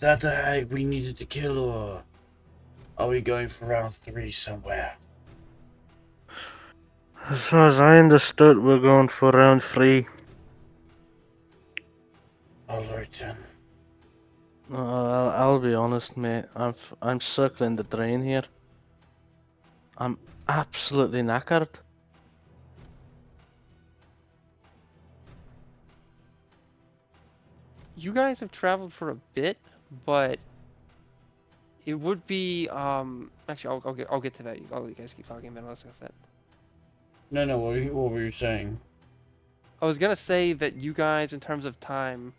that the hag we needed to kill, or are we going for round 3 somewhere? As far as I understood, we're going for round 3. Alright then. I'll be honest, mate. I'm circling the drain here. I'm absolutely knackered. You guys have traveled for a bit, but it would be actually I'll get to that. I'll let you guys keep talking about that. No, what were you saying? I was gonna say that you guys, in terms of time.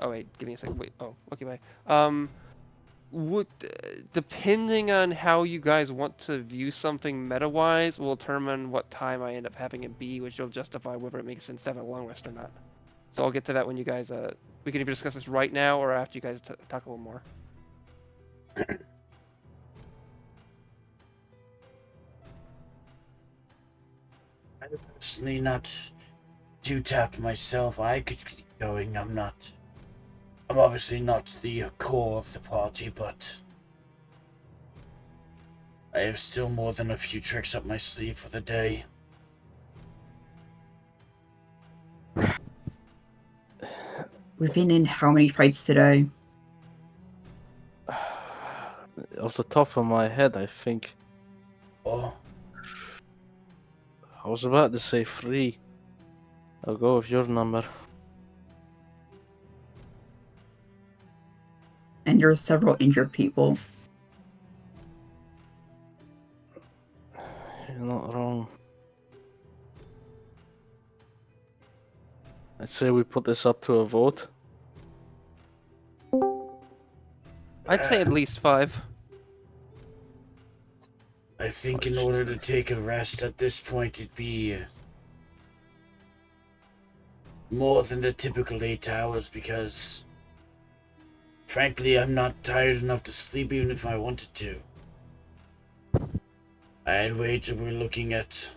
Oh wait, give me a second. Wait. Oh, okay, bye. Would depending on how you guys want to view something meta-wise, will determine what time I end up having it be, which will justify whether it makes sense to have a long rest or not. So I'll get to that when you guys. We can either discuss this right now or after you guys talk a little more. I'm personally not too tapped myself. I could keep going. I'm obviously not the core of the party, but I have still more than a few tricks up my sleeve for the day. We've been in how many fights today? Off the top of my head, I think Oh, I was about to say 3. I'll go with your number. And there are several injured people. You're not wrong. I'd say we put this up to a vote. I'd say at least 5. I think in order to take a rest at this point, it'd be more than the typical 8 hours, because frankly, I'm not tired enough to sleep even if I wanted to. I'd wager we're looking at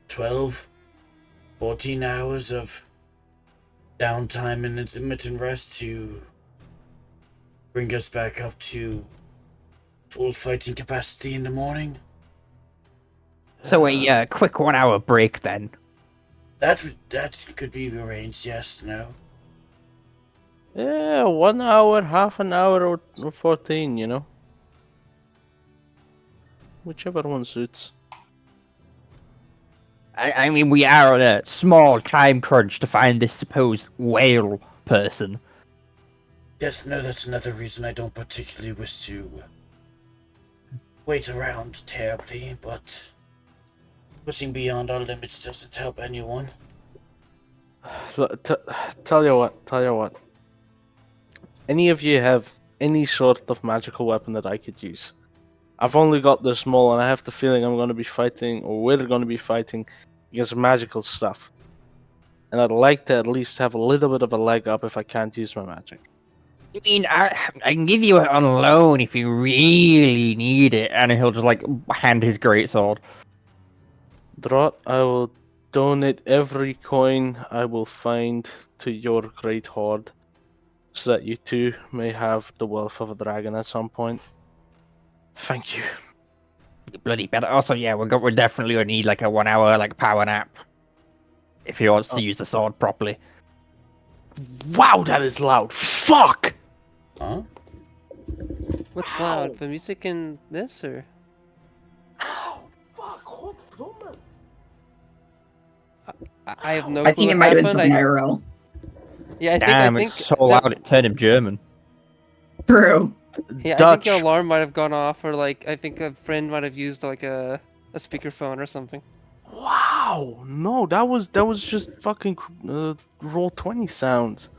12, 14 hours of downtime and intermittent rest to bring us back up to full fighting capacity in the morning. So a quick 1 hour break then. That could be arranged, yes, no. Yeah, 1 hour, half an hour, or 14, you know? Whichever one suits. I mean, we are on a small time crunch to find this supposed whale person. Yes, no, that's another reason I don't particularly wish to wait around terribly, but pushing beyond our limits doesn't help anyone. So, tell you what. Any of you have any sort of magical weapon that I could use? I've only got this small, and I have the feeling I'm going to be fighting, or we're going to be fighting, against magical stuff. And I'd like to at least have a little bit of a leg up if I can't use my magic. I mean, I can give you it on loan if you really need it, and he'll just like hand his greatsword. Drot, I will donate every coin I will find to your great hoard, so that you too may have the wealth of a dragon at some point. Thank you. You bloody better. Also, yeah, we're definitely gonna need like a 1 hour like power nap if he wants to use the sword properly. Wow, that is loud. Fuck! Huh? What's Ow. loud? The music in this, or? Ow! Fuck, hold on. I have no I clue think it what might have been happened. some arrow. Yeah, Damn, I think it's so loud it turned him German. True. Yeah, I think Dutch. the alarm might have gone off, or like I think a friend might have used like a speakerphone or something. Wow! No, that was just fucking roll 20 sounds.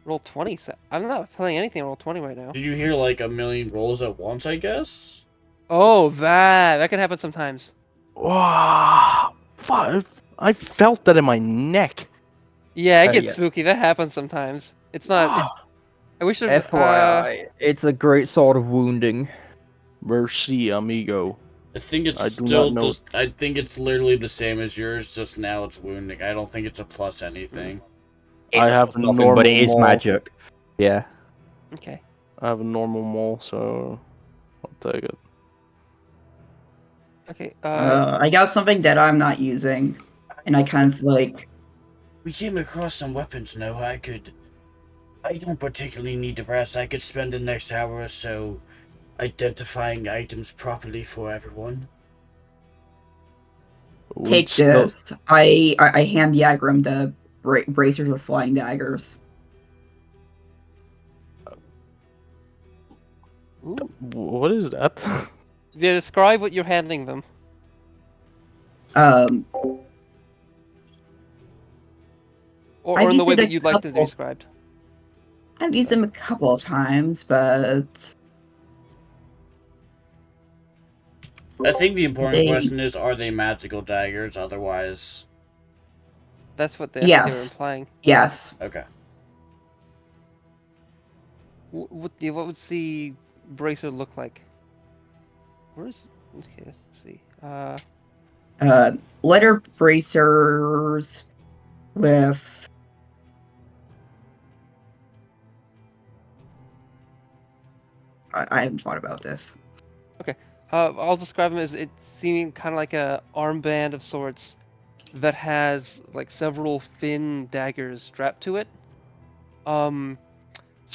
Roll 20. I'm not playing anything on roll 20 right now. Did you hear like a million rolls at once, I guess? Oh, that can happen sometimes. Wow! Fuck! I felt that in my neck. Yeah, it gets Yeah. spooky. That happens sometimes. It's not. It's, I wish there was. FYI, it's a great sword of wounding. Mercy, amigo. I think it's I do still not know. just, I think it's literally the same as yours, just now it's wounding. I don't think it's a plus anything. It's I have nothing, but it is normal- magic. Yeah. Okay. I have a normal maul, so I'll take it. Okay. I got something that I'm not using, and I kind of like. We came across some weapons, no? I don't particularly need to rest. I could spend the next hour or so identifying items properly for everyone. We'd Take still, this. I hand Yagram the bracers with flying daggers. Ooh. what is that? Yeah, describe what you're handling them. Um, Or I've in the used way it a that you'd like them to be couple. described. I've used them a couple of times, but I think the important they. question is, are they magical daggers? Otherwise, That's what I think they were Yes. implying. Yes. okay. What would the bracer look like? Where's... Okay, let's see. Letter bracers with. I haven't thought about this. I'll describe them as it seeming kind of like a armband of sorts that has like several thin daggers strapped to it. Some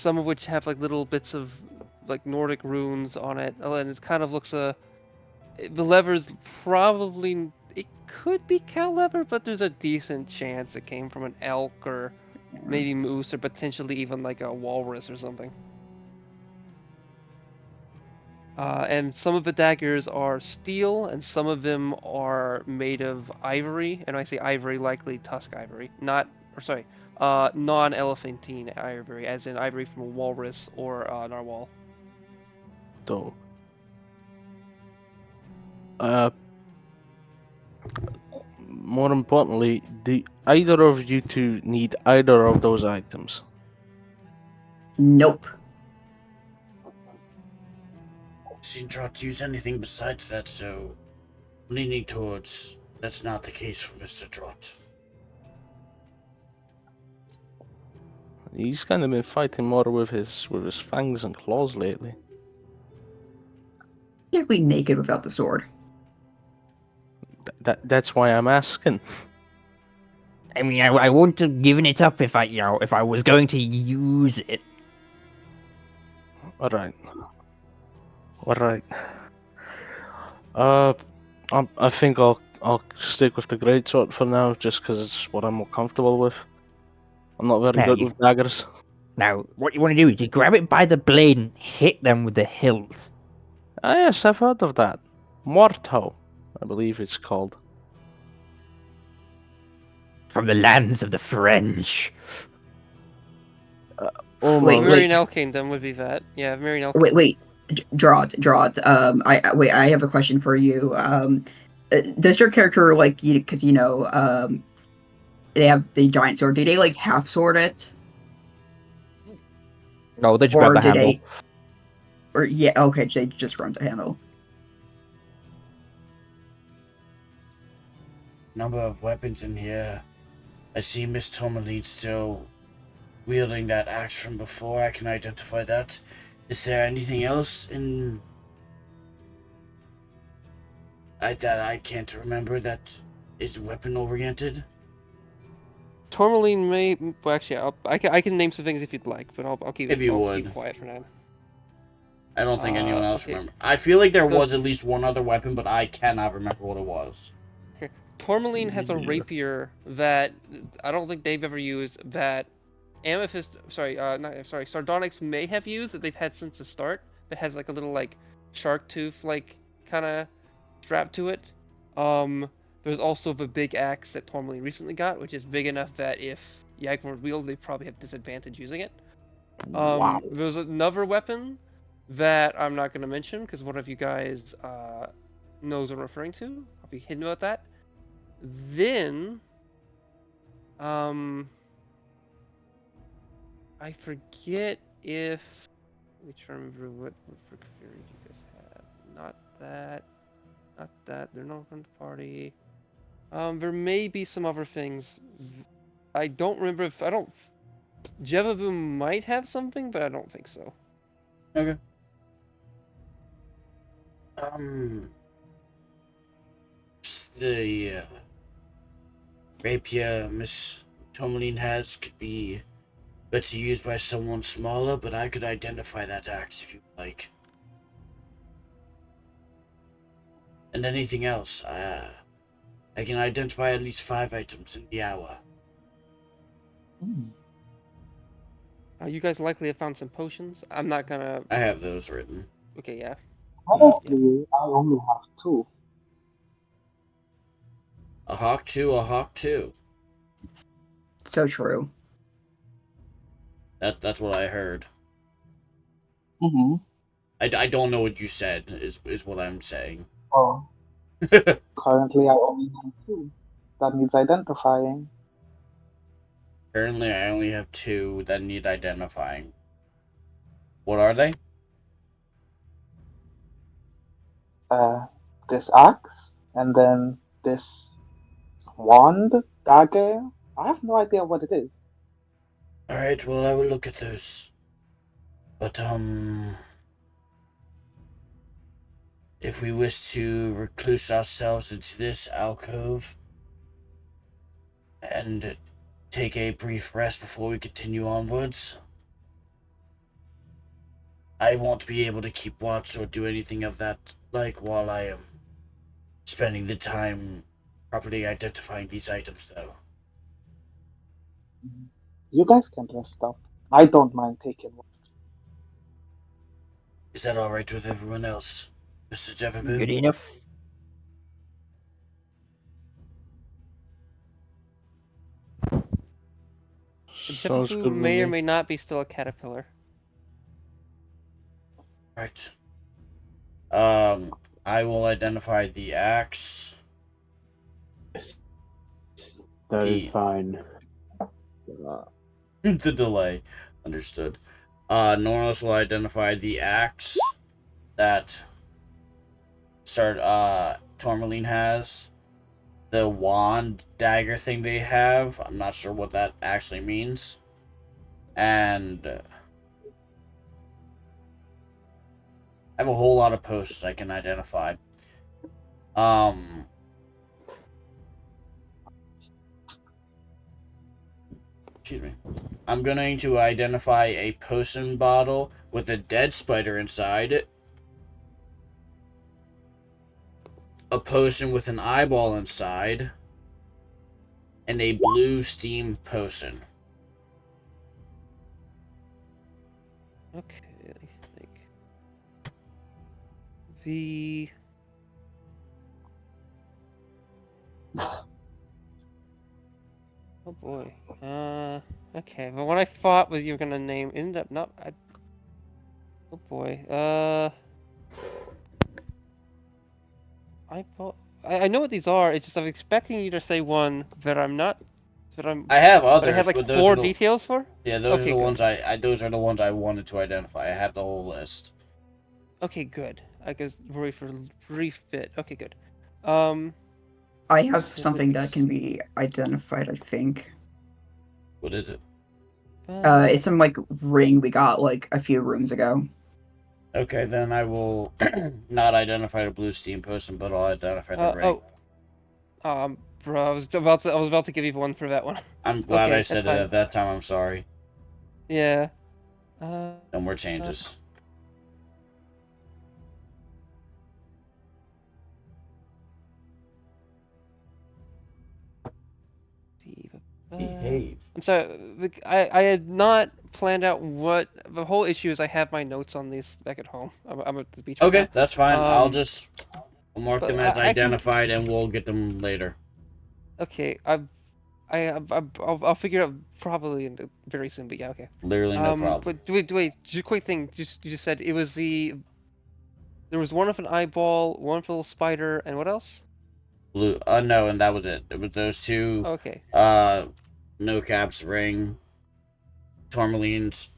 of which have like little bits of like Nordic runes on it, and it kind of looks the lever's probably, it could be cow lever, but there's a decent chance it came from an elk or maybe moose or potentially even like a walrus or something. And some of the daggers are steel, and some of them are made of ivory. And when I say ivory, likely tusk ivory, non-elephantine ivory, as in ivory from a walrus or narwhal. Though. More importantly, do either of you two need either of those items? Nope. Seen Trot use anything besides that, so I'm leaning towards that's not the case for Mr. Trot. He's kind of been fighting more with his fangs and claws lately. Typically naked without the sword. That's why I'm asking. I mean, I wouldn't have given it up if I was going to use it. All right. I think I'll stick with the greatsword for now, just because it's what I'm more comfortable with. I'm not very Now, good with daggers. Now, what you want to do is you grab it by the blade and hit them with the hilt. Ah, yes, I've heard of that. Morto, I believe it's called. From the lands of the French. Almost. Mirianel Kingdom would be that. Yeah, Mirianel Kingdom. Wait. Draw it. I have a question for you. Does your character like you? Because they have the giant sword. Do they like half sword it, No, they just or grab the do handle. they? Or yeah, okay, they just run the handle. Number of weapons in here. I see Miss Tourmaline still wielding that axe from before. I can identify that. Is there anything else in that I can't remember that is weapon oriented? Tourmaline may... Well, actually, I can name some things if you'd like, but I'll keep Maybe you I'll would. keep quiet for now. I don't think anyone else Okay. remember. I feel like there The- was at least one other weapon, but I cannot remember what it was. Tourmaline has a Yeah. rapier that I don't think they've ever used, that Sardonyx may have used, that they've had since the start, that has like a little like shark tooth like kind of strapped to it. There's also the big axe that Tourmaline recently got, which is big enough that if Yagmor wield, they probably have disadvantage using it. Wow. There's another weapon that I'm not going to mention because one of you guys knows what I'm referring to. I'll be hidden about that. Then, I forget if... Let me try to remember what Frick Fury you guys have. Not that. Not that. They're not from the party. There may be some other things. I don't remember if... Jevabu might have something, but I don't think so. Okay. The rapier Miss Tourmaline has could be better used by someone smaller, but I could identify that axe if you like. And anything else, I can identify at least 5 items in the hour. You guys likely have found some potions. I'm not gonna. I have those written. Okay, yeah. Honestly, I only have 2. A hawk 2, a hawk 2. So true. That's what I heard. Mm-hmm. I don't know what you said, is what I'm saying. Oh, currently I only have 2. That needs identifying. Currently, I only have 2 that need identifying. What are they? This axe, and then this wand, dagger. I have no idea what it is. Alright, well, I will look at those. But, if we wish to recluse ourselves into this alcove and take a brief rest before we continue onwards, I won't be able to keep watch or do anything of that like while I am spending the time properly identifying these items, though. You guys can rest up. I don't mind taking one. Is that alright with everyone else, Mr. Jeffaboo? Good enough. Sounds Jevabu good with may or me. may not be still a caterpillar. Right. I will identify the axe. That is The- fine. The delay. Understood. Norris will identify the axe that Tourmaline has. The wand dagger thing they have. I'm not sure what that actually means. And I have a whole lot of posts I can identify. Excuse me. I'm going to identify a potion bottle with a dead spider inside it. A potion with an eyeball inside. And a blue steam potion. Okay, I think the oh boy. Okay, but what I thought was you were gonna name ended up not. Oh boy. I know what these are. It's just I'm expecting you to say one that I'm not. That I'm. I have But others, I have like but those 4 are the, details for. yeah, those are Okay, the good. ones those are the ones I wanted to identify. I have the whole list. Okay, good. I guess worry for a brief bit. Okay, good. I have So let something me that can be identified, I think. What is it? It's some like ring we got like a few rooms ago. Okay, then I will not identify the blue steam potion, but I'll identify the ring. Bro, I was about to give you one for that one. I'm glad okay, I that's said it fine. at that time. I'm sorry. Yeah. No more changes. Behave. I'm sorry. I had not planned out what the whole issue is. I have my notes on these back at home. I'm at the beach. Right Okay, now. that's fine. I'll Um, just mark but them as I can- identified, and we'll get them later. Okay. I'll figure it out probably very soon. But yeah. Okay. Literally no problem. But wait. Just a quick thing. You just said it was there was one with an eyeball, one with a little spider, and what else? Blue. No, and that was it. It was those two. Okay. No caps ring. Tourmaline's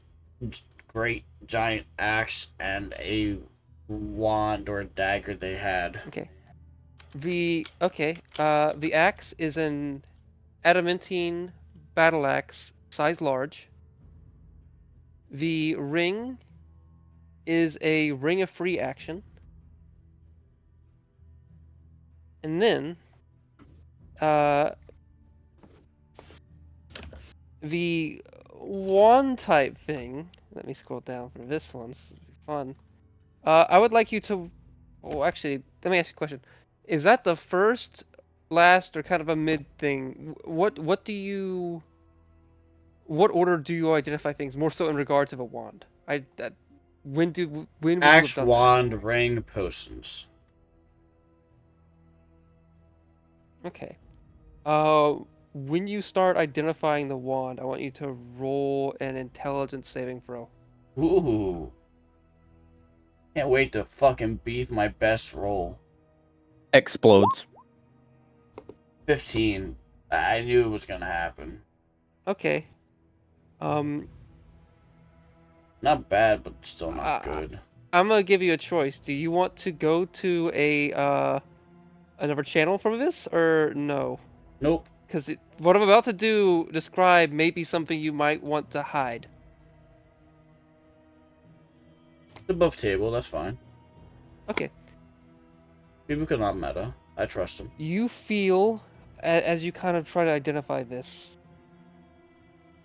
great giant axe and a wand or dagger they had. Okay. The axe is an adamantine battle axe, size large. The ring is a ring of free action. And then the wand type thing, let me scroll down for this one, this will be fun. I would like you to, well, actually, let me ask you a question. Is that the first, last, or kind of a mid thing? What order do you identify things more so in regard to the wand? When would you have Axe, done that? wand, ring, potions. Okay. When you start identifying the wand, I want you to roll an intelligence saving throw. Ooh. Can't wait to fucking beef my best roll. Explodes. 15. I knew it was gonna happen. Okay. Um, Not bad, but still not Uh, good. I'm gonna give you a choice. Do you want to go to another channel from this, or no? Nope. Because what I'm about to describe may be something you might want to hide. It's above table, that's fine. Okay. People could not meta. I trust them. You feel, as you kind of try to identify this,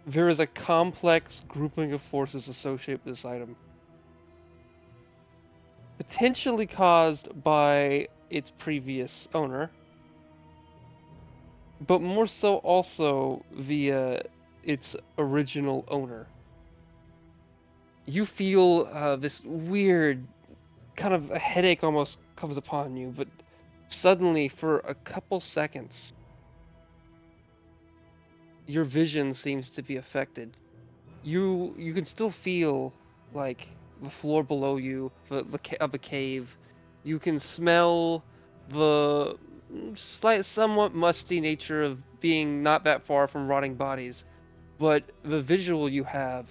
there is a complex grouping of forces associated with this item. Potentially caused by its previous owner, but more so also via its original owner. You feel this weird, kind of a headache almost comes upon you, but suddenly, for a couple seconds, your vision seems to be affected. You can still feel like the floor below you of a cave. You can smell the somewhat musty nature of being not that far from rotting bodies, but the visual you have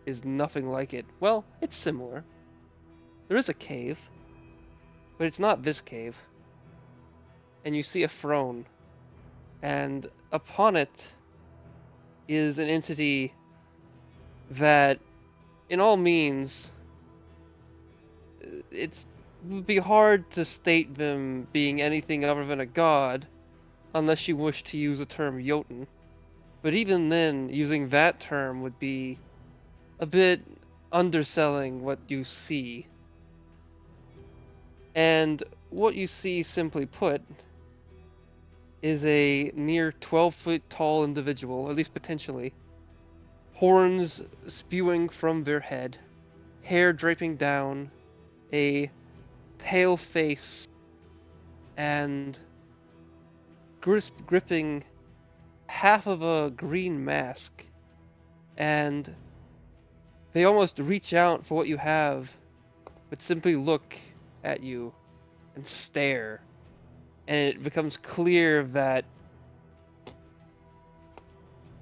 is nothing like it. Well, it's similar. There is a cave, but it's not this cave. And you see a throne, and upon it is an entity that, in all means, it would be hard to state them being anything other than a god, unless you wish to use the term Jotun. But even then, using that term would be a bit underselling what you see. And what you see, simply put, is a near 12-foot tall individual, at least potentially. Horns spewing from their head, hair draping down, a pale face, and gripping half of a green mask. And they almost reach out for what you have, but simply look at you and stare. And it becomes clear that,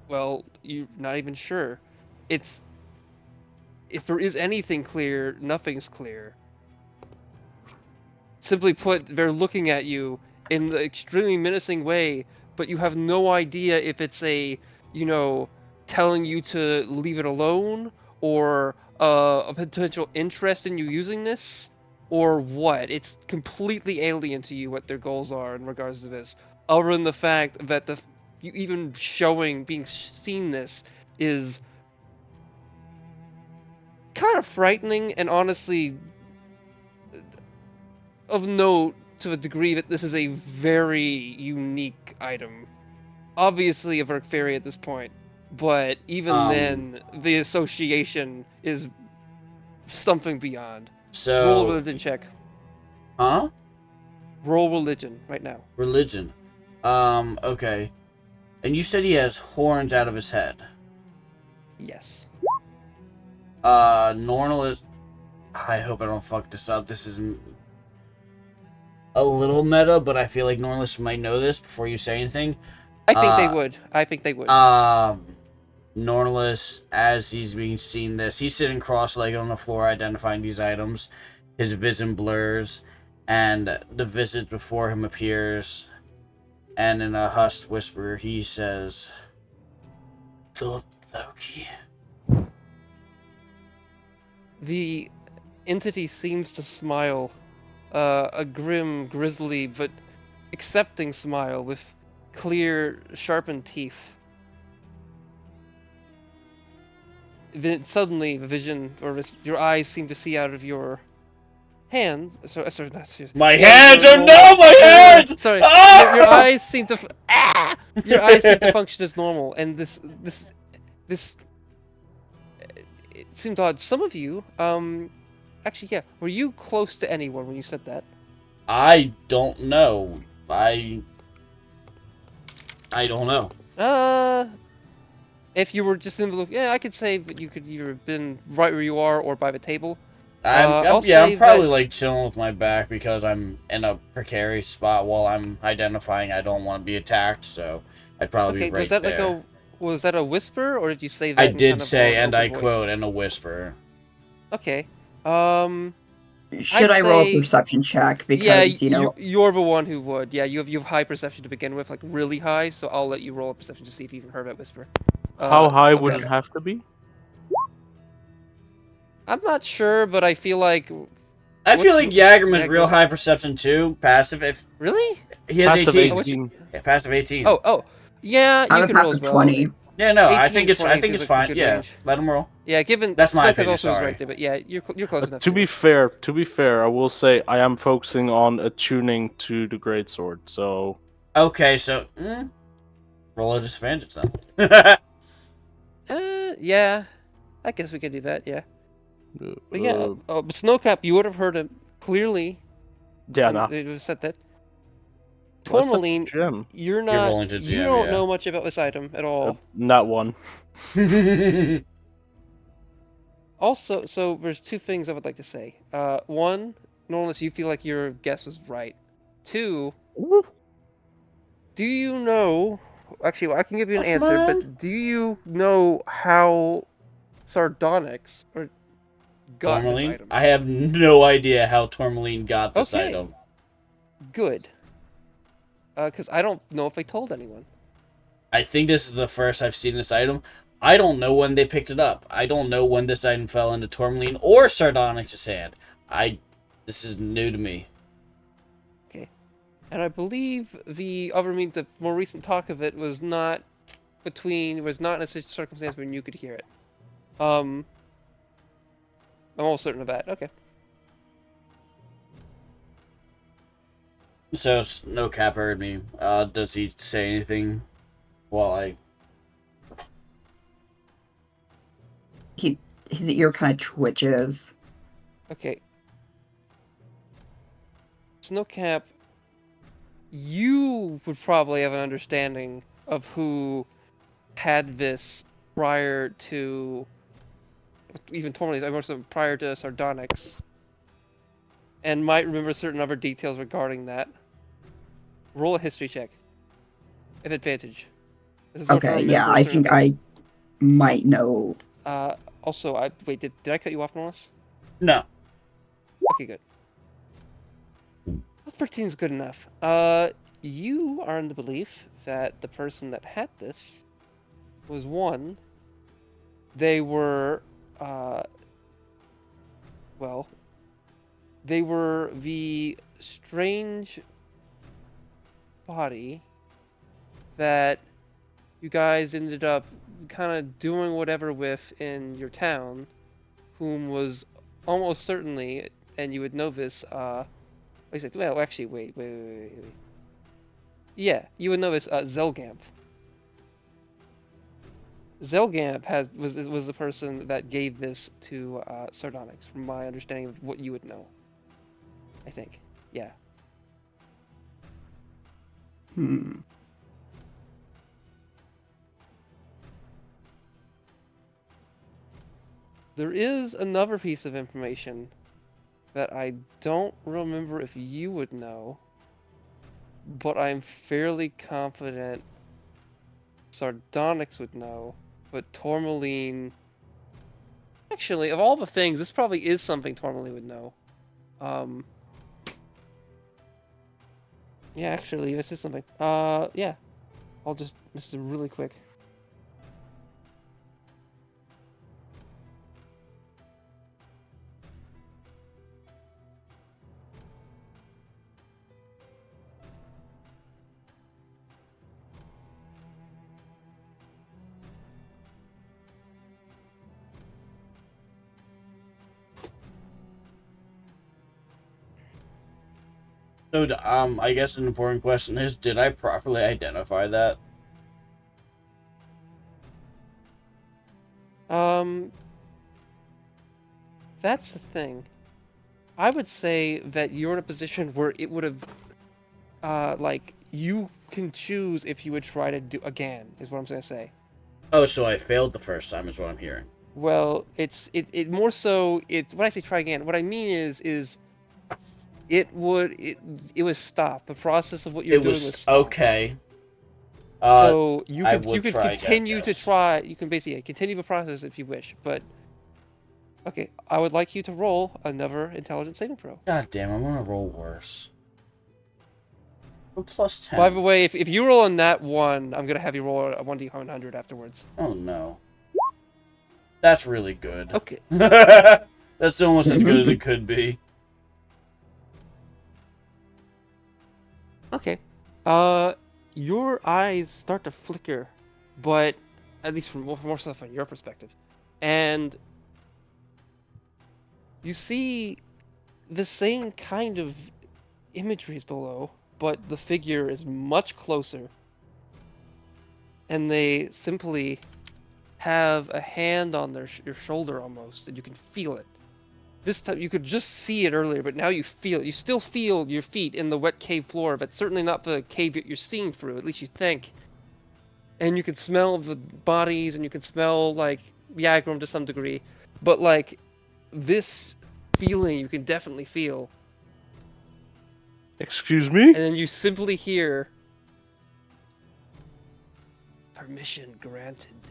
well, you're not even sure. If there is anything clear, nothing's clear. Simply put, they're looking at you in the extremely menacing way, but you have no idea if it's telling you to leave it alone, or a potential interest in you using this, or what. It's completely alien to you what their goals are in regards to this, other than the fact that you even being seen this is kind of frightening, and honestly of note to a degree that this is a very unique item. Obviously a Verk Fairy at this point, but even then, the association is something beyond. Roll a So, religion check. huh? Roll religion right now. Religion. Okay. And you said he has horns out of his head. Yes. Normal. I hope I don't fuck this up. This is a little meta, but I feel like Norlists might know this before you say anything. I think they would. I think they would. Norlis, as he's being seen this, he's sitting cross-legged on the floor identifying these items. His vision blurs, and the visage before him appears, and in a hushed whisper, he says, "Lord Loki, the entity seems to smile, a grim, grisly, but accepting smile with clear, sharpened teeth. Then suddenly, the vision, or your eyes seem to see out of your hands. Sorry, not serious. My Yeah, hands are your- no, my hands! Sorry, Ah! your eyes seem to. Your eyes seem to function as normal, and this. It seemed odd. Some of you, actually, yeah. Were you close to anyone when you said that? I don't know. I don't know. If you were just in the look, yeah, I could say that you could either have been right where you are or by the table. I'm say probably that- like chilling with my back because I'm in a precarious spot while I'm identifying I don't want to be attacked, so I'd probably Okay, be right was that there. like was that a whisper, or did you say that I in did kind of say, an and open I voice? quote, in a whisper. Okay. Should I'd I roll a say- perception check? Yeah, Because, you know, you're the one who would. Yeah, you have high perception to begin with, like really high. So I'll let you roll a perception to see if you even heard that whisper. How high would okay. it have to be? I'm not sure, but I feel like. I feel like Yagram is Yagram- real high perception too. Passive, if Really? he has Passive 18. 18. Yeah, passive 18. Oh, yeah. I You have a can roll as passive well. 20. Yeah, no, I 18, think it's 20 seems like a fine. good Yeah, range. let him roll. Yeah, given That's my Snowcap opinion, also is sorry. right there, but yeah, you're close enough. To be fair, I will say I am focusing on attuning to the greatsword. So Okay, so roll a disadvantage then. Yeah, I guess we could do that. Yeah, but yeah. uh, But Snowcap, you would have heard him clearly. yeah, nah. It was said that. What's that Tourmaline, gem? you're not. rolling to You GM, don't yeah. know much about this item at all. Not one. Also, so there's two things I would like to say. One, Norlis, you feel like your guess was right. Two, Ooh. do you know? Actually, well, I can give you an What's answer, mine? but do you know how Sardonyx got this Tourmaline? item? I have no idea how Tourmaline got this Okay. item. Good. Because I don't know if they told anyone. I think this is the first I've seen this item. I don't know when they picked it up. I don't know when this item fell into Tourmaline or Sardonyx's hand. This is new to me. Okay. And I believe the other means the more recent talk of it was not in a circumstance when you could hear it. I'm almost certain of that. Okay. So Snowcap heard me. Does he say anything while I... his ear kind of twitches. Okay. Snowcap, you would probably have an understanding of who had this prior to even Tourmaline, I also prior to Sardonyx, and might remember certain other details regarding that. Roll a history check. With advantage. This is more Okay, from yeah, remember I certain think I might know. Also, wait, did I cut you off, Norris? No. Okay, good. 13 is good enough. You are in the belief that the person that had this was one. They were, well, they were the strange body that you guys ended up kind of doing whatever with in your town, whom was almost certainly, and you would know this, well, actually, wait. Yeah, you would know this, Zelgamp. Zelgamp was the person that gave this to Sardonyx, from my understanding of what you would know. I think. Yeah. There is another piece of information that I don't remember if you would know, but I'm fairly confident Sardonyx would know, but Tourmaline... Actually, of all the things, this probably is something Tourmaline would know. Yeah, actually, this is something. Yeah. This is really quick. So, I guess an important question is, did I properly identify that? That's the thing. I would say that you're in a position where it would have, like, you can choose if you would try to do again, is what I'm gonna say. Oh, so I failed the first time is what I'm hearing. Well, it more so, it's, when I say try again, what I mean is it was stopped. The process of what you're It doing was was stopped. okay. So I you would could try again, continue to yes. try. You can basically continue the process if you wish. But okay, I would like you to roll another intelligence saving throw. God damn, I'm gonna roll worse. Oh, plus 10. By the way, if you roll on that one, I'm gonna have you roll a 1d100 afterwards. Oh no. That's really good. Okay. That's almost as good as it could be. Okay. Your eyes start to flicker, but at least from more stuff from your perspective, and you see the same kind of imagery is below, but the figure is much closer, and they simply have a hand on your shoulder almost, and you can feel it. This time you could just see it earlier, but now you feel it. You still feel your feet in the wet cave floor, but certainly not the cave that you're seeing through, at least you think. And you can smell the bodies, and you can smell, like, Yagrum to some degree. But, like, this feeling you can definitely feel. Excuse me? And then you simply hear, "Permission granted."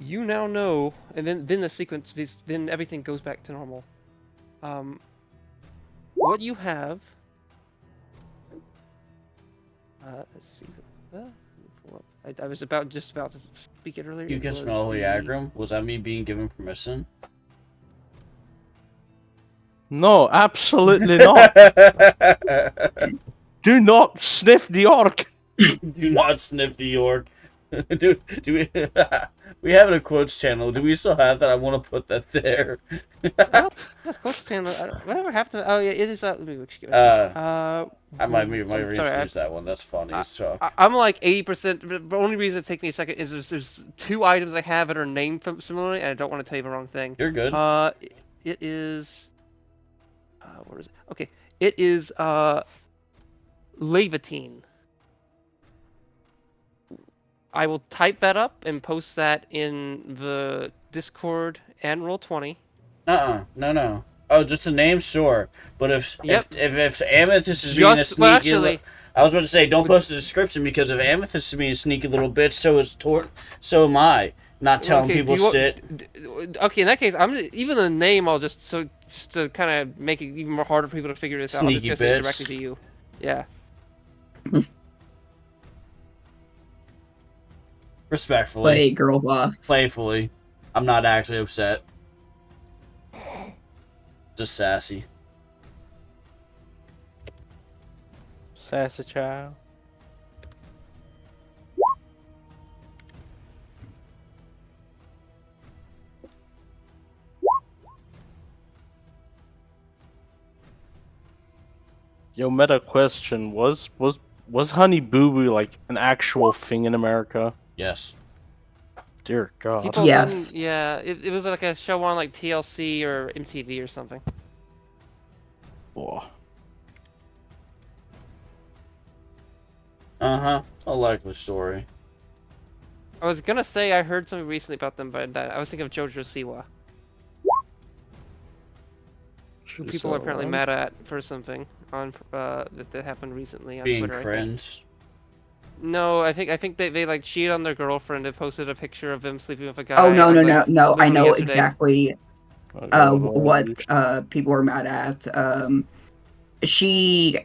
You now know, and then the sequence, then everything goes back to normal. What you have. Let's see. I was just about to speak it earlier. You It can was smell the- Hoyagram? Was that me being given permission? No, absolutely not. Do not sniff the orc. Do not sniff the York. do we we have it a quotes channel. Do we still have that? I want to put that there. That's close to whatever happened to. Oh yeah, it is. Let me look. I might I'm reintroduce sorry, that one. That's funny as fuck. I'm like 80%. The only reason it takes me a second is there's two items I have that are named similarly, and I don't want to tell you the wrong thing. You're good. It is. Where is it? Okay, it is Levatine. I will type that up and post that in the Discord and Roll20. No. Oh, just the name, sure. But if Amethyst is being a Just sneaky, well, actually, I was about to say don't post the description because if Amethyst is being a sneaky little bitch, so am I. Not telling okay, people shit. Okay, in that case, even the name, I'll just to kind of make it even more harder for people to figure this out. I'm just Sneaky gonna say it bitch. directly to you. Yeah. Respectfully. Play girl boss. Playfully. I'm not actually upset. Just sassy. Sassy child. Yo, meta question, was Honey Boo Boo like an actual thing in America? Yes. Dear God. People Yes. didn't- yeah, it was like a show on like TLC or MTV or something. Whoa. Uh-huh. A likely story. I was gonna say I heard something recently about them, but I was thinking of Jojo Siwa. Who people are apparently mad at for something on that happened recently on Being Twitter. cringe. No, I think they like cheated on their girlfriend and posted a picture of them sleeping with a guy. Oh no, on, no, like, no! I literally know yesterday. exactly what people were mad at. She,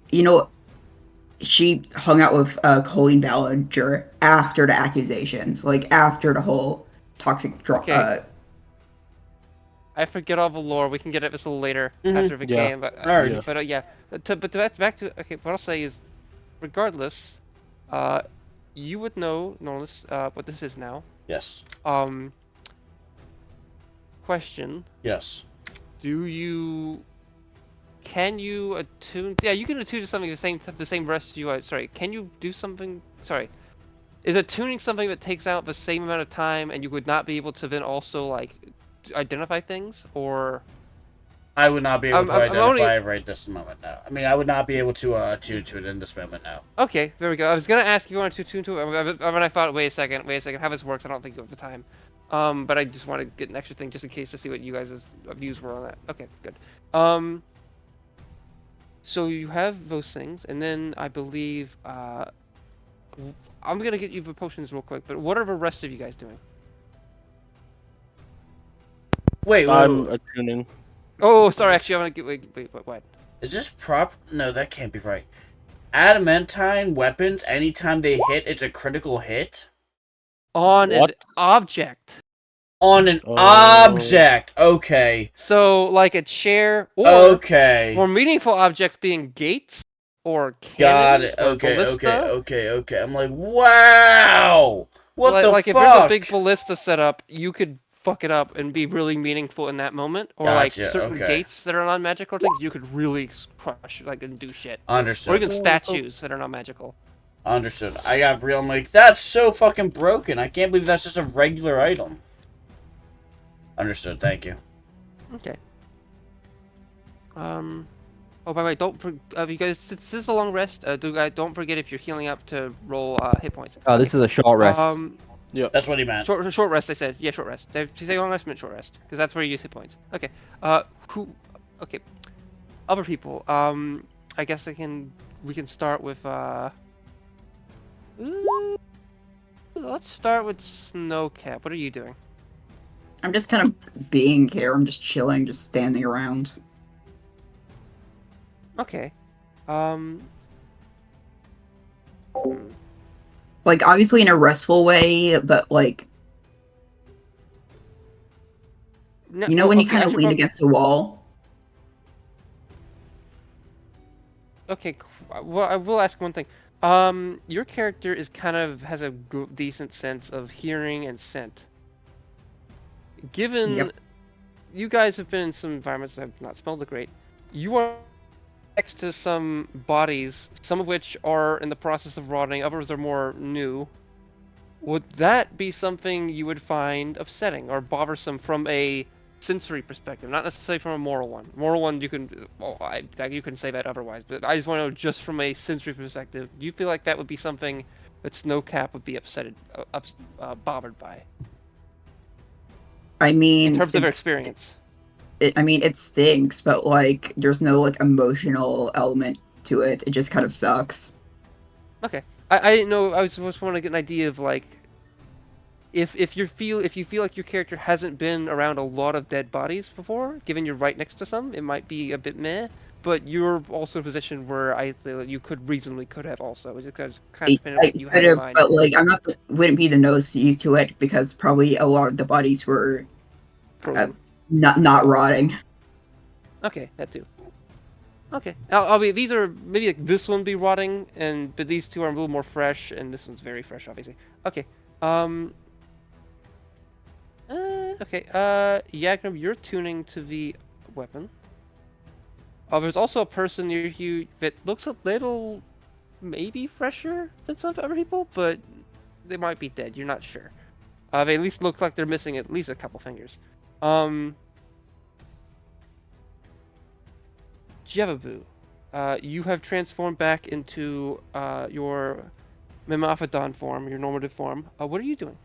she hung out with Colleen Ballinger after the accusations, like after the whole toxic Okay. I forget all the lore. We can get at this a little later after the Yeah. game, but Alright. but yeah. Back to okay. What I'll say is, regardless, you would know, Norlis, what this is now. Yes. Question: Yes. Can you attune? Yeah, you can attune to something the same rest you are. Sorry, can you do something? Sorry, is attuning something that takes out the same amount of time, and you would not be able to then also like identify things, or? I would not be able to I'm only identify it right this moment now. I mean, I would not be able to tune to it in this moment now. okay. There we go. I was gonna ask if you wanted to tune to it, when I thought, wait a second, how this works. I don't think of the time. But I just want to get an extra thing just in case to see what you guys' views were on that. Okay, good. So you have those things, and then I believe I'm gonna get you the potions real quick. But what are the rest of you guys doing? Wait, I'm attuning. Oh, sorry. Actually, I'm gonna get wait. What? Is this prop? No, that can't be right. Adamantine weapons, anytime they hit, it's a critical hit? On an What? object. On an Oh. object! Okay. So, like a chair, or Okay. more meaningful objects being gates or Got cannons it. or Okay, ballista. okay. I'm like, wow! What like, the like fuck? if there's a big ballista set up, you could fuck it up and be really meaningful in that moment. Or like Gotcha, certain okay. gates that are non-magical things, you could really crush like and do shit. Understood. Or even statues that are not magical. Understood. I got real. I'm like, that's so fucking broken. I can't believe that's just a regular item. Understood. Thank you. Okay. Oh, by the way, you guys, since this is a long rest, don't forget if you're healing up to roll hit points. Oh, this is a short rest. That's what he meant. Short rest. I said, yeah, short rest. Did you say long rest? I meant short rest, because that's where you use hit points. Okay. Okay. Other people. I guess we can start with let's start with Snowcap. What are you doing? I'm just kind of being here. I'm just chilling, just standing around. Okay. Like, obviously in a restful way, but like, No, you know when you kind of actually, lean against a wall? Okay, well, I will ask one thing. Your character is has a decent sense of hearing and scent. Given you guys have been in some environments that have not smelled it great, you are next to some bodies, some of which are in the process of rotting, others are more new. Would that be something you would find upsetting or bothersome from a sensory perspective, not necessarily from a moral one? Moral one, you can, you can say that otherwise, but I just want to know, just from a sensory perspective, do you feel like that would be something that Snowcap would be bothered by? I mean, in terms of her experience. It stinks, but like, there's no like emotional element to it. It just kind of sucks. Okay, I didn't know. I was just want to get an idea of like, if you feel like your character hasn't been around a lot of dead bodies before, given you're right next to some, it might be a bit meh. But you're also in a position where I feel like you could have also. It's just kind of what you have in mind. But like, wouldn't be the most used to it because probably a lot of the bodies were not rotting. Okay, that too. Okay, I'll be. These are maybe like this one be rotting, but these two are a little more fresh, and this one's very fresh, obviously. Okay. Okay. Yagnum, you're tuning to the weapon. There's also a person near you that looks a little, maybe fresher than some other people, but they might be dead. You're not sure. They at least look like they're missing at least a couple fingers. Jevabu, you have transformed back into your Mimophodon form, your normative form. What are you doing?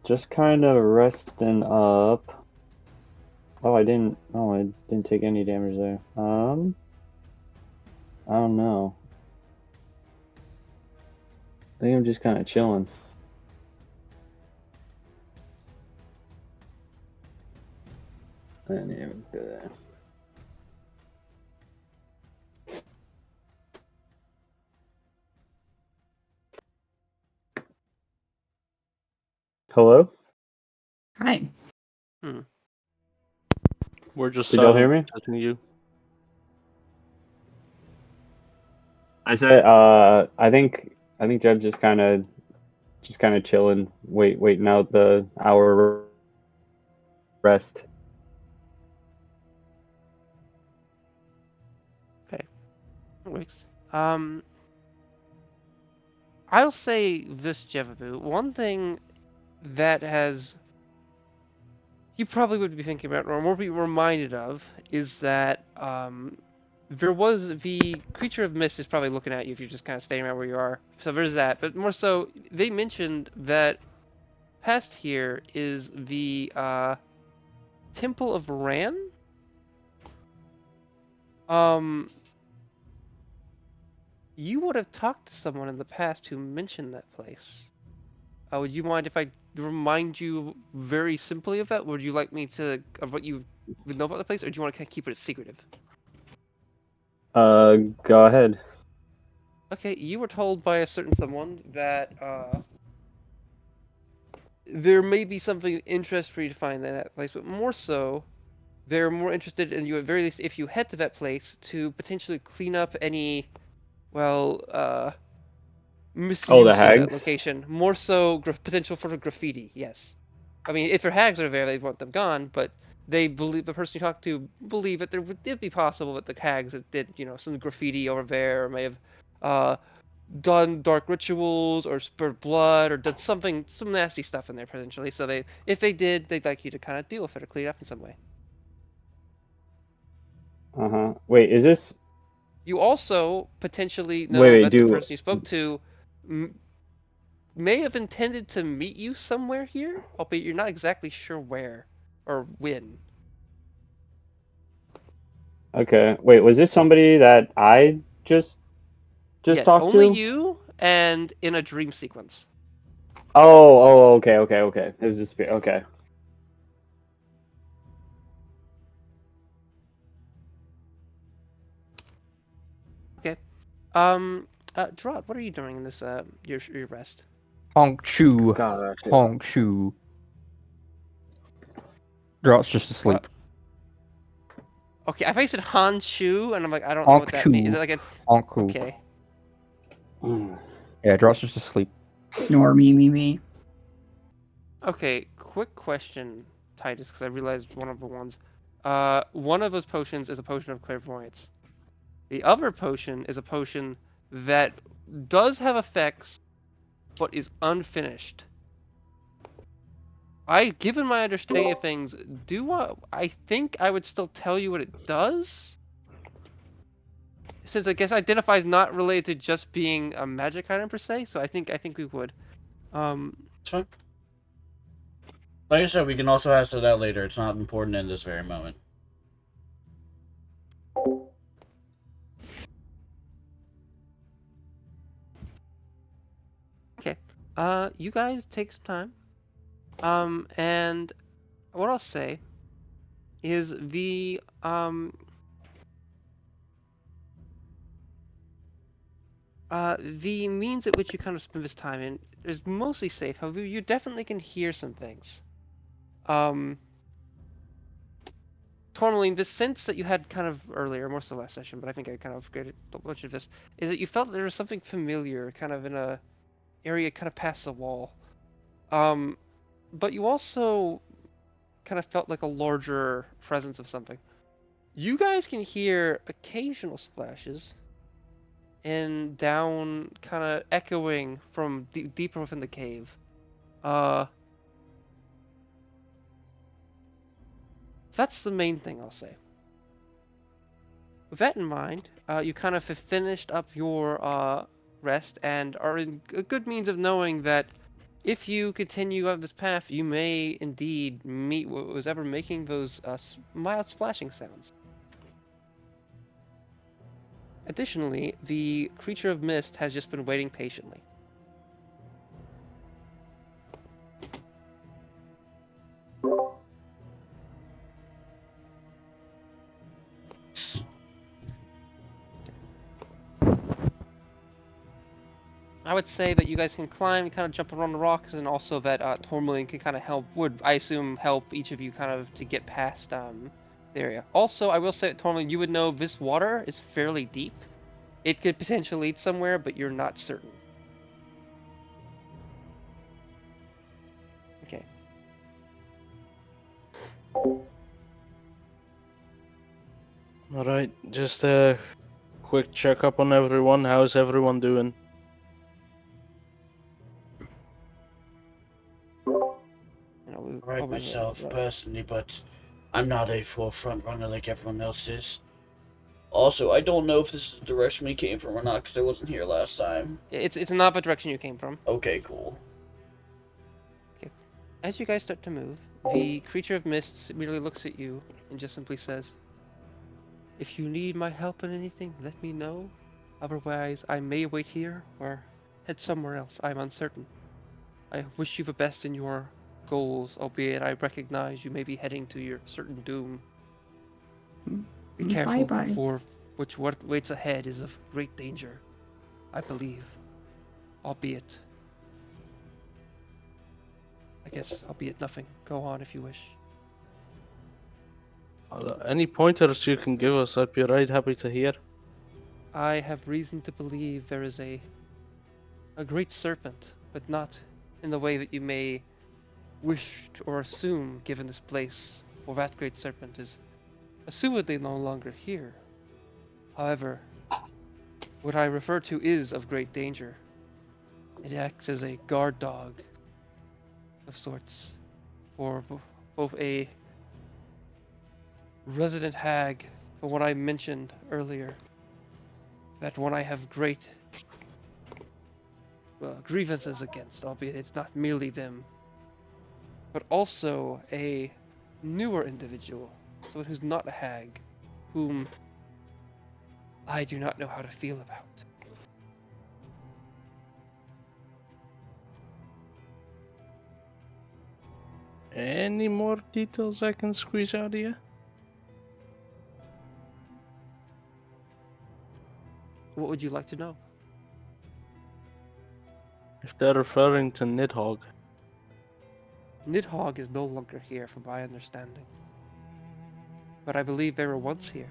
Just kind of resting up. Oh, I didn't take any damage there. I don't know. I think I'm just kind of chilling. I didn't even do that. Hello? Hi. We're just Did y'all hear me? touching you. I said, I think I think Jeb's just kind of chilling, waiting out the hour rest. Okay, that works. I'll say this, Jevabu. One thing that you probably would be thinking about, or more be reminded of, is that there was the creature of mist is probably looking at you if you're just kind of staying around where you are. So there's that. But more so, they mentioned that past here is the Temple of Ran. You would have talked to someone in the past who mentioned that place. Would you mind if I remind you very simply of that? Would you like me to of what you would know about the place, or do you want to kind of keep it secretive? Go ahead. Okay, you were told by a certain someone that there may be something of interest for you to find in that place, but more so, they're more interested in you at very least if you head to that place to potentially clean up any, well, misuse the of that hags? location. More so, potential for graffiti. Yes. I mean, if your hags are there, they want them gone, but they believe the person you talk to believe that it'd be possible that the hags that did, some graffiti over there, or may have done dark rituals or spilled blood or done some nasty stuff in there potentially. So if they did, they'd like you to kind of deal with it or clean it up in some way. Wait, is this? You also potentially know Wait, that the do person you spoke to may have intended to meet you somewhere here, albeit you're not exactly sure where or when. okay. Wait, was this somebody that I just Yes, talked only to? you and in a dream sequence. Okay. It was just okay. Okay. Drod, what are you doing in this your rest? Honk Chu. Gosh. Honk Chu. Drops just asleep. Okay, I thought you said Hanshu, and I'm like, I don't know Honk what that means. Is Chu. it like a Honk Chu. okay? Yeah, Drops just asleep. Snore me. Okay, quick question, Titus, because I realized one of the ones. One of those potions is a potion of clairvoyance. The other potion is a potion that does have effects, but is unfinished. Given my understanding of things, I think I would still tell you what it does? Since I guess identifies not related to just being a magic item per se, so I think we would. It's fine. Like I said, we can also ask that later. It's not important in this very moment. Okay. You guys take some time. And what I'll say is the means at which you kind of spend this time in is mostly safe. However, you definitely can hear some things. Tourmaline, the sense that you had kind of earlier, more so last session, but I think I kind of upgraded a bunch of this, is that you felt there was something familiar, kind of in a area kind of past the wall. But you also kind of felt like a larger presence of something. You guys can hear occasional splashes and down, kind of echoing from deeper within the cave. That's the main thing I'll say. With that in mind, you kind of have finished up your rest and are in a good means of knowing that if you continue on this path, you may indeed meet what was ever making those mild splashing sounds. Additionally, the creature of mist has just been waiting patiently. I would say that you guys can climb, kind of jump around the rocks, and also that Tourmaline can kind of I assume, help each of you kind of to get past the area. Also, I will say that Tourmaline, you would know this water is fairly deep. It could potentially lead somewhere, but you're not certain. Alright, just a quick checkup on everyone. How's everyone doing? You know, we Right probably myself personally, but I'm not a forefront runner like everyone else is. Also, I don't know if this is the direction we came from or not, because I wasn't here last time. It's not the direction you came from. Okay, cool. As you guys start to move, the creature of mists merely looks at you and just simply says, "If you need my help in anything, let me know. Otherwise, I may wait here or head somewhere else. I'm uncertain. I wish you the best in your goals, albeit I recognize you may be heading to your certain doom. Be careful, Bye-bye. for which what waits ahead is of great danger, I believe. Albeit, albeit nothing. Go on if you wish." Any pointers you can give us, I'd be right happy to hear. I have reason to believe there is a great serpent, but not in the way that you may wish or assume, given this place, for that great serpent is assumedly no longer here. However, what I refer to is of great danger. It acts as a guard dog of sorts for both a resident hag, for what I mentioned earlier, that one I have great grievances against, albeit it's not merely them, but also a newer individual, someone who's not a hag, whom I do not know how to feel about. Any more details I can squeeze out of you? What would you like to know? If they're referring to Nidhogg. Nidhogg is no longer here, from my understanding. But I believe they were once here.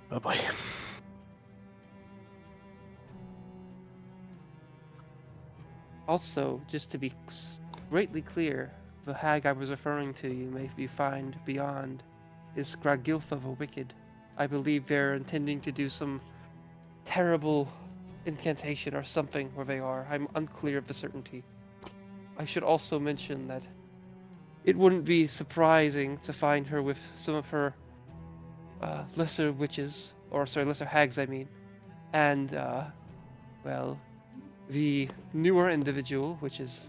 Bye-bye. Also, just to be greatly clear, the hag I was referring to you may be find beyond is Skragilfa the Wicked. I believe they're intending to do some terrible incantation or something where they are. I'm unclear of the certainty. I should also mention that it wouldn't be surprising to find her with some of her lesser witches, or sorry, lesser hags, I mean, and well, the newer individual, which is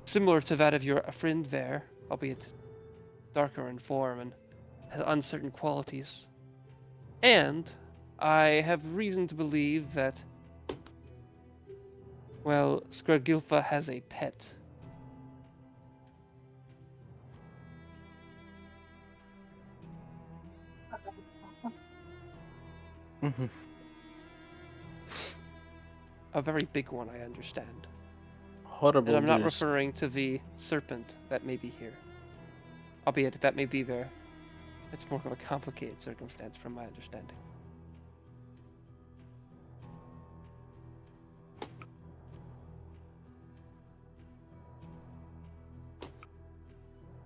similar to that of your friend there, albeit darker in form and has uncertain qualities. And I have reason to believe that, well, Skragilfa has a pet. Mhm. A very big one, I understand. Horrible And I'm not news. referring to the serpent that may be here. Albeit that may be there. It's more of a complicated circumstance from my understanding.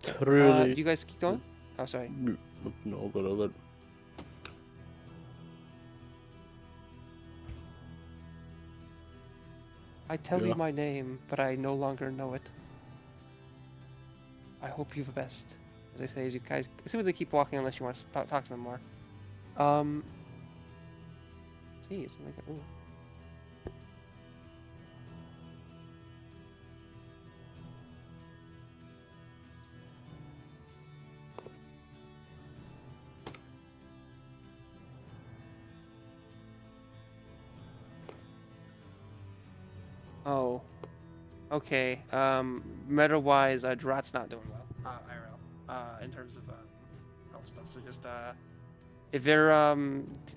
Truly. You guys keep going? Oh, sorry. No, good. I tell Yeah. you my name, but I no longer know it. I hope you the best. As I say, as you guys, assuming they keep walking unless you want to talk to them more. Jeez, ooh. Oh, okay. Meta-wise, Drat's not doing well. IRL. In terms of health stuff. So just if they're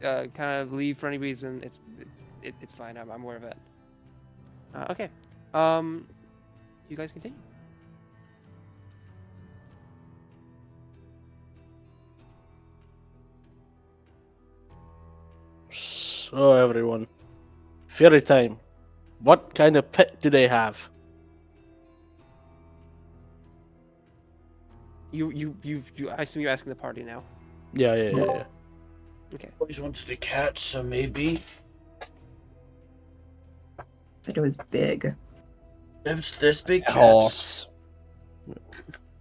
kind of leave for any reason, it's fine. I'm aware of it. Okay. You guys continue. So everyone, fairy time. What kind of pet do they have? I assume you're asking the party now. Yeah. Okay. Always wanted a cat, so maybe. Said it was big. There's big cats. Horse.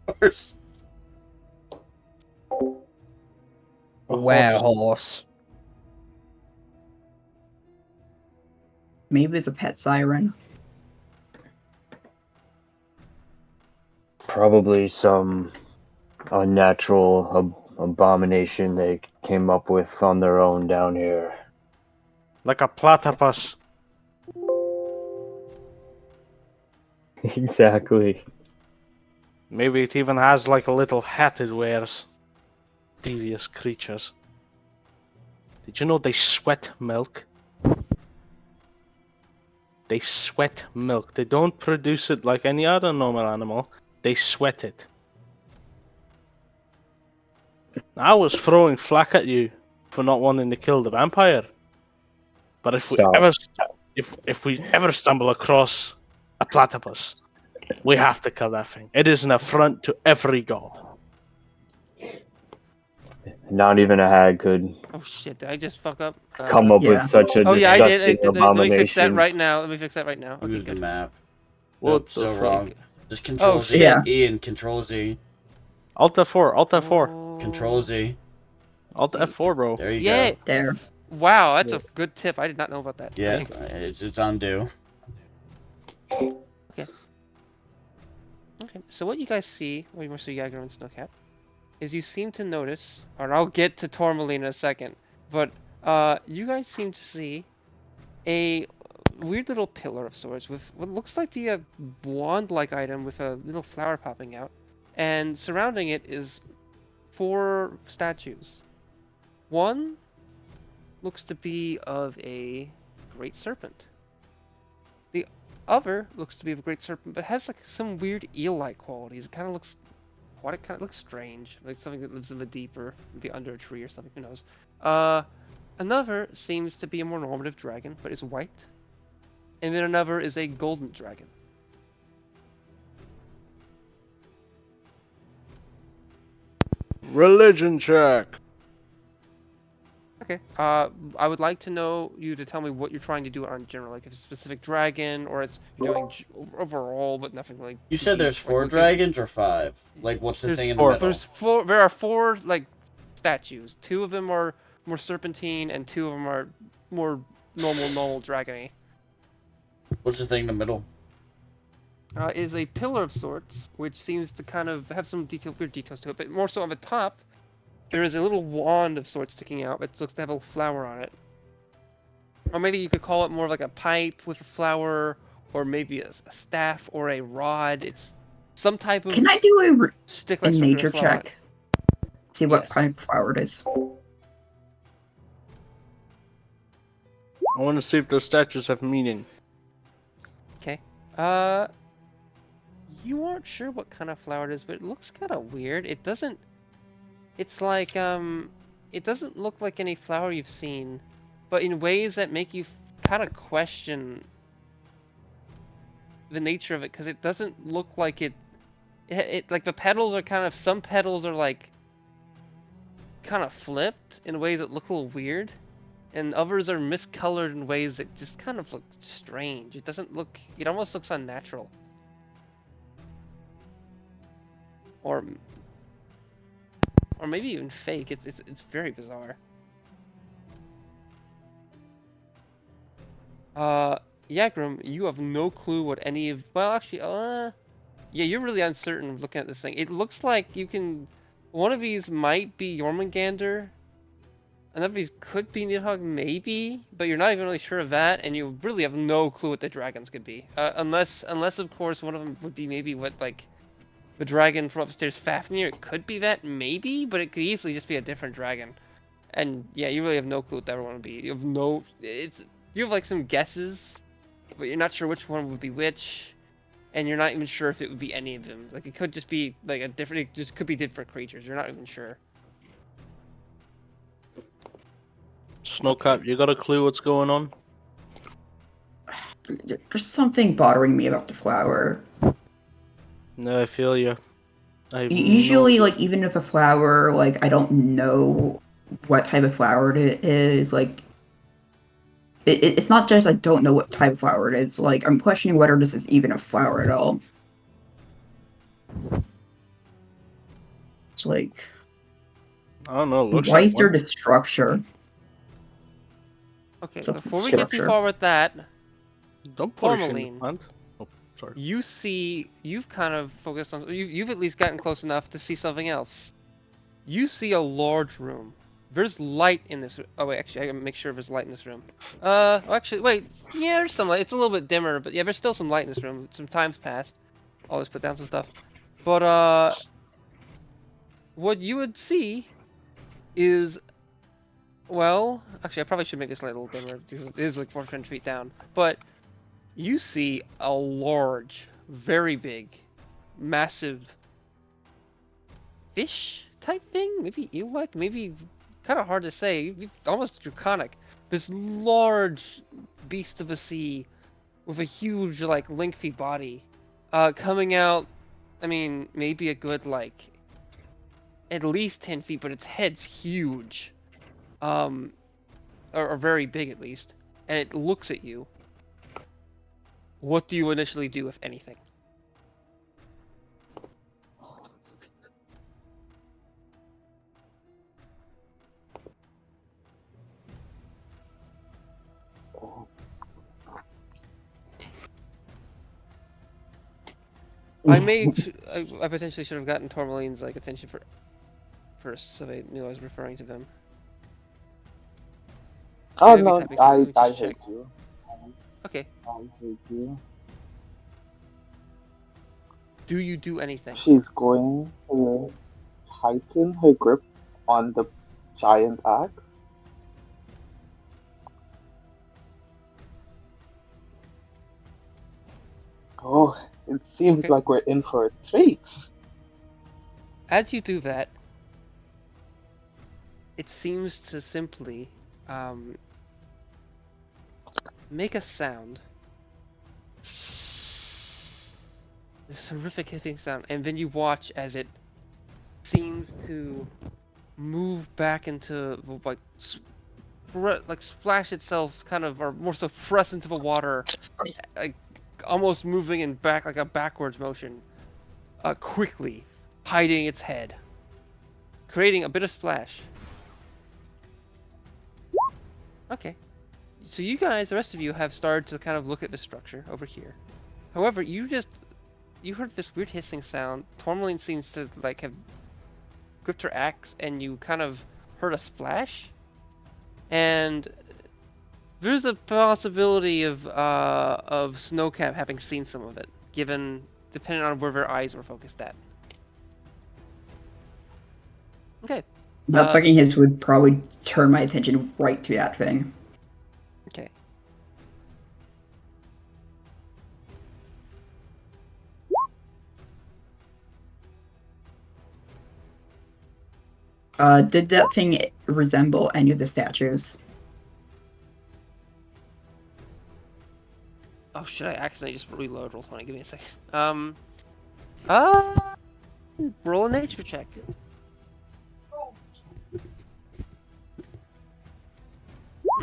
Horse. A Werehorse. Maybe it's a pet siren. Probably some unnatural abomination they came up with on their own down here. Like a platypus. Exactly. Maybe it even has like a little hat it wears. Devious creatures. Did you know they sweat milk? They sweat milk. They don't produce it like any other normal animal. They sweat it. I was throwing flack at you for not wanting to kill the vampire. But if Stop. we ever stumble across a platypus, we have to kill that thing. It is an affront to every god. Not even a hag could Oh shit! Did I just fuck up? come up Yeah. with such a Oh yeah, I disgusting did. Let me fix that abomination. right now. Let me fix that right now. Okay, Move the good. map. What Nope, the so fuck? wrong. Just Control Z. Yeah. Ian, Control Z. Alt F4, Alt F4, Oh, Control Z. Alt F4, bro. There you Yeah. go. There. Wow, that's a good tip. I did not know about that. Yeah, Thank you. it's undo. Okay, so what you guys see, or more so Jagger and Snowcat, is you seem to notice, or I'll get to Tourmaline in a second, but you guys seem to see a weird little pillar of sorts with what looks like the wand-like item with a little flower popping out, and surrounding it is 4 statues. One looks to be of a great serpent. The other looks to be of a great serpent, but has like some weird eel-like qualities. It kind of looks, it kind of looks strange, like something that lives in the deep or maybe under a tree or something. Who knows? Another seems to be a more normative dragon, but is white, and then another is a golden dragon. Religion check. Okay. I would like to know you to tell me what you're trying to do on general, like if it's a specific dragon or it's you're doing overall, but nothing like. You said there's like, 4 like, dragons or 5? Like, what's the There's thing in the 4. middle? There's 4. There are 4 like statues. 2 of them are more serpentine, and 2 of them are more normal dragony. What's the thing in the middle? Is a pillar of sorts, which seems to kind of have some weird details to it, but more so on the top, there is a little wand of sorts sticking out that looks to have a flower on it. Or maybe you could call it more of like a pipe with a flower, or maybe a staff or a rod. It's some type of Can I do stick a like nature flower on it. check? See what Yes. kind of flower it is. I want to see if those statues have meaning. Okay. You aren't sure what kind of flower it is, but it looks kind of weird. It doesn't. It's like it doesn't look like any flower you've seen, but in ways that make you kind of question the nature of it, because it doesn't look like it like the petals are kind of, some petals are like kind of flipped in ways that look a little weird, and others are miscolored in ways that just kind of look strange. It doesn't look, it almost looks unnatural. Or maybe even fake. It's very bizarre. Yagrum, you have no clue what any of, well actually, yeah, you're really uncertain looking at this thing. It looks like you can, one of these might be Jormungandr, another of these could be Nidhogg maybe, but you're not even really sure of that, and you really have no clue what the dragons could be. Unless of course one of them would be maybe what, like, the dragon from upstairs Fafnir. It could be that, maybe, but it could easily just be a different dragon. And yeah, you really have no clue what that one would be. You have no, you have like some guesses, but you're not sure which one would be which, and you're not even sure if it would be any of them. Like, it could just be like a different, it just could be different creatures. You're not even sure. Snowcap, you got a clue what's going on? There's something bothering me about the flower. No, I feel you. I have Usually, no. like, even if a flower, like, I don't know what type of flower it is, like, it's not just I don't know what type of flower it is. Like, I'm questioning whether this is even a flower at all. It's like, I don't know. Looks why like is there one. this structure? Okay, What's up with the before we get too structure? far with that, Don't push in the Tourmaline, plant. Oh, sorry. you've kind of focused on, you've at least gotten close enough to see something else. You see a large room. There's light in this. Oh wait, actually, I gotta make sure there's light in this room. Actually, wait. Yeah, there's some light. It's a little bit dimmer, but yeah, there's still some light in this room. Some time's passed. Always put down some stuff. But what you would see is, well, actually, I probably should make this light a little dimmer because it is like 400 feet down. But you see a large, very big, massive fish type thing, maybe eel-like, maybe kind of hard to say, almost draconic. This large beast of the sea with a huge, like, lengthy body, coming out. I mean, maybe a good like at least 10 feet, but its head's huge, or very big at least, and it looks at you. What do you initially do, if anything? I potentially should have gotten Tourmaline's like attention first, so they knew I was referring to them. Oh Maybe no, typing something, let me I just heard check. you. Okay. I heard you. Do you do anything? She's going to tighten her grip on the giant axe. Oh, it seems Okay. like we're in for a treat. As you do that, it seems to simply make a sound. This horrific hissing sound, and then you watch as it seems to move back into like splash itself, kind of, or more so press into the water, like almost moving in back like a backwards motion, quickly hiding its head, creating a bit of splash. Okay, so you guys, the rest of you, have started to kind of look at the structure over here. However, you heard this weird hissing sound. Tourmaline seems to like have gripped her axe, and you kind of heard a splash. And there's a possibility of Snowcap having seen some of it, depending on where their eyes were focused at. Okay. Not fucking his would probably turn my attention right to that thing. Okay. Did that thing resemble any of the statues? Oh, should I accidentally just reload Roll20? Give me a second. Roll a nature check.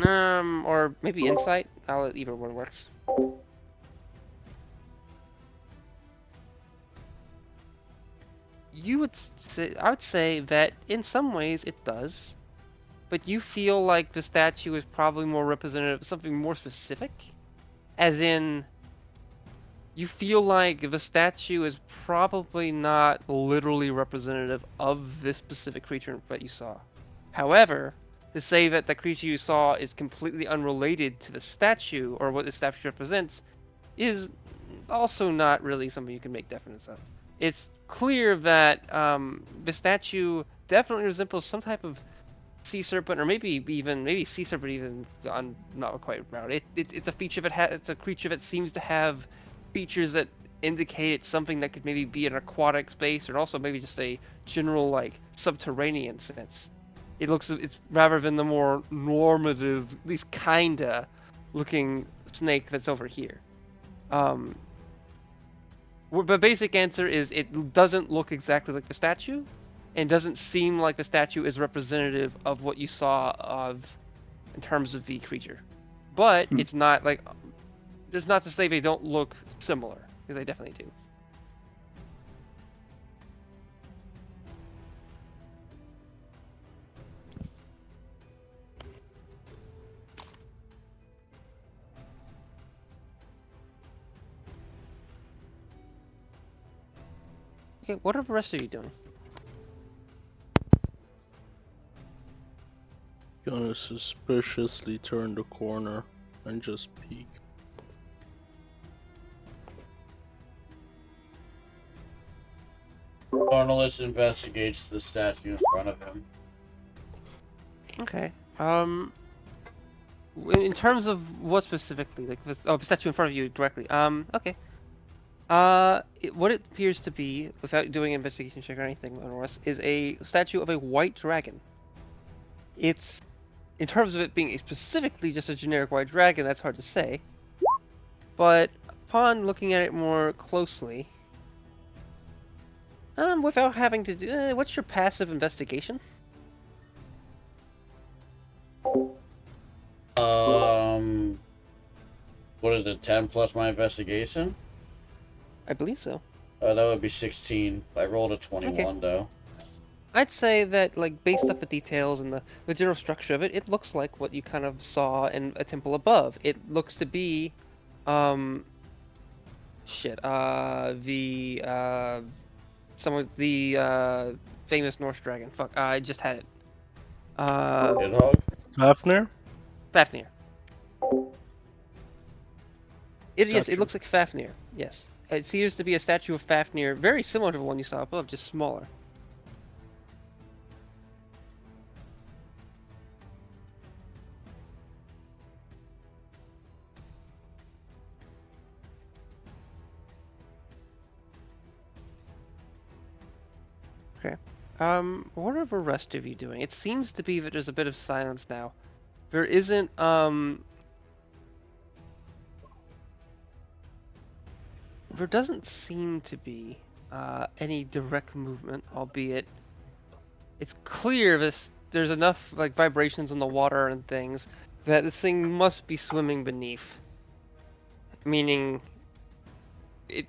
Or maybe insight. Either one works. I would say that in some ways it does, but you feel like the statue is probably more representative of something more specific. As in, you feel like the statue is probably not literally representative of this specific creature that you saw. However, to say that the creature you saw is completely unrelated to the statue or what the statue represents is also not really something you can make definites of. It's clear that the statue definitely resembles some type of sea serpent, or maybe sea serpent even on not quite route. It's a feature that it's a creature that seems to have features that indicate it's something that could maybe be an aquatic space, or also maybe just a general like subterranean sense. It's rather than the more normative, at least kinda looking snake that's over here. The basic answer is it doesn't look exactly like the statue, and doesn't seem like the statue is representative of what you saw of in terms of the creature. But it's not like there's not to say they don't look similar, because they definitely do. Okay, what are the rest of you doing? Gonna suspiciously turn the corner and just peek. Cornelius investigates the statue in front of him. Okay. In terms of what specifically, like the statue in front of you directly. Okay. What it appears to be, without doing an investigation check or anything, is a statue of a white dragon. It's, in terms of it being specifically just a generic white dragon, that's hard to say. But upon looking at it more closely, without having to do, what's your passive investigation? What is it? 10 plus my investigation? I believe so. That would be 16. I rolled a 21 though. I'd say that, like, based off the details and the general structure of it, it looks like what you kind of saw in a temple above. It looks to be, some of the famous Norse dragon. Fuck, I just had it. Nidhogg? Fafnir? Fafnir. Yes, it Gotcha. looks like Fafnir. Yes, it seems to be a statue of Fafnir, very similar to the one you saw above, just smaller. Okay. What are the rest of you doing? It seems to be that there's a bit of silence now. There isn't, there doesn't seem to be, any direct movement, albeit it's clear there's enough, like, vibrations in the water and things that this thing must be swimming beneath. Meaning,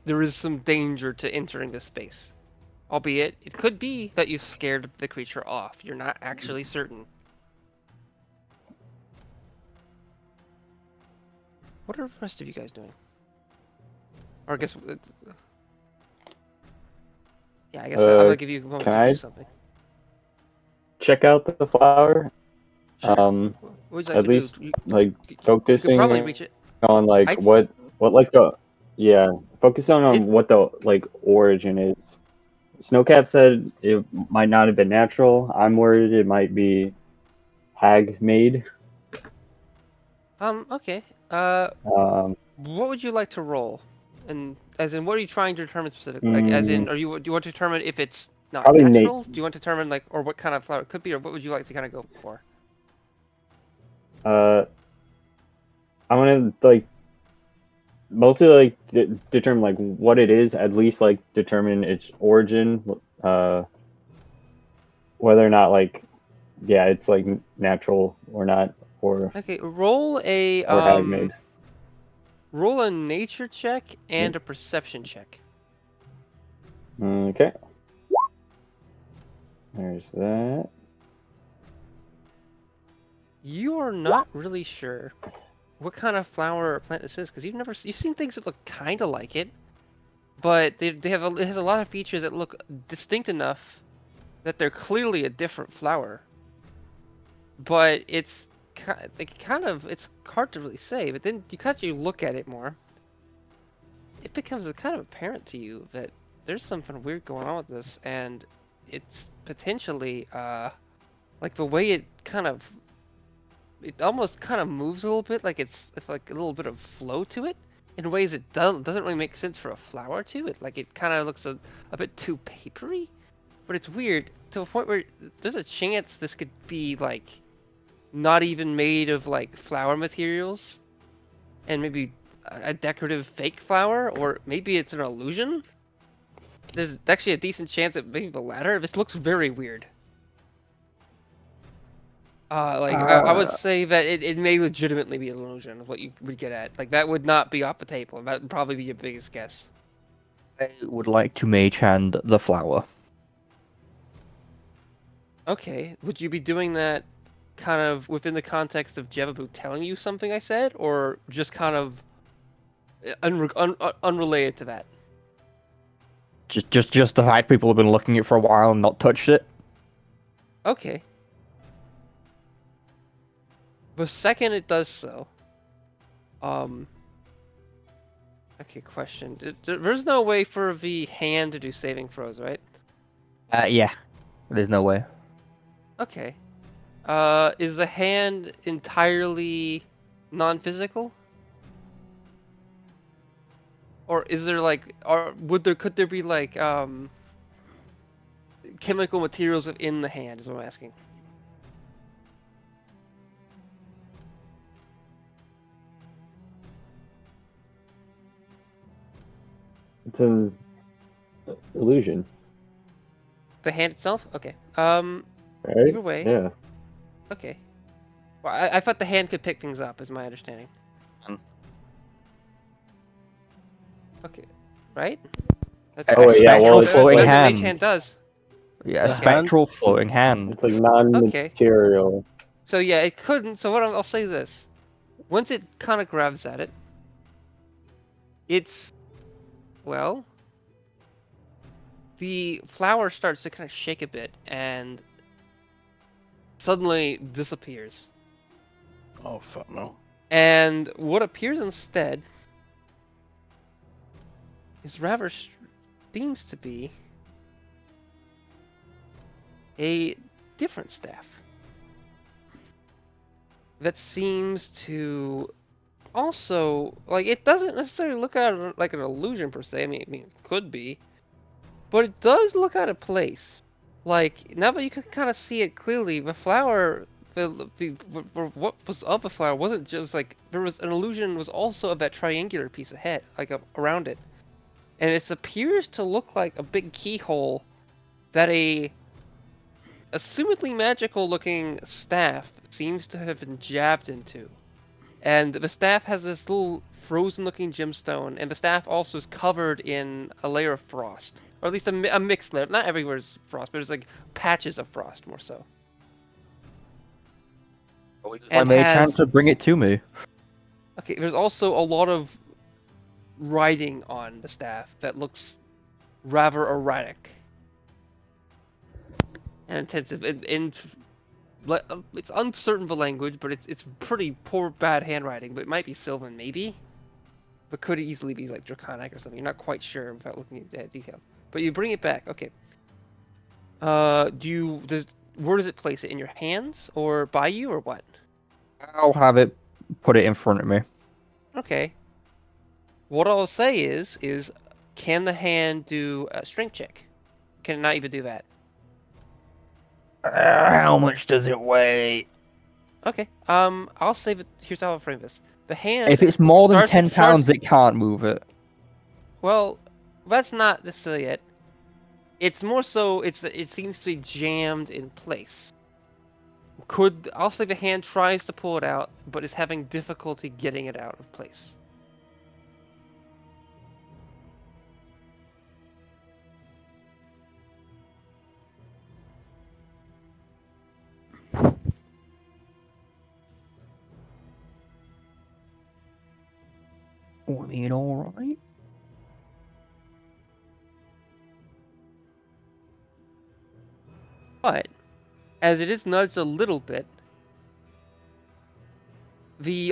there is some danger to entering this space. Albeit, it could be that you scared the creature off. You're not actually certain. What are the rest of you guys doing? Or I guess... yeah, I guess I'm gonna give you a moment can to I- do something. Check out the flower. Sure. What would you like At to least do? like You could focusing probably reach it. on like I'd s- what like the focusing on It- what the like origin is. Snowcap said it might not have been natural. I'm worried it might be hag made. Okay. Um, What would you like to roll? And as in, what are you trying to determine specifically? Like, as in, do you want to determine if it's not Probably natural? Do you want to determine, like, or what kind of flower it could be, or what would you like to kind of go for? I want to like mostly like determine like what it is. At least like determine its origin. Whether or not like it's like natural or not, or Okay, roll a hag made. roll a nature check and a perception check. Okay. There's that. You are not really sure what kind of flower or plant this is, because you've seen things that look kind of like it, but it has a lot of features that look distinct enough that they're clearly a different flower. But it's it's hard to really say. But then you look at it more, it becomes kind of apparent to you that there's something weird going on with this, and it's potentially like the way it almost kind of moves a little bit, like it's like a little bit of flow to it in ways it doesn't really make sense for a flower to. It kind of looks a bit too papery, but it's weird to a point where there's a chance this could be like not even made of like flower materials, and maybe a decorative fake flower, or maybe it's an illusion. there's actually a decent chance it may be the latter. This looks very weird. I would say that it may legitimately be an illusion of what you would get at. Like, that would not be off the table. That would probably be your biggest guess. I would like to mage hand the flower. Okay, would you be doing that kind of within the context of Jevabu telling you something I said, or just kind of unrelated to that? Just the fact people have been looking at it for a while and not touched it. Okay. The second it does so, okay, question. There's no way for the hand to do saving throws, right? Yeah. There's no way. Okay. Is the hand entirely non-physical? Or is there like, could there be like, chemical materials within the hand, is what I'm asking. It's an illusion, The hand itself? Okay. right? Either way. Yeah. Okay. Well, I thought the hand could pick things up, is my understanding. Okay. Right? That's Oh, yeah, well, spectral it's floating like- That's what hand. Mage Hand does. Yeah, The spectral floating hand. It's like non-material. So yeah, it couldn't. So I'll say this: once it kind of grabs at it, well, the flower starts to kind of shake a bit and suddenly disappears. Oh fuck no. And what appears instead is rather seems to be a different staff that seems to also, like, it doesn't necessarily look at it like an illusion per se. I mean, it could be, but it does look out of place. Like, now that you can kind of see it clearly, the flower, what was of the flower wasn't just like, there was an illusion, was also of that triangular piece of head, like around it. And it appears to look like a big keyhole that a assumedly magical looking staff seems to have been jabbed into. And the staff has this little frozen looking gemstone, and the staff also is covered in a layer of frost. Or at least a mixed layer. Not everywhere is frost, but there's like patches of frost more so. I And mage has- hand to bring it to me. Okay, there's also a lot of writing on the staff that looks rather erratic and intensive. It's uncertain the language, but it's pretty poor, bad handwriting. But it might be Sylvan, maybe. But could easily be like Draconic or something. You're not quite sure without looking at that detail. But you bring it back, okay. Where does it place it? In your hands or by you or what? I'll have it put it in front of me. Okay. What I'll say is can the hand do a strength check? Can it not even do that? How much does it weigh? Okay. I'll save it. Here's how I'll frame this. The hand. If it's more than starts- 10 pounds, it can't move it. Well, that's not necessarily it. It's more so it seems to be jammed in place. I'll say the hand tries to pull it out, but is having difficulty getting it out of place. I mean, alright. But as it is nudged a little bit,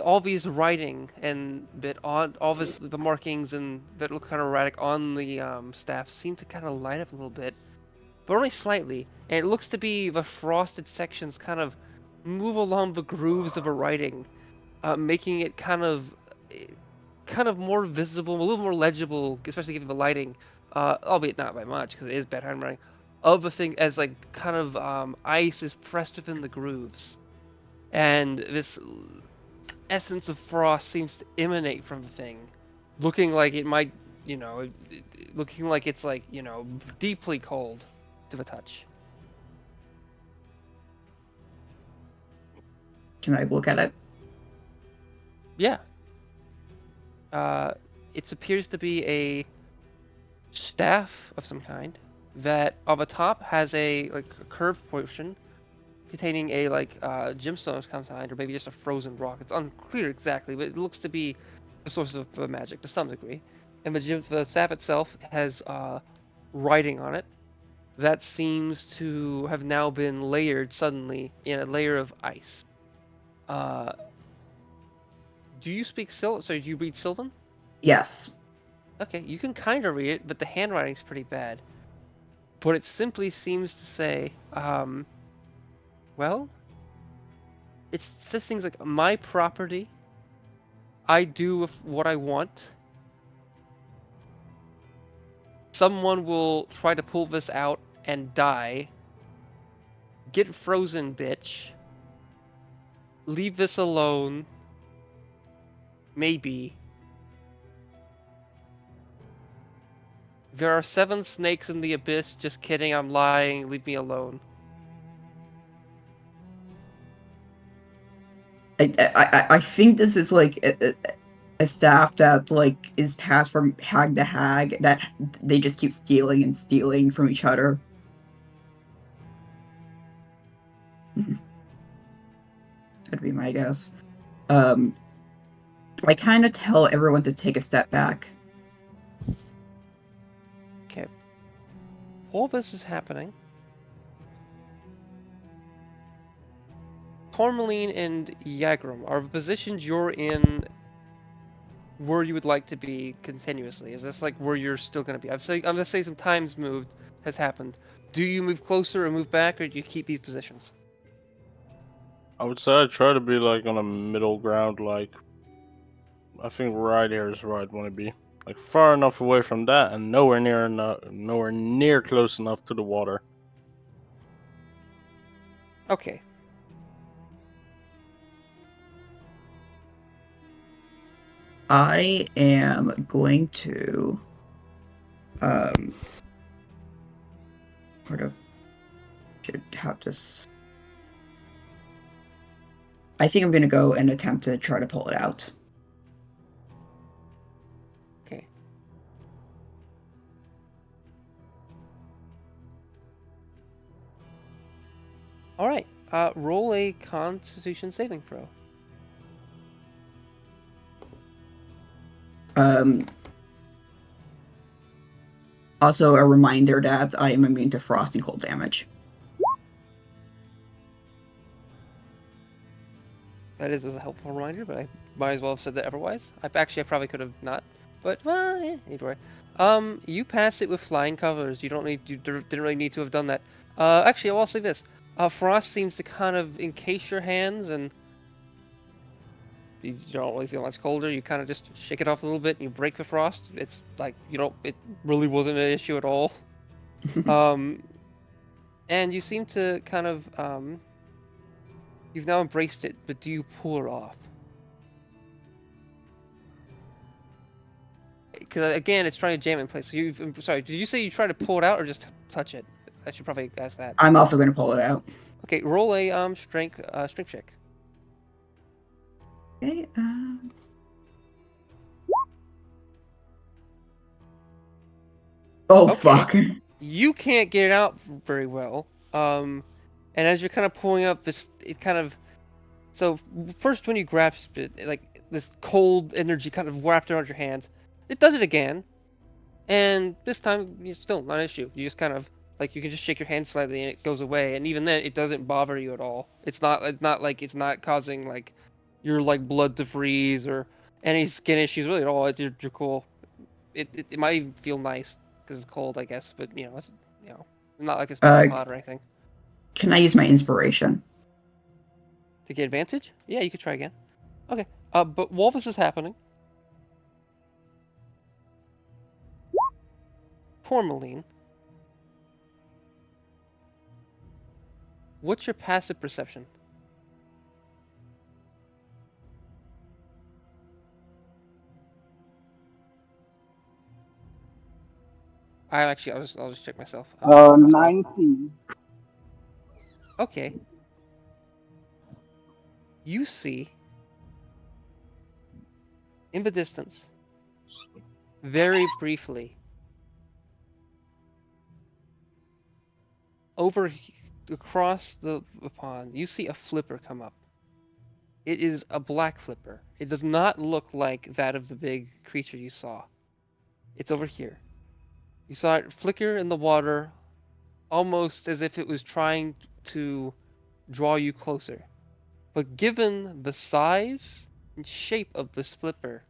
all these writing and the markings and that look kind of erratic on the staff seem to kind of light up a little bit, but only slightly. And it looks to be the frosted sections kind of move along the grooves of the writing, making it kind of more visible, a little more legible, especially given the lighting, albeit not by much because it is bad handwriting, of the thing as like kind of ice is pressed within the grooves, and this essence of frost seems to emanate from the thing, looking like it might looking like it's like, deeply cold to the touch. Can I look at it? Yeah. It appears to be a staff of some kind that on the top has a curved portion containing a gemstone of some kind, or maybe just a frozen rock. It's unclear exactly, but it looks to be a source of magic to some degree. And the staff itself has writing on it that seems to have now been layered suddenly in a layer of ice. Do you speak Sorry, do you read Sylvan? Yes. Okay, you can kind of read it, but the handwriting's pretty bad. But it simply seems to say, well, it says things like, my property, I do with what I want. Someone will try to pull this out and die. Get frozen, bitch. Leave this alone. Maybe. There are 7 snakes in the abyss. Just kidding, I'm lying. Leave me alone. I think this is like a staff that like is passed from hag to hag, that they just keep stealing and stealing from each other. That'd be my guess. I kind of tell everyone to take a step back. Okay. All this is happening. Tourmaline and Yagrum, are the positions you're in where you would like to be continuously? Is this like where you're still going to be? I'm gonna say some times moved has happened. Do you move closer or move back, or do you keep these positions? I would say I try to be like on a middle ground. Like I think right here is where I'd want to be. Like far enough away from that, and nowhere near close enough to the water. Okay. I am going to sort of should have this. I think I'm gonna go and attempt to try to pull it out. Okay. All right. Roll a Constitution saving throw. Also, a reminder that I am immune to frost and cold damage. That is a helpful reminder, but I might as well have said that otherwise. I probably could have not, but well, either way. You passed it with flying colors. You didn't really need to have done that. Actually, I'll say this. Frost seems to kind of encase your hands, and you don't really feel much colder. You kind of just shake it off a little bit, and you break the frost. It's like it really wasn't an issue at all. And you seem to kind of you've now embraced it, but do you pull it off? Because again, it's trying to jam in place. So sorry, did you say you try to pull it out or just touch it? I should probably ask that. I'm also going to pull it out. Okay, roll a strength check. Okay. Oh Okay. fuck! You can't get it out very well. And as you're kind of pulling up this, it kind of. So first, when you grasp it, like this cold energy kind of wrapped around your hands, it does it again. And this time, it's still not an issue. You just kind of you can just shake your hand slightly and it goes away. And even then, it doesn't bother you at all. It's not like it's not causing your blood to freeze or any skin issues really at all. You're cool. It might even feel nice because it's cold, I guess. But it's not like it's hot or anything. Can I use my inspiration? To get advantage? Yeah, you could try again. Okay. But while this is happening, Tourmaline, what's your passive perception? I'll just check myself. That's fine. 19. Okay. You see in the distance, very briefly, across the pond, you see a flipper come up. It is a black flipper. It does not look like that of the big creature you saw. It's over here. You saw it flicker in the water, almost as if it was trying to draw you closer. But given the size and shape of this flipper,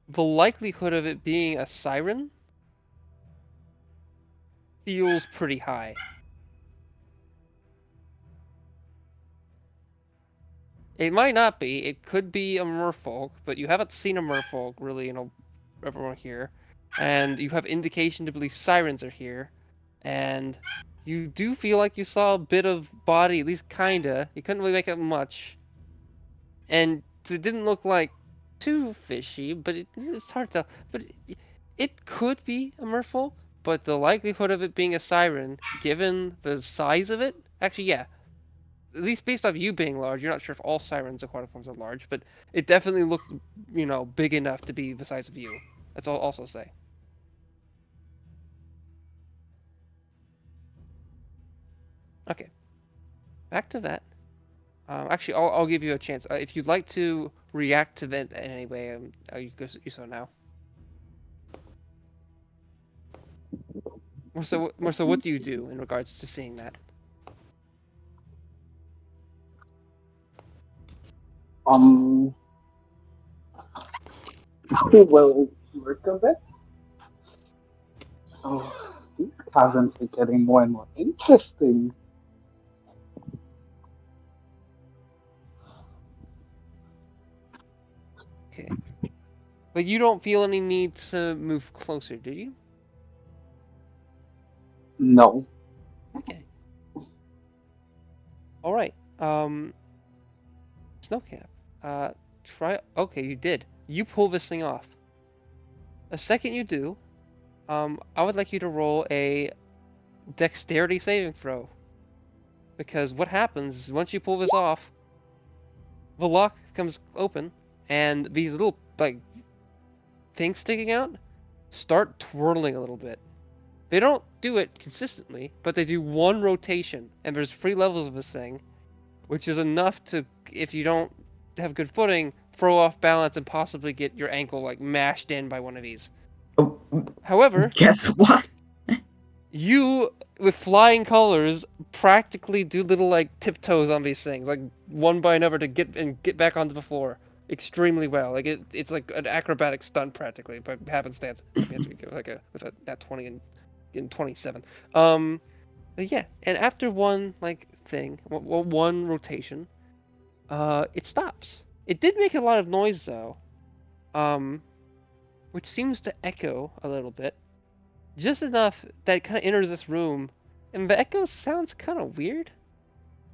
the likelihood of it being a siren feels pretty high. It might not be. It could be a merfolk, but you haven't seen a merfolk really in everyone here. And you have indication to believe sirens are here. And you do feel like you saw a bit of body, at least kinda. You couldn't really make out much. And it didn't look like too fishy, but it's hard to tell. But it could be a merfolk, but the likelihood of it being a siren, given the size of it, actually, yeah, at least based off you being large, you're not sure if all sirens aquatic forms are large, but it definitely looked, big enough to be the size of you. That's all I'll also say. Okay, back to that. Actually, I'll give you a chance. If you'd like to react to that in any way, you go you so now. More so, what do you do in regards to seeing that? We will work on it. Oh, these caverns are getting more and more interesting. Okay, but you don't feel any need to move closer, do you? No. Okay. All right. Snowcap. Try. Okay, you did. You pull this thing off. The second you do, I would like you to roll a dexterity saving throw. Because what happens is once you pull this off, the lock comes open, and these little things sticking out start twirling a little bit. They don't do it consistently, but they do one rotation, and there's 3 levels of this thing, which is enough to, if you don't have good footing, throw off balance and possibly get your ankle mashed in by one of these. Oh, However, guess what? you with flying colors practically do little tiptoes on these things, one by another to get back onto the floor extremely well. It's like an acrobatic stunt practically by happenstance. You have to go with a nat 20 and 27. But yeah, and after one one rotation, it stops. It did make a lot of noise though, which seems to echo a little bit, just enough that it kind of enters this room, and the echo sounds kind of weird,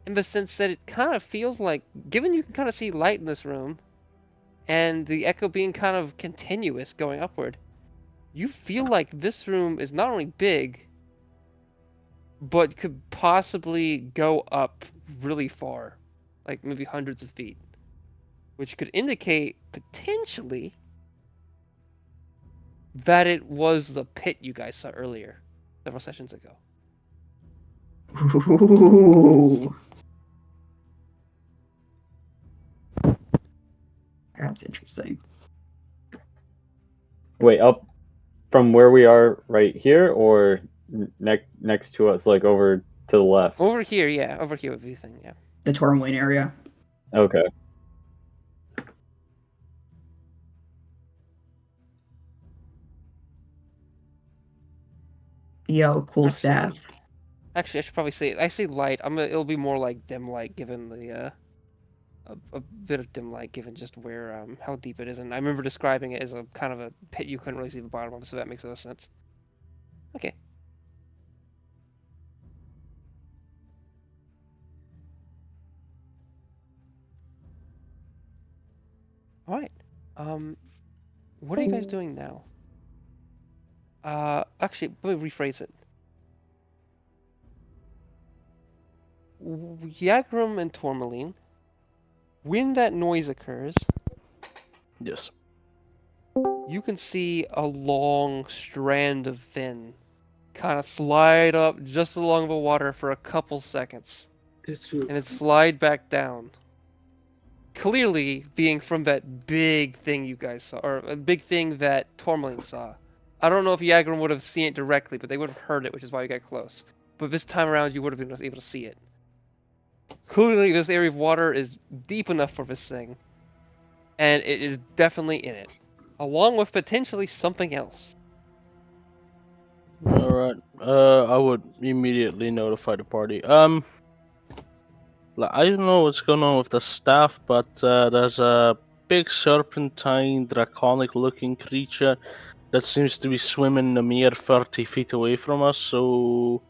in the sense that it kind of feels like, given you can kind of see light in this room, and the echo being kind of continuous going upward, you feel like this room is not only big, but could possibly go up really far, like maybe hundreds of feet, which could indicate potentially that it was the pit you guys saw earlier, several sessions ago. Ooh. That's interesting. Wait, up from where we are right here, or next to us, like over to the left? Over here, yeah, over here with everything, yeah. The tourmaline area. Okay. Yo, cool Actually- staff. Actually, I should probably say I say light. It'll be more like dim light, given the a bit of dim light, given just where how deep it is. And I remember describing it as a kind of a pit you couldn't really see the bottom of, so that makes a lot of sense. Okay. All right. What are you guys doing now? Actually, let me rephrase it. Yagrum and Tourmaline, when that noise occurs, Yes. you can see a long strand of fin kind of slide up just along the water for a couple seconds, This feels. and then slide back down. Clearly being from that big thing you guys saw, or a big thing that Tourmaline saw. I don't know if Yagrum would have seen it directly, but they would have heard it, which is why you got close. But this time around, you would have been able to see it. Clearly, this area of water is deep enough for this thing, and it is definitely in it, along with potentially something else. Alright. I would immediately notify the party. Like, I don't know what's going on with the staff, but there's a big serpentine, draconic looking creature that seems to be swimming a mere 30 feet away from us, so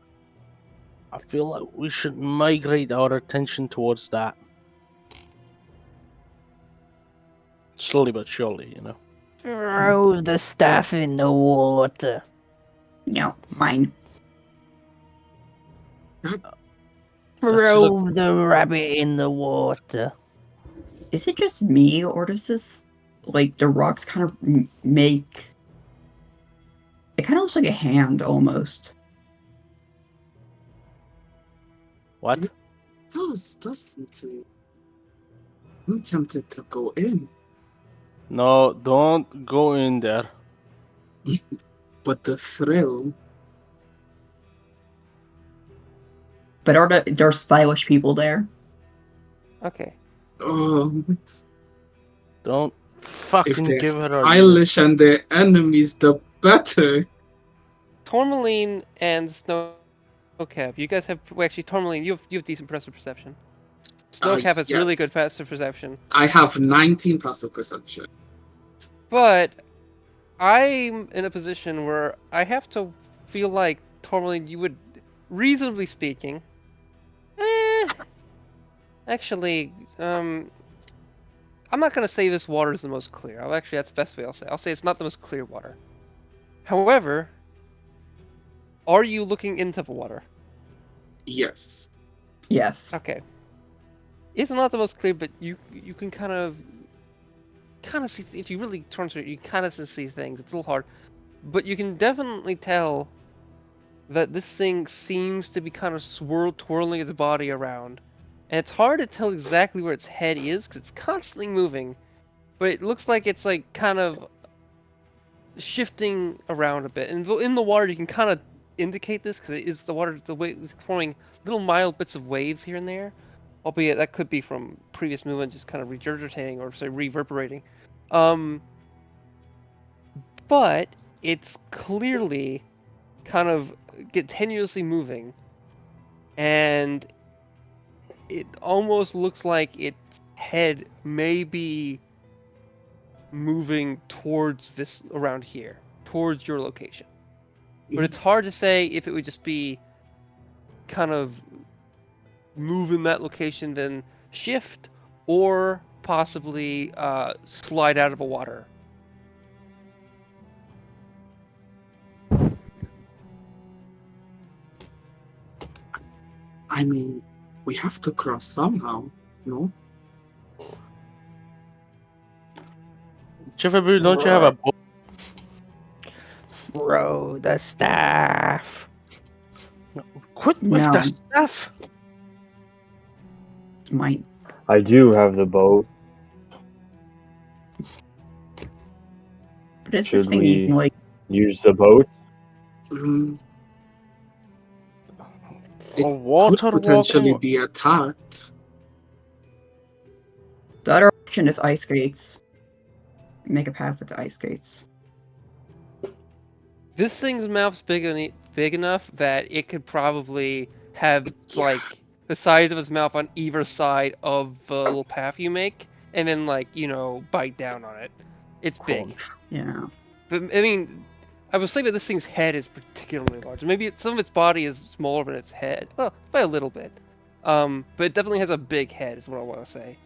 I feel like we should migrate our attention towards that. Slowly but surely, you know. Throw the staff in the water. No, mine. Throw the rabbit in the water. Is it just me, or does this, like, the rocks kind of make... It kind of looks like a hand, almost. What? Doesn't it? I'm tempted to go in, No, don't go in there. but the thrill. But there are stylish people there? Okay. Oh, Don't if fucking they're give her a stylish and their enemies, the better. Tourmaline and Snowcap, you guys have... Well, actually, Tourmaline, you have decent passive perception. Snowcap has really Yes. good passive perception. I have 19 passive perception. But I'm in a position where I have to feel like Tourmaline, you would, reasonably speaking, actually, I'm not gonna say this water is the most clear. Actually, that's the best way I'll say. I'll say it's not the most clear water. However, are you looking into the water? Yes. Yes. Okay. It's not the most clear, but you can kind of see, if you really turn to it, you kind of see things. It's a little hard, but you can definitely tell that this thing seems to be kind of twirling its body around, and it's hard to tell exactly where its head is because it's constantly moving, but it looks like it's like kind of shifting around a bit. And in the water, you can kind of indicate this because it is the water, the way it's forming little mild bits of waves here and there. Albeit that could be from previous movement just kind of regurgitating or say reverberating. But it's clearly kind of continuously moving, and it almost looks like its head may be moving towards this, around here, towards your location. But it's hard to say if it would just be kind of move in that location, then shift, or possibly slide out of the water. I mean, we have to cross somehow, no? Chifaboo, don't you have a boat? Throw the staff. Quit with No. the stuff! It's mine. I do have the boat. But is this Should thing we- even, like... Use the boat. It A water could potentially walking... be attacked. The other option is ice skates. Make a path with the ice skates. This thing's mouth's big enough that it could probably have like the size of its mouth on either side of the little path you make, and then like, you know, bite down on it. It's big. Crunch. Yeah. But I mean, I would say that this thing's head is particularly large. Maybe some of its body is smaller than its head. Well, by a little bit. But it definitely has a big head, is what I want to say.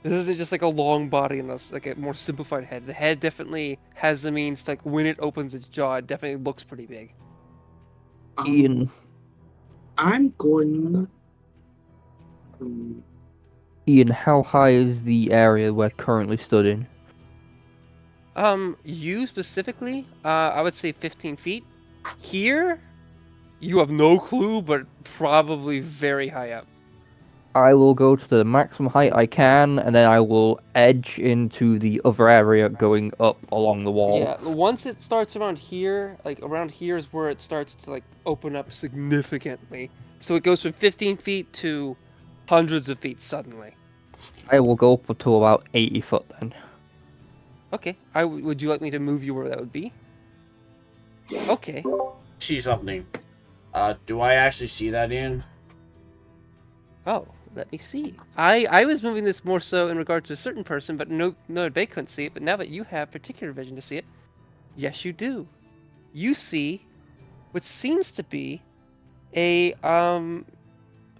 This isn't just like a long body and like a more simplified head. The head definitely has the means to, like, when it opens its jaw, it definitely looks pretty big. Ian. I'm going. Ian, how high is the area we're currently stood in? You specifically, I would say 15 feet. Here, you have no clue, but probably very high up. I will go to the maximum height I can, and then I will edge into the other area going up along the wall. Yeah, once it starts around here, like around here is where it starts to like open up significantly. So it goes from 15 feet to hundreds of feet suddenly. I will go up to about 80 foot then. Okay, would you like me to move you where that would be? Okay. See something. Do I actually see that, Ian? Oh, let me see. I was moving this more so in regard to a certain person, but no, they couldn't see it. But now that you have particular vision to see it, yes, you do. You see what seems to be the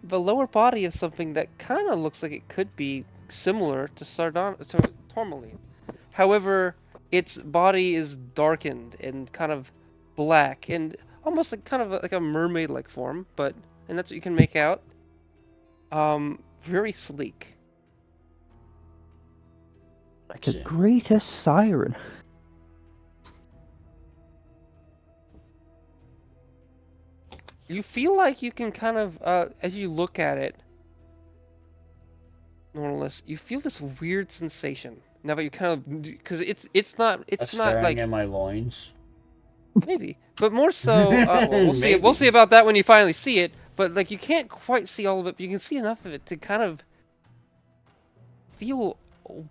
lower body of something that kind of looks like it could be similar to tourmaline. However, its body is darkened and kind of black and almost like kind of like a mermaid-like form, and that's what you can make out. Very sleek. Like a greater siren. You feel like you can kind of, as you look at it, Norlis, you feel this weird sensation. Now that you kind of, because it's not Staring like at my loins. maybe, but more so. Well, we'll see. We'll see about that when you finally see it. But like, you can't quite see all of it, but you can see enough of it to kind of feel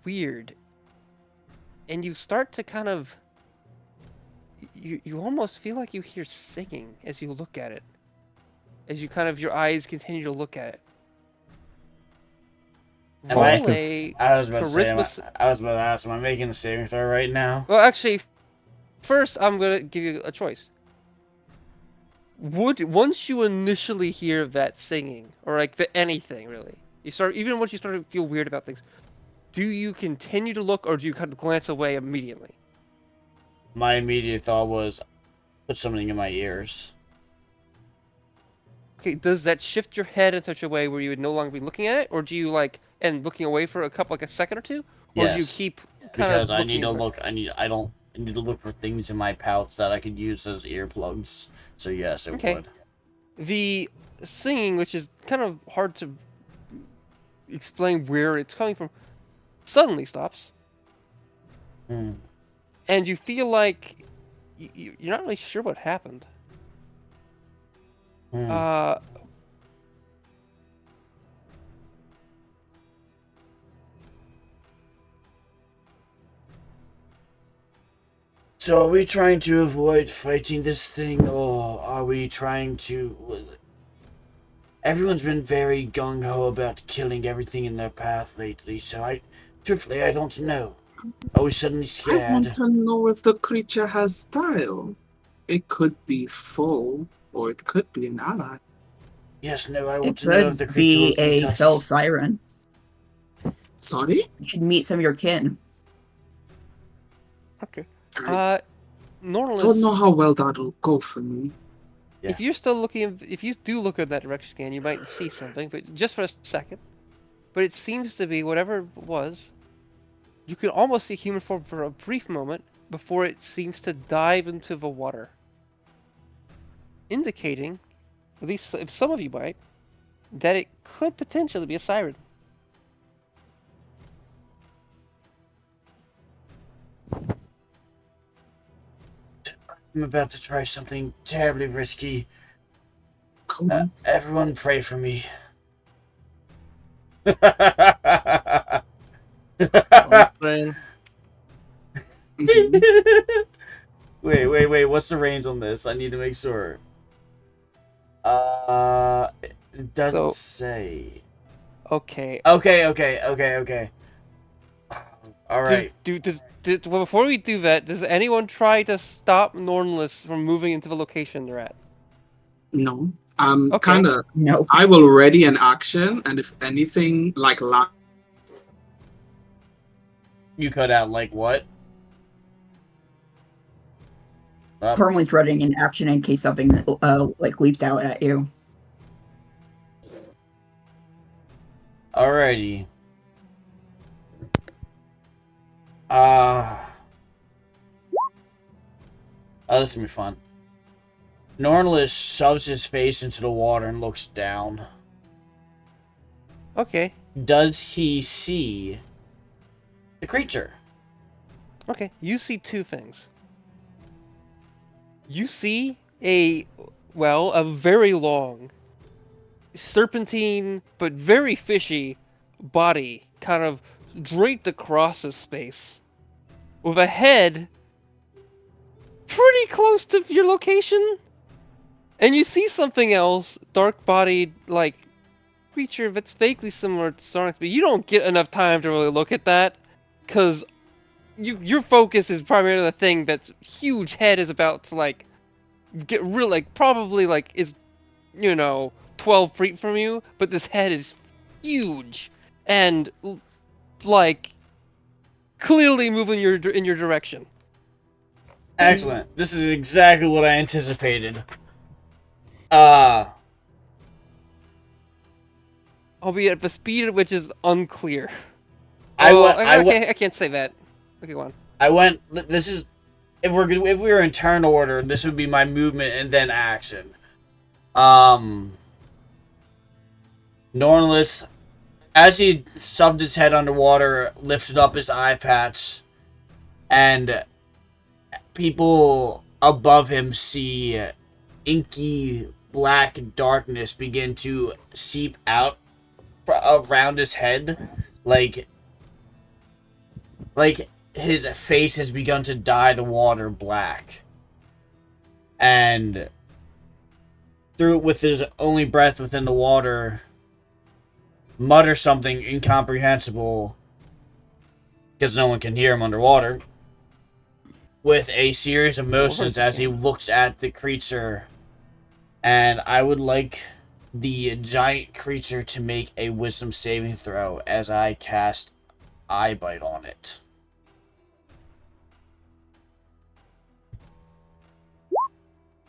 weird, and you start to kind of. You almost feel like you hear singing as you look at it. As you kind of, your eyes continue to look at it. Am I was about to ask, am I making a saving throw right now? Well, actually, first I'm gonna give you a choice. Once you initially hear that singing, or like anything really, even once you start to feel weird about things, do you continue to look, or do you kind of glance away immediately? My immediate thought was, put something in my ears. Okay, does that shift your head in such a way where you would no longer be looking at it, or do you like and looking away for a second or two, or do you keep because I need to look. I need to look for things in my pouch that I could use as earplugs. So yes, it would. The singing, which is kind of hard to explain where it's coming from, suddenly stops. And you feel like you're not really sure what happened. So are we trying to avoid fighting this thing, or are we trying to... Everyone's been very gung-ho about killing everything in their path lately, so truthfully, I don't know. Are we suddenly scared? I want to know if the creature has style. It could be foe, or it could be an ally. Yes, no, I want to know if the creature will be a fell siren. Sorry? You should meet some of your kin. Okay. I Norlis, don't know how well that'll go for me. Yeah. If you're still looking, if you do look at that direction scan, you might see something, but just for a second. But it seems to be whatever it was. You can almost see human form for a brief moment before it seems to dive into the water, indicating, at least if some of you might, that it could potentially be a siren. I'm about to try something terribly risky. Come on. Everyone pray for me. Wait, what's the range on this? I need to make sure. It doesn't say. Okay. Okay. Alright. Well, before we do that, does anyone try to stop Nornless from moving into the location they're at? No. Okay. Kinda. No. I will ready an action, and if anything, like You cut out like what? Permanently threatening an action in case something like leaps out at you. Alrighty. Oh, this is gonna be fun. Nornless shoves his face into the water and looks down. Okay. Does he see the creature? Okay. You see two things. You see a very long, serpentine but very fishy body kind of draped across his space with a head pretty close to your location. And you see something else, dark-bodied, like, creature that's vaguely similar to Sarnax, but you don't get enough time to really look at that, because your focus is primarily the thing that's huge head is about to, like, get real, like, probably, like, is, 12 feet from you, but this head is huge, and, like, clearly moving in your direction. Excellent. This is exactly what I anticipated. Albeit at the speed at which is unclear. I can't say that. Okay, go on. This is if we were in turn order, this would be my movement and then action. Nornless, as he subbed his head underwater, lifted up his eye patch, and people above him see inky black darkness begin to seep out around his head, like his face has begun to dye the water black, and through with his only breath within the water, mutter something incomprehensible because no one can hear him underwater, with a series of motions as he looks at the creature. And I would like the giant creature to make a wisdom saving throw as I cast Eye Bite on it.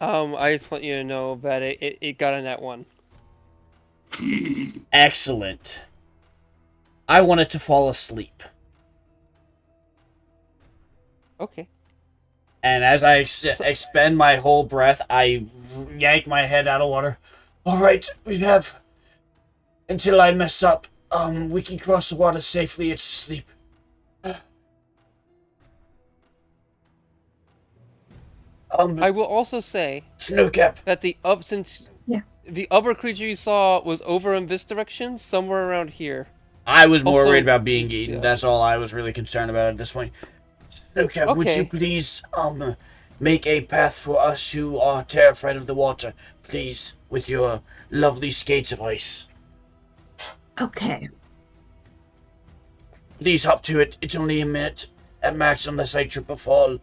I just want you to know that it got a nat 1. Excellent. I want it to fall asleep. Okay. And as I expend my whole breath, I yank my head out of water. Alright, we have until I mess up. We can cross the water safely. It's asleep. I will also say Snowcap. that the upper creature you saw was over in this direction, somewhere around here. I was more Also- worried about being eaten. yeah. That's all I was really concerned about at this point. Snowcap, would Okay. you please make a path for us who are terrified of the water, please, with your lovely skates of ice. Okay. Please hop to it. It's only a minute at max unless I trip or fall.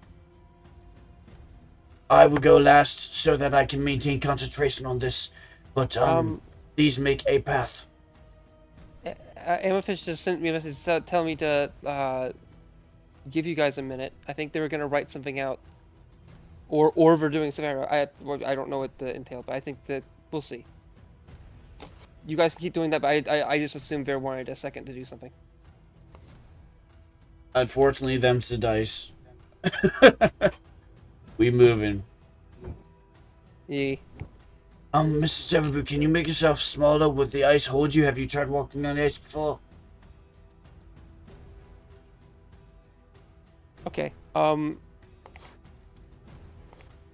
I will go last so that I can maintain concentration on this. But please make a path. Amethyst just sent me a message telling me to give you guys a minute. I think they were gonna write something out, or we're doing something. I don't know what the entail, but I think that we'll see. You guys can keep doing that, but I just assumed they wanted a second to do something. Unfortunately, them's the dice. We moving. Yeah. Mr. Sevenboot, can you make yourself smaller? Would the ice hold you? Have you tried walking on the ice before? Okay.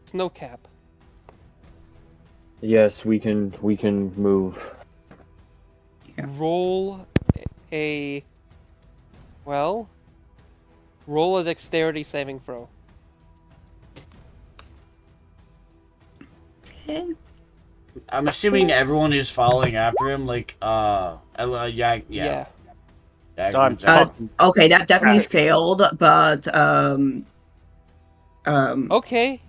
Snowcap. Yes, we can move. Roll roll a dexterity saving throw. Okay. I'm assuming everyone is following after him, like, yeah. Done. Okay, that definitely failed, but Okay.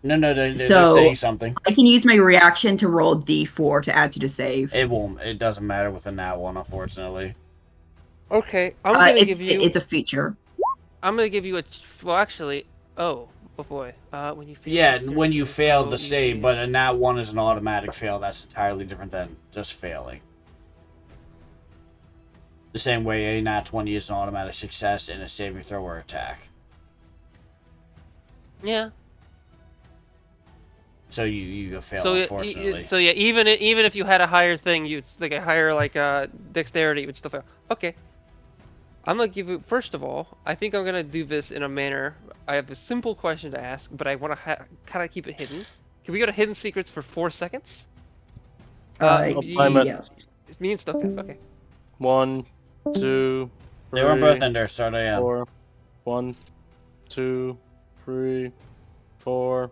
No, they're So- saying something. I can use my reaction to roll D4 to add to the save. It won't. It doesn't matter with a nat one, unfortunately. Okay, I'm gonna it's give you. it's a feature. I'm gonna give you a. Well, actually, oh boy. When you fail. Yeah, the when you seriously fail throw the save, EV. but a nat 1 is an automatic fail. That's entirely different than just failing. The same way a nat 20 is an automatic success in a saving throw or attack. Yeah. So you fail, So unfortunately. so yeah, even if you had a higher thing, you'd like a higher dexterity, you would still fail. Okay. I'm gonna give you. First of all, I think I'm gonna do this in a manner. I have a simple question to ask, but I want to kind of keep it hidden. Can we go to hidden secrets for 4 seconds? Yes. Me and Snowcap. Okay. 1, 2, They were both 3, in there, so they am. 4. 1, 2, 3, 4,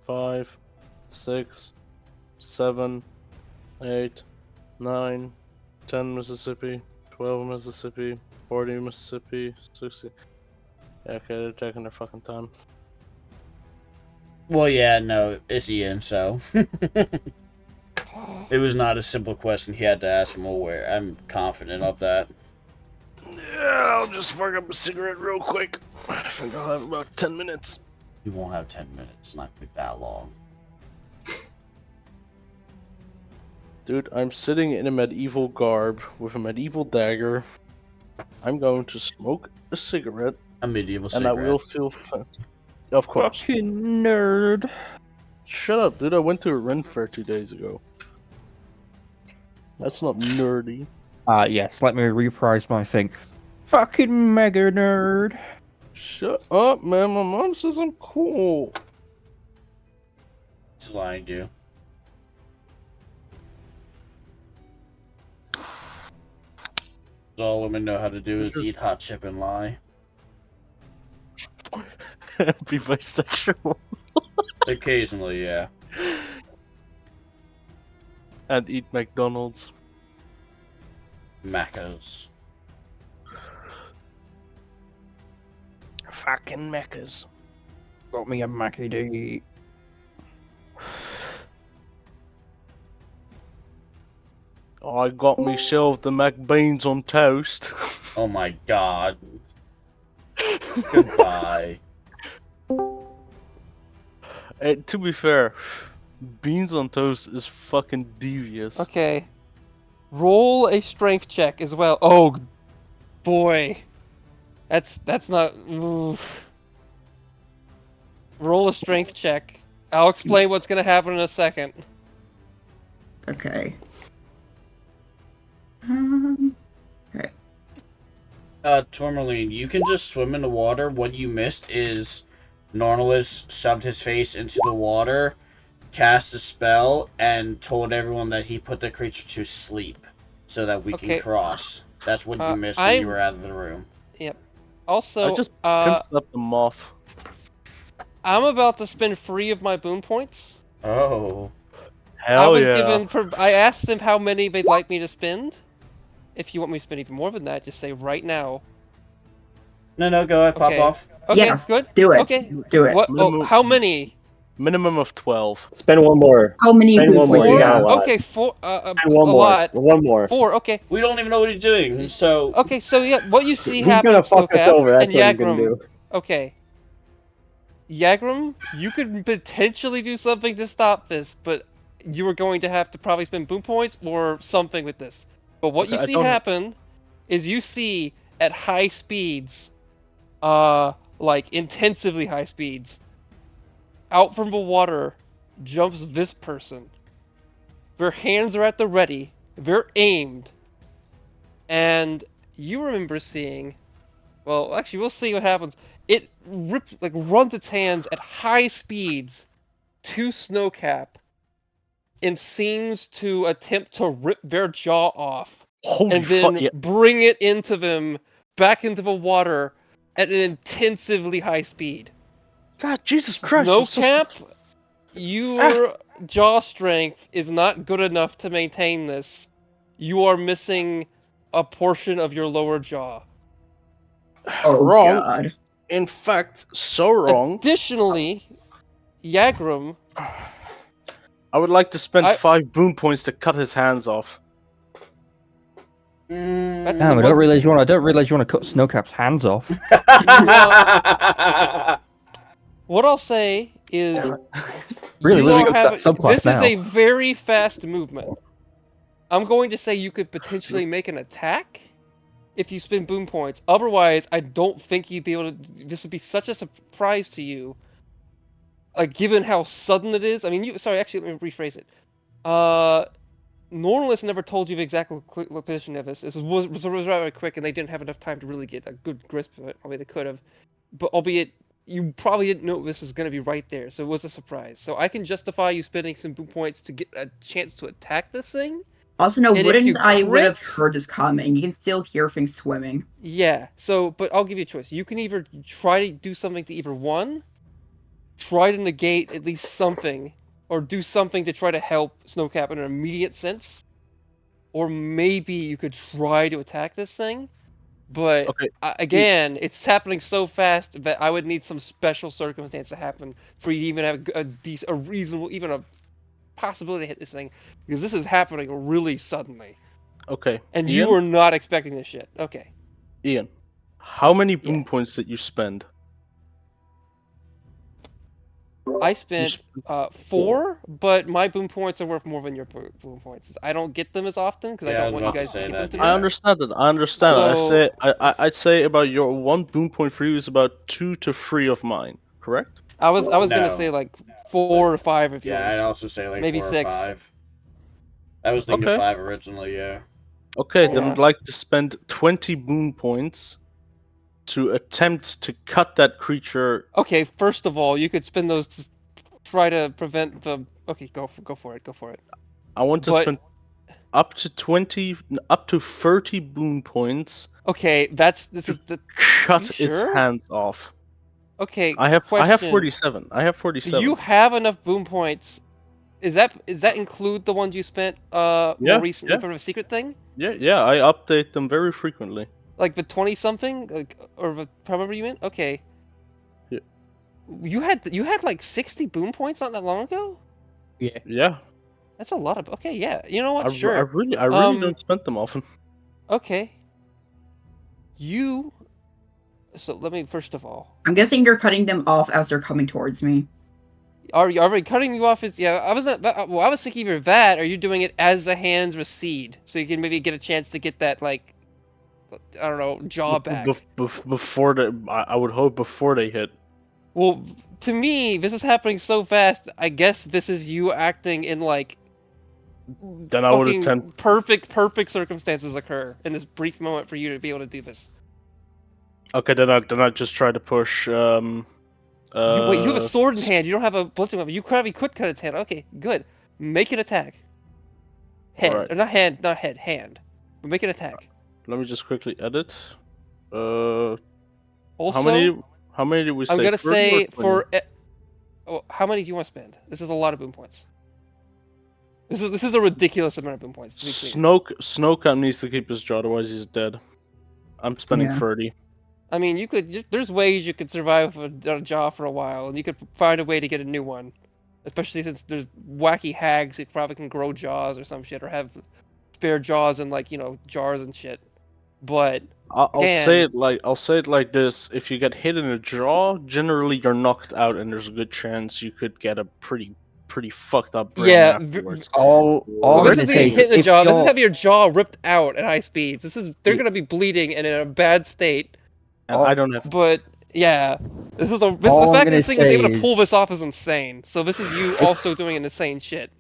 5, 6, 7, 8, 9, 10 Mississippi, 12 Mississippi, 40 Mississippi, 60. Yeah, okay, they're taking their fucking time. Well, yeah, no, it's Ian, so. It was not a simple question he had to ask him aware. I'm confident of that. Yeah, I'll just spark up a cigarette real quick. I think I'll have about 10 minutes. You won't have 10 minutes. It's not gonna be that long. Dude, I'm sitting in a medieval garb with a medieval dagger. I'm going to smoke a cigarette. A medieval and cigarette. I will feel fun. Of course. Fucking nerd. Shut up, dude. I went to a Ren fair 2 days ago. That's not nerdy. Yes, let me reprise my thing. Fucking mega nerd. Shut up, man. My mom says I'm cool. She's lying to you. All women know how to do is eat hot chip and lie. Be bisexual. Occasionally, yeah. And eat McDonald's. Macca's. Fucking Meccas. Got me a Mackie D. I got myself the McBeans on toast. Oh my god. Goodbye. To be fair, beans on toast is fucking devious. Okay. Roll a strength check as well. Oh boy. That's not. Oof. Roll a strength check. I'll explain what's gonna happen in a second. Okay. Okay. Tourmaline, you can just swim in the water. What you missed is Nornalis shoved his face into the water, cast a spell, and told everyone that he put the creature to sleep so that we can cross. That's what you missed when you were out of the room. Yep. Also, I just pimped up the moth. I'm about to spend free of my boon points. Oh. Hell yeah. I asked them how many they'd like me to spend. If you want me to spend even more than that, just say right now. No, go ahead, pop off. Okay, Yes, good. do it. Okay. Do it. What? Oh, how many? Minimum of 12. Spend one more. How many Spend one more. points You do you got a have? lot. Okay, 4. Spend A one more. lot. One more. 4. Okay. We don't even know what he's doing, so... Okay, so yeah, what you see He's happen gonna fuck us Snowcap, over, that's and what he's gonna Yagrum. do. Okay. Yagrum, you could potentially do something to stop this, but you are going to have to probably spend boon points or something with this. But what you see happen is you see at high speeds, like intensively high speeds, out from the water jumps this person. Their hands are at the ready, they're aimed, and you remember seeing, well, actually, we'll see what happens. It runs its hands at high speeds to Snowcap and seems to attempt to rip their jaw off. Holy and then fuck, yeah. bring it into them, back into the water at an intensively high speed. God, Jesus Christ. Snowcap, your jaw strength is not good enough to maintain this. You are missing a portion of your lower jaw. Oh, wrong. God. In fact, so wrong. Additionally, Yagrum... I would like to spend 5 boon points to cut his hands off. That's Damn, the I don't one. realize you want to cut Snowcap's hands off. What I'll say is, Really, you living all up to have that subclass this is now. a very fast movement. I'm going to say you could potentially make an attack if you spend boom points. Otherwise, I don't think you'd be able to. This would be such a surprise to you. Like, given how sudden it is. I mean, sorry, actually, let me rephrase it. Normalist never told you the exact position of this. This was rather quick, and they didn't have enough time to really get a good grasp of it. Albeit they could have, but albeit you probably didn't know this was going to be right there, so it was a surprise. So I can justify you spending some boom points to get a chance to attack this thing. Also, no, And if you wouldn't I would have crit- heard this coming? You can still hear things swimming. Yeah. So, but I'll give you a choice. You can either try to do something to either one, try to negate at least something, or do something to try to help Snowcap in an immediate sense. Or maybe you could try to attack this thing, but Okay. again, it's happening so fast that I would need some special circumstance to happen for you to even have a reasonable, even a possibility to hit this thing, because this is happening really suddenly, Okay. and Ian? you were not expecting this shit. Okay. Ian, how many boom Yeah. points did you spend? I spent 4, but my boom points are worth more than your boom points. I don't get them as often because I Yeah, I don't was want you about to guys to say give that, them to I me. yeah. understand that. I understand. So- I'd say about your 1 boom point for you is about 2 to 3 of mine. Correct? I was gonna No. say like 4 or 5 of yours. Yeah, I'd also say like Maybe 4 6. or 5. I was thinking Okay. 5 originally, yeah. Okay, then Yeah. I'd like to spend 20 boom points to attempt to cut that creature. Okay, first of all, you could spend those to try to prevent the. Okay, go for it. I want to But- spend up to 30 boom points Okay, this is the. cut You its sure? hands off. Okay, I have question. 47. I have Do 47. you have enough boom points? Does that include the ones you spent Yeah, more recently yeah. for the secret thing? Yeah, I update them very frequently. Like the 20 something, like, or the however you meant? Okay. Yeah. You had like 60 boom points not that long ago? Yeah. That's a lot of. Okay, yeah. You know what? I Sure. really Um, don't spend them often. Okay. So let me first of all. I'm guessing you're cutting them off as they're coming towards me. Are you already cutting me off? Yeah, I was not. Well, I was thinking either that, or you're doing it as the hands recede, so you can maybe get a chance to get that, like, I don't know, jaw back. Before I would hope before they hit. Well, to me, this is happening so fast. I guess this is you acting in like Then I would fucking attempt. perfect circumstances occur in this brief moment for you to be able to do this. Okay, then I just try to push. Wait, you have a sword in hand. You don't have a bludgeoning weapon. You probably could cut its hand. Okay, good. Make an attack. Head, Alright. or not hand, not head, hand. But make an attack. Let me just quickly edit. Also, How many did we say? I'm gonna 30 or say 20? for. How many do you want to spend? This is a lot of boom points. This is a ridiculous amount of boom points. To be clear. Snowcap needs to keep his jaw, otherwise he's dead. I'm spending Yeah. 30. I mean, there's ways you could survive with a jaw for a while, and you could find a way to get a new one. Especially since there's wacky hags who probably can grow jaws or some shit, or have spare jaws in, like, jars and shit. But I'll again, say it like this: if you get hit in the jaw, generally you're knocked out, and there's a good chance you could get a pretty fucked up brain Yeah, afterwards. All well, I'm this gonna isn't say even is hitting the if jaw. This is you're- having your jaw ripped out at high speeds. They're Yeah. gonna be bleeding and in a bad state. And I don't have. But yeah, the All fact I'm that gonna this thing was able to pull say this is- off is insane. So this is you If- also doing insane shit.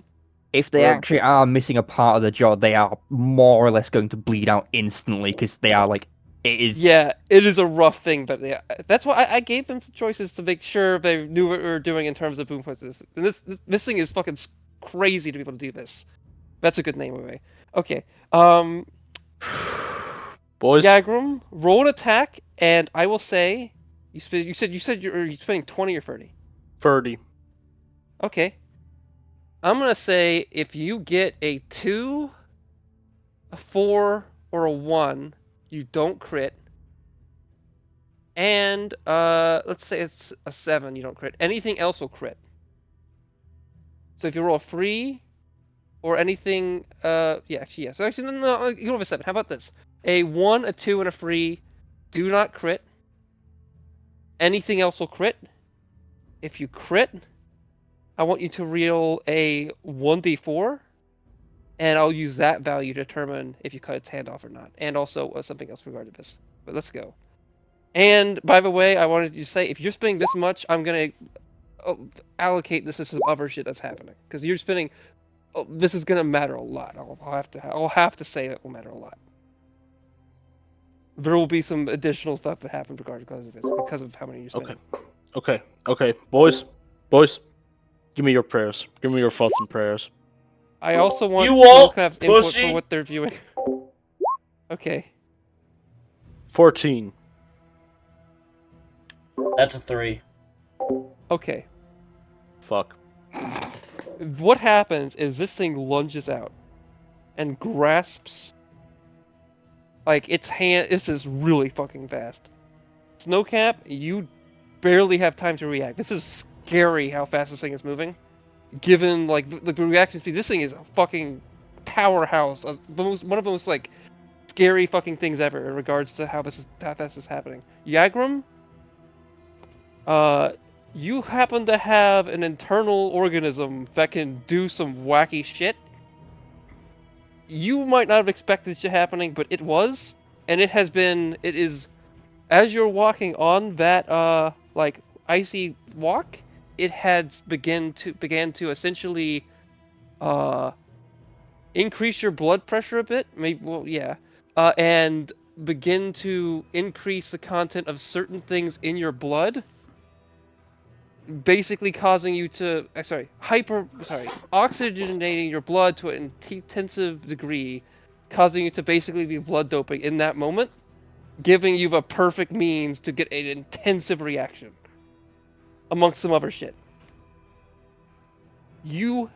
If they Well- actually are missing a part of the jaw, they are more or less going to bleed out instantly because they are like it is. Yeah, it is a rough thing, but yeah, that's why I gave them some choices to make sure they knew what we were doing in terms of boom points. And this thing is fucking crazy to be able to do this. That's a good name anyway. Okay, Boys, Yagrum, roll an attack, and I will say you said you're spending 20 or 30. 30. Okay. I'm gonna say if you get a 2, a 4, or a 1, you don't crit. And let's say it's a 7, you don't crit. Anything else will crit. So if you roll a 3 or anything. Yeah, actually, yeah. So actually, no, you go with a 7. How about this? A 1, a 2, and a 3 do not crit. Anything else will crit. If you crit, I want you to roll a 1d4, and I'll use that value to determine if you cut its hand off or not, and also something else regarding this. But let's go. And by the way, I wanted you to say, if you're spending this much, I'm gonna allocate this to some other shit that's happening, because you're spending. Oh, this is gonna matter a lot. I'll have to say it will matter a lot. There will be some additional stuff that happens because of this, because of how many you're spending. Okay, boys, give me your prayers. Give me your thoughts and prayers. I also want You won't, Snowcap's input pussy. for what they're viewing. Okay. 14. That's a 3. Okay. Fuck. What happens is this thing lunges out and grasps. Like, its hand. This is really fucking fast. Snowcap, you barely have time to react. This is scary how fast this thing is moving. Given, like, the reaction speed. This thing is a fucking powerhouse. One of the most, like, scary fucking things ever in regards to how fast this is happening. Yagram, you happen to have an internal organism that can do some wacky shit. You might not have expected this shit happening, but it was, and it is, as you're walking on that, like, icy walk, it had began to essentially, increase your blood pressure a bit, maybe, well, yeah, and begin to increase the content of certain things in your blood, basically causing you to, oxygenating your blood to an intensive degree, causing you to basically be blood doping in that moment, giving you the perfect means to get an intensive reaction, amongst some other shit. You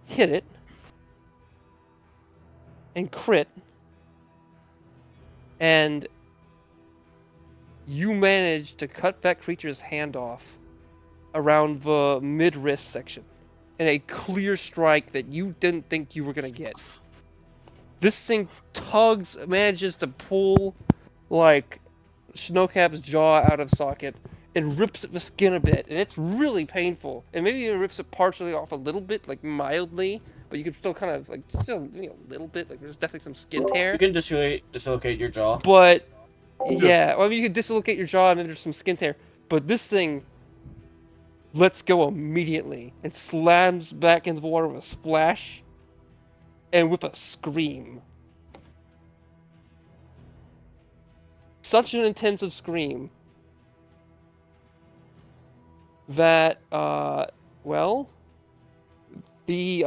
hit it, and crit, and you manage to cut that creature's hand off around the mid-wrist section in a clear strike that you didn't think you were gonna get. This thing manages to pull, like, Snowcap's jaw out of socket and rips at the skin a bit, and it's really painful. And maybe it rips it partially off a little bit, like mildly, but you can still kind of, like, still, you know, a little bit, like, there's definitely some skin tear. You can dislocate your jaw. But, yeah, well, I mean, you can dislocate your jaw and then there's some skin tear. But this thing lets go immediately and slams back into the water with a splash and with a scream. Such an intensive scream that, well, the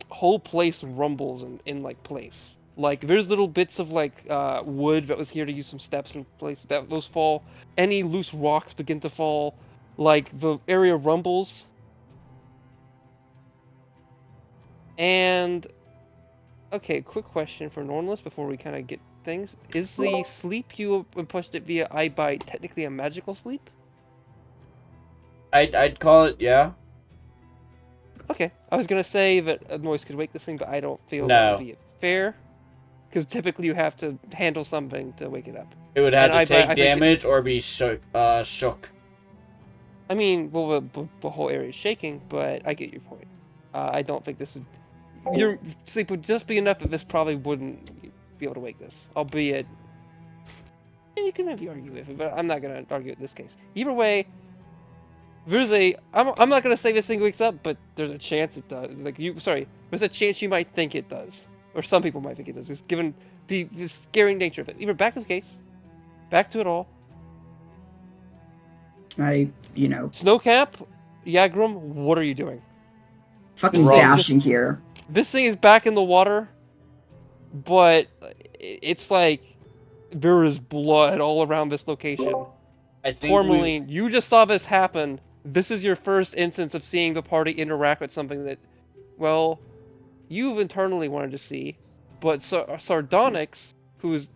whole place rumbles in like place. Like, there's little bits of, like, wood that was here to use some steps in place. Those fall. Any loose rocks begin to fall. Like, the area rumbles. And, okay, quick question for Normless before we kind of get things. Is the sleep you pushed it via iBite technically a magical sleep? I'd call it, yeah. Okay, I was gonna say that a noise could wake this thing, but I don't feel that would be fair. Because typically you have to handle something to wake it up. It would have And to take damage or be shook. I mean, well, the whole area is shaking, but I get your point. I don't think this would... Your sleep would just be enough that this probably wouldn't be able to wake this. Albeit... You can maybe argue with it, but I'm not going to argue in this case. Either way, there's a... I'm not going to say this thing wakes up, but there's a chance it does. Like, there's a chance you might think it does. Or some people might think it does, just given the scary nature of it. Either back to the case, back to it all. Snowcap, Yagram, what are you doing? Fucking dashing here. This thing is back in the water, but it's like there is blood all around this location. I think Tourmaline, you just saw this happen. This is your first instance of seeing the party interact with something that, well, you've internally wanted to see, but Sardonyx, who's,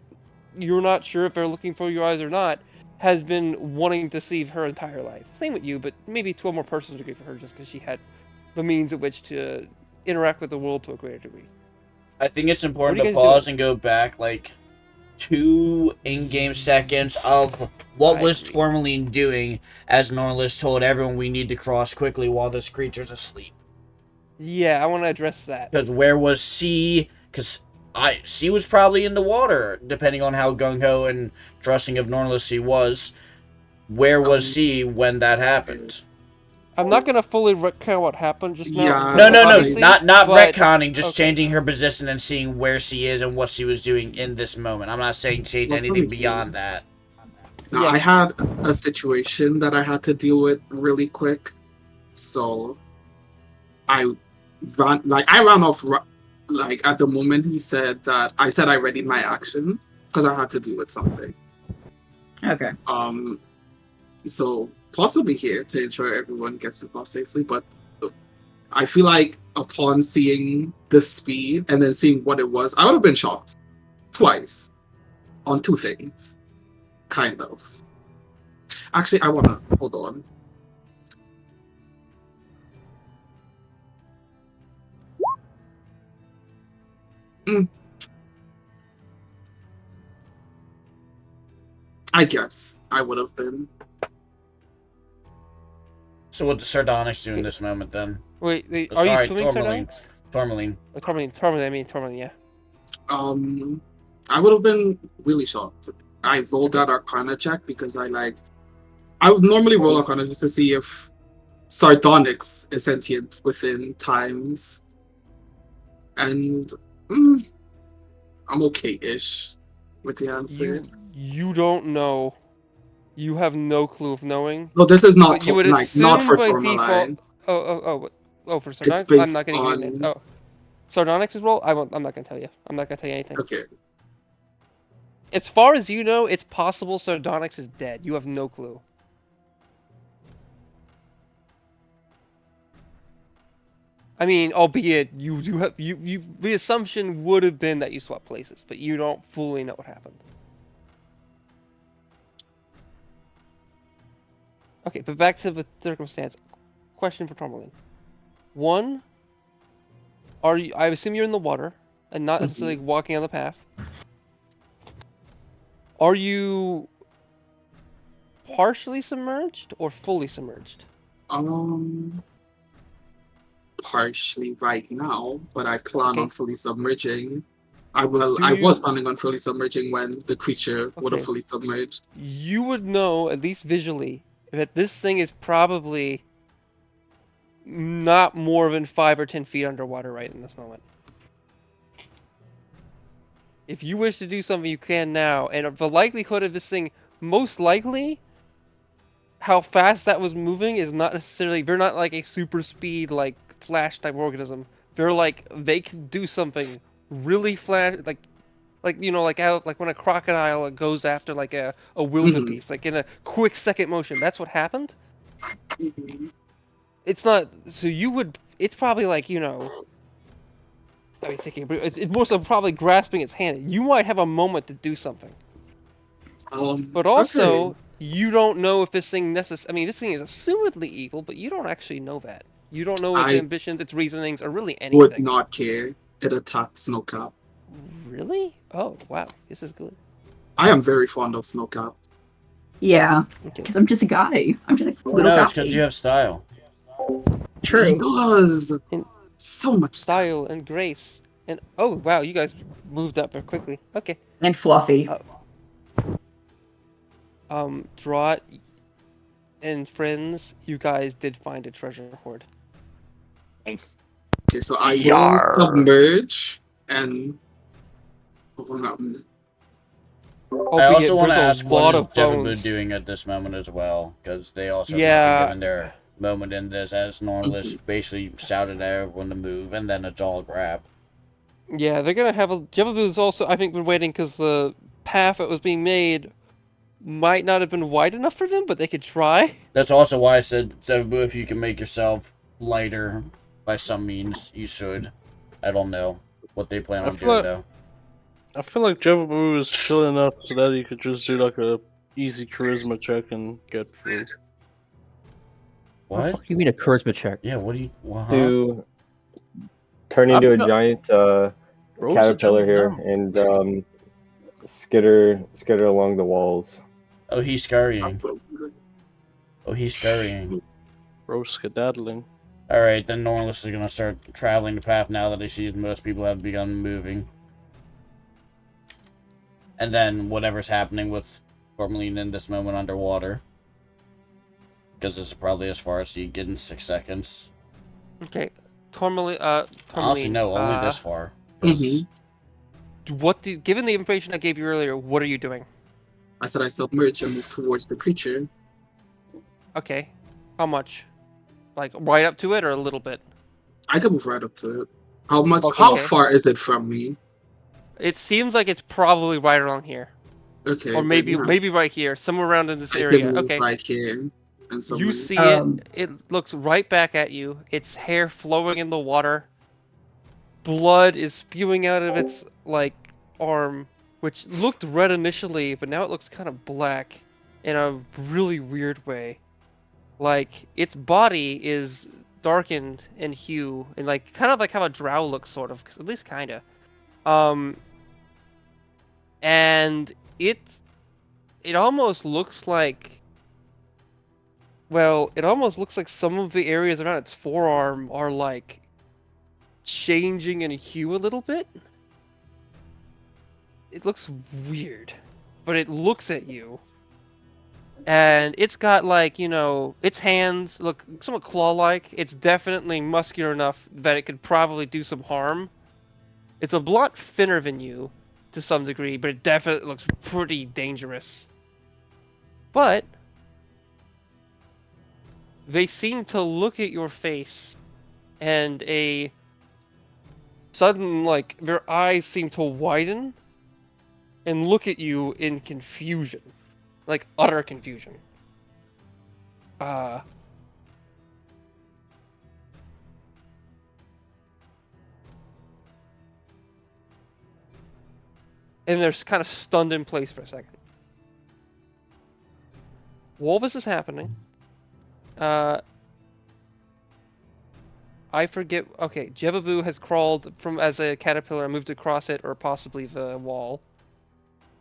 you're not sure if they're looking for you eyes or not, has been wanting to see her entire life. Same with you, but maybe to a more personal degree for her, just because she had the means at which to interact with the world to a greater degree. I think it's important What are to you guys pause doing? and go back like 2 in-game seconds of what I was agree. Tourmaline doing as Norlis told everyone we need to cross quickly while this creature's asleep. Yeah, I want to address that. Because where was C? Because C was probably in the water, depending on how gung-ho and trusting of Norlis C was. Where was C when that happened? I'm not gonna fully recount what happened just now. Yeah, No, because no, no, obviously, not but- retconning, just okay. changing her position and seeing where she is and what she was doing in this moment. I'm not saying change Well, anything something's beyond that. Now, Yeah. I had a situation that I had to deal with really quick, so I ran off like at the moment he said that. I said I readied my action because I had to deal with something. Okay. So possibly here to ensure everyone gets across safely, but I feel like upon seeing the speed and then seeing what it was, I would have been shocked twice on 2 things, kind of. Actually, I wanna hold on. I guess I would have been. So what does Sardonyx do in this moment then? Wait, Oh, are you sorry, swimming, Tourmaline. Sardonyx? Tourmaline. Oh, Tourmaline, I mean Tourmaline, yeah. I would have been really shocked. I rolled that Arcana check because I would normally roll Arcana just to see if Sardonyx is sentient within times, and I'm okay-ish with the answer. You don't know. You have no clue of knowing. No, this is not But you would not assume for by Tourmaline. default. Oh, for It's Sardonyx, I'm based not gonna give you an answer. on. Oh, Sardonyx's role, I'm not gonna tell you. I'm not gonna tell you anything. Okay. As far as you know, it's possible Sardonyx is dead. You have no clue. I mean, albeit the assumption would have been that you swapped places, but you don't fully know what happened. Okay, but back to the circumstance. Question for Tourmaline. 1, are you? I assume you're in the water and not necessarily walking on the path. Are you partially submerged or fully submerged? Partially right now, but I plan Okay. on fully submerging. I was planning on fully submerging when the creature would have Okay. fully submerged. You would know, at least visually, that this thing is probably not more than 5 or 10 feet underwater right in this moment. If you wish to do something, you can now. And the likelihood of this thing, most likely, how fast that was moving is not necessarily. They're not like a super speed, like Flash type organism. They're like they can do something really flash, like you know, like how like when a crocodile goes after like a wildebeest, like in a quick second motion. That's what happened. It's not. So you would. It's probably like, you know. I mean, thinking, but it's more so probably grasping its hand. You might have a moment to do something. But also, Okay. you don't know if this thing I mean, this thing is assumedly evil, but you don't actually know that. You don't know its I ambitions, its reasonings, or really would anything. not care. It attacked Snowcap. Really? Oh, wow. This is good. I am very fond of Snowcap. Yeah, Okay. because I'm just a guy. I'm just a little No, guy. it's because you have style. He True. does And so much style. style and grace. And oh, wow, you guys moved up very quickly. Okay. And fluffy. Draught and friends, you guys did find a treasure hoard. Okay, so I will Yarr. submerge and. I also want to there's ask a lot what of is Devabu bones. doing at this moment as well, because they also have not Yeah. been given their moment in this, as Norlis basically shouted at everyone to move, and then a jaw grab. Yeah, they're gonna have a. Devabu's also, I think, been waiting because the path that was being made might not have been wide enough for them, but they could try. That's also why I said, Devabu, if you can make yourself lighter by some means, you should. I don't know what they plan on doing, though. I feel like Jevabu is chill enough so that he could just do like a easy charisma check and get through. What the What? fuck you mean a charisma check? Yeah, what do you... Huh? To turn I into a forgot- giant Rosa caterpillar jumping here down. and skitter along the walls. Oh, he's scurrying. Oh, he's scurrying. Rose skedaddling. Alright, then Norlis is gonna start traveling the path now that he sees most people have begun moving. And then whatever's happening with Tourmaline in this moment underwater. Because this is probably as far as you get in 6 seconds. Okay, Tourmaline. Honestly, no, only this far. 'Cause Given the information I gave you earlier, what are you doing? I said I submerge and move towards the creature. Okay, how much? Like right up to it or a little bit? I can move right up to it. How much? Okay. How far is it from me? It seems like it's probably right around here, Okay. or maybe then, yeah, maybe right here, somewhere around in this I area. can move Okay. right here. And You somewhere. see Um, it looks right back at you. Its hair flowing in the water. Blood is spewing out of its like arm, which looked red initially, but now it looks kind of black in a really weird way. Like its body is darkened in hue and like kind of like how a drow looks sort of, at least kind of. And it almost looks like, well, it almost looks like some of the areas around its forearm are like changing in hue a little bit. It looks weird, but it looks at you. And it's got like, you know, its hands look somewhat claw-like. It's definitely muscular enough that it could probably do some harm. It's a lot thinner than you to some degree, but it definitely looks pretty dangerous. But they seem to look at your face, and a sudden, like, their eyes seem to widen and look at you in confusion. Like, utter confusion. And they're kind of stunned in place for a second. While this is happening, I forget. Okay, Jebaboo has crawled from as a caterpillar and moved across it, or possibly the wall.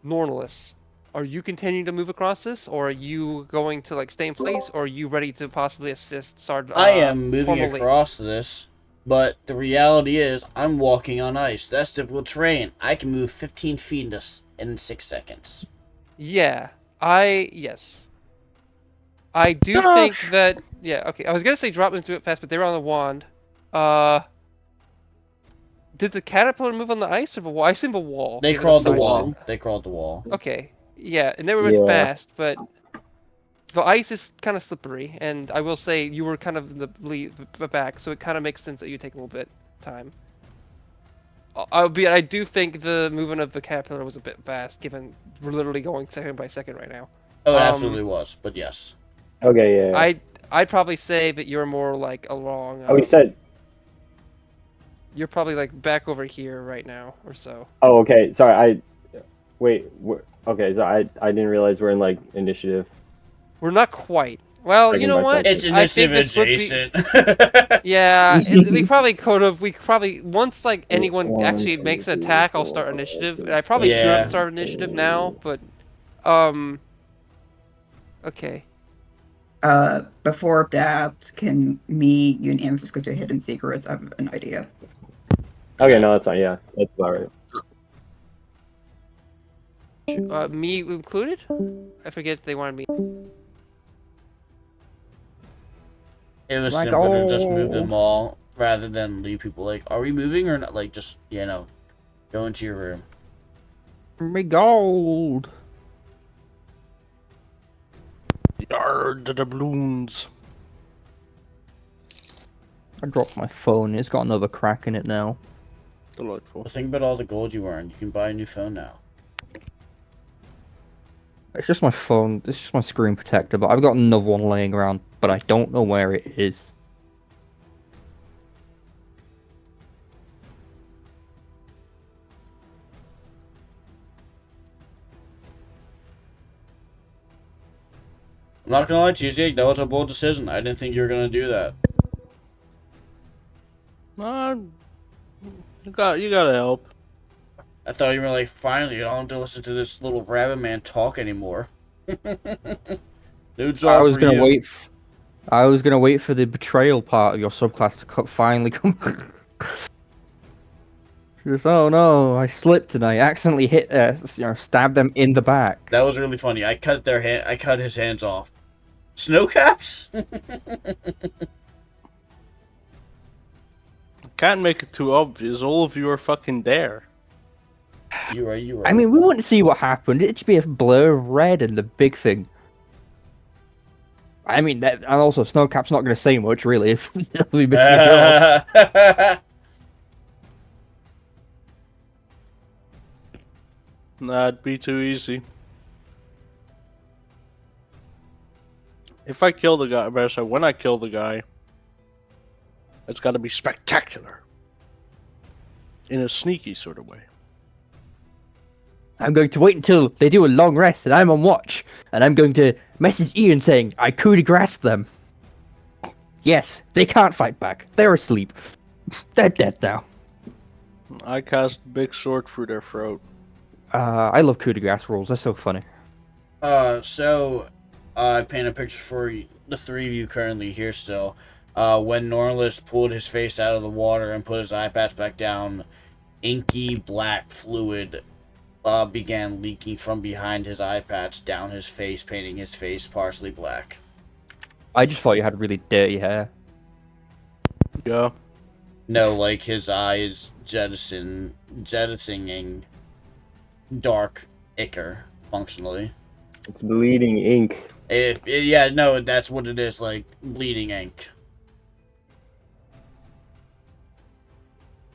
Nornalis, are you continuing to move across this, or are you going to like stay in place, or are you ready to possibly assist Sard? I am moving Tourmaline? across this, but the reality is I'm walking on ice. That's difficult terrain. I can move 15 feet in 6 seconds. Yeah, yes. I do think that, yeah, okay, I was gonna say drop them through it fast, but they were on the wand. Did the caterpillar move on the ice or the wall? I assume the wall. They given crawled the size of wall. it. They crawled the wall. Okay, yeah, and they went Yeah. fast, but the ice is kind of slippery, and I will say you were kind of in the back, so it kind of makes sense that you take a little bit time. I do think the movement of the caterpillar was a bit fast, given we're literally going second by second right now. Oh, it absolutely was, but yes. Okay, yeah. I'd probably say that you're more like along. Oh, you said. You're probably like back over here right now, or so. Oh, okay. Sorry. Wait. Okay. So I didn't realize we're in like initiative. We're not quite. Well, you Second know by what? It's second. I think initiative this would be- adjacent. Yeah, we probably once like anyone actually makes an attack, I'll start initiative. And I probably Yeah. shouldn't start initiative now, but okay. Before that, can me, you, and Amphis go to Hidden Secrets? I have an idea. Okay, no, that's fine. Yeah, that's about right. Me included? I forget if they wanted me. It was Like, simpler to just move oh. them all rather than leave people like, are we moving or not? Like, just, go into your room. Me gold. Yard the doubloons. I dropped my phone. It's got another crack in it now. Delightful. Well, think about all the gold you earned. You can buy a new phone now. It's just my phone. It's just my screen protector, but I've got another one laying around, but I don't know where it is. I'm not gonna lie to you, Zeke. That was a bold decision. I didn't think you were gonna do that. You gotta help. I thought you were like, finally, you don't have to listen to this little rabbit man talk anymore. Dude's all I was for gonna you. wait. I was gonna wait for the betrayal part of your subclass to finally come. She goes, oh no, I slipped and I accidentally hit, stabbed them in the back. That was really funny. I cut his hands off. Snowcaps? Can't make it too obvious. All of you are fucking there. You right. I mean, we wouldn't see what happened. It'd just be a blur of red and the big thing. I mean, and also Snowcap's not going to say much, really, if he'll be missing a job. Nah, it'd be too easy. If I kill the guy, I better say when I kill the guy, it's got to be spectacular. In a sneaky sort of way. I'm going to wait until they do a long rest and I'm on watch. And I'm going to message Ian saying, I coup de grace them. Yes, they can't fight back. They're asleep. They're dead now. I cast big sword through their throat. I love coup de grace rules. They're so funny. So I paint a picture for the three of you currently here still. When Norlis pulled his face out of the water and put his eye patch back down, inky black fluid began leaking from behind his eye patch down his face, painting his face partially black. I just thought you had really dirty hair. Yeah. No, like his eyes jettisoning dark ichor, functionally. It's bleeding ink. Yeah, no, that's what it is, like bleeding ink.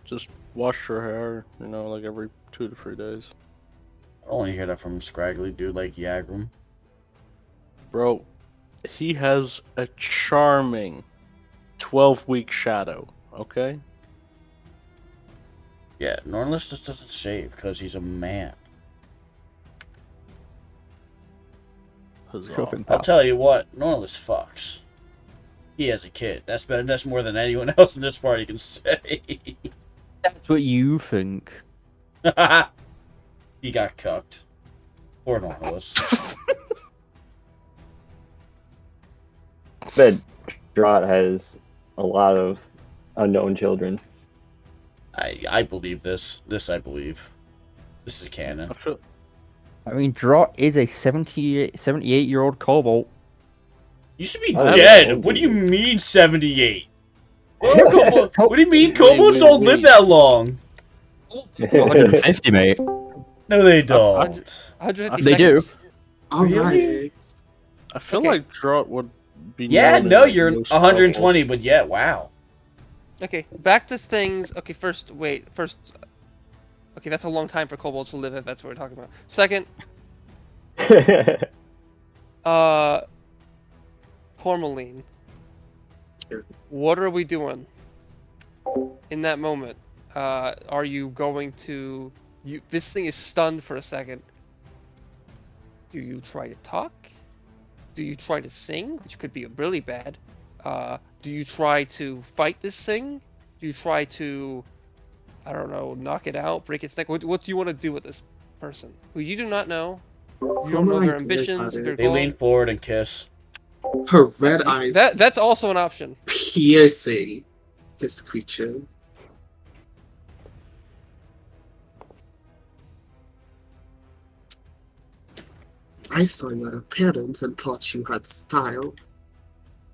Just wash your hair, like every 2 to 3 days. I only hear that from scraggly dude like Yagrum. Bro, he has a charming 12-week shadow, okay? Yeah, Norlis just doesn't shave because he's a man. Huzzah. I'll tell you what, Norlis fucks. He has a kid. That's better. That's more than anyone else in this party can say. That's what you think. He got cucked. Poor Norlis. Bet Drought has a lot of unknown children. I believe this. This I believe. This is canon. I mean, Drott is a 78-year-old kobold. You should be Oh, that's dead. old, What do you dude. mean 78? What do you mean? Wait, Kobolds wait, don't live wait. that long. 150, mate. No, they don't. 150 They do. seconds. All Really? right. I feel Okay. like Drought would be Yeah, known no, in, like, you're most 120, novels. but yeah, wow. Okay, back to things. Okay, first. Okay, that's a long time for kobolds to live if that's what we're talking about. Second, Tourmaline. What are we doing in that moment? Are you going to... This thing is stunned for a second. Do you try to talk? Do you try to sing, which could be really bad? Do you try to fight this thing? Do you try to, I don't know, knock it out, break its neck? What do you want to do with this person who you do not know? You don't know their ambitions, their They goals. lean forward and kiss. Her red eyes That's also an option. piercing this creature. I saw your appearance and thought you had style,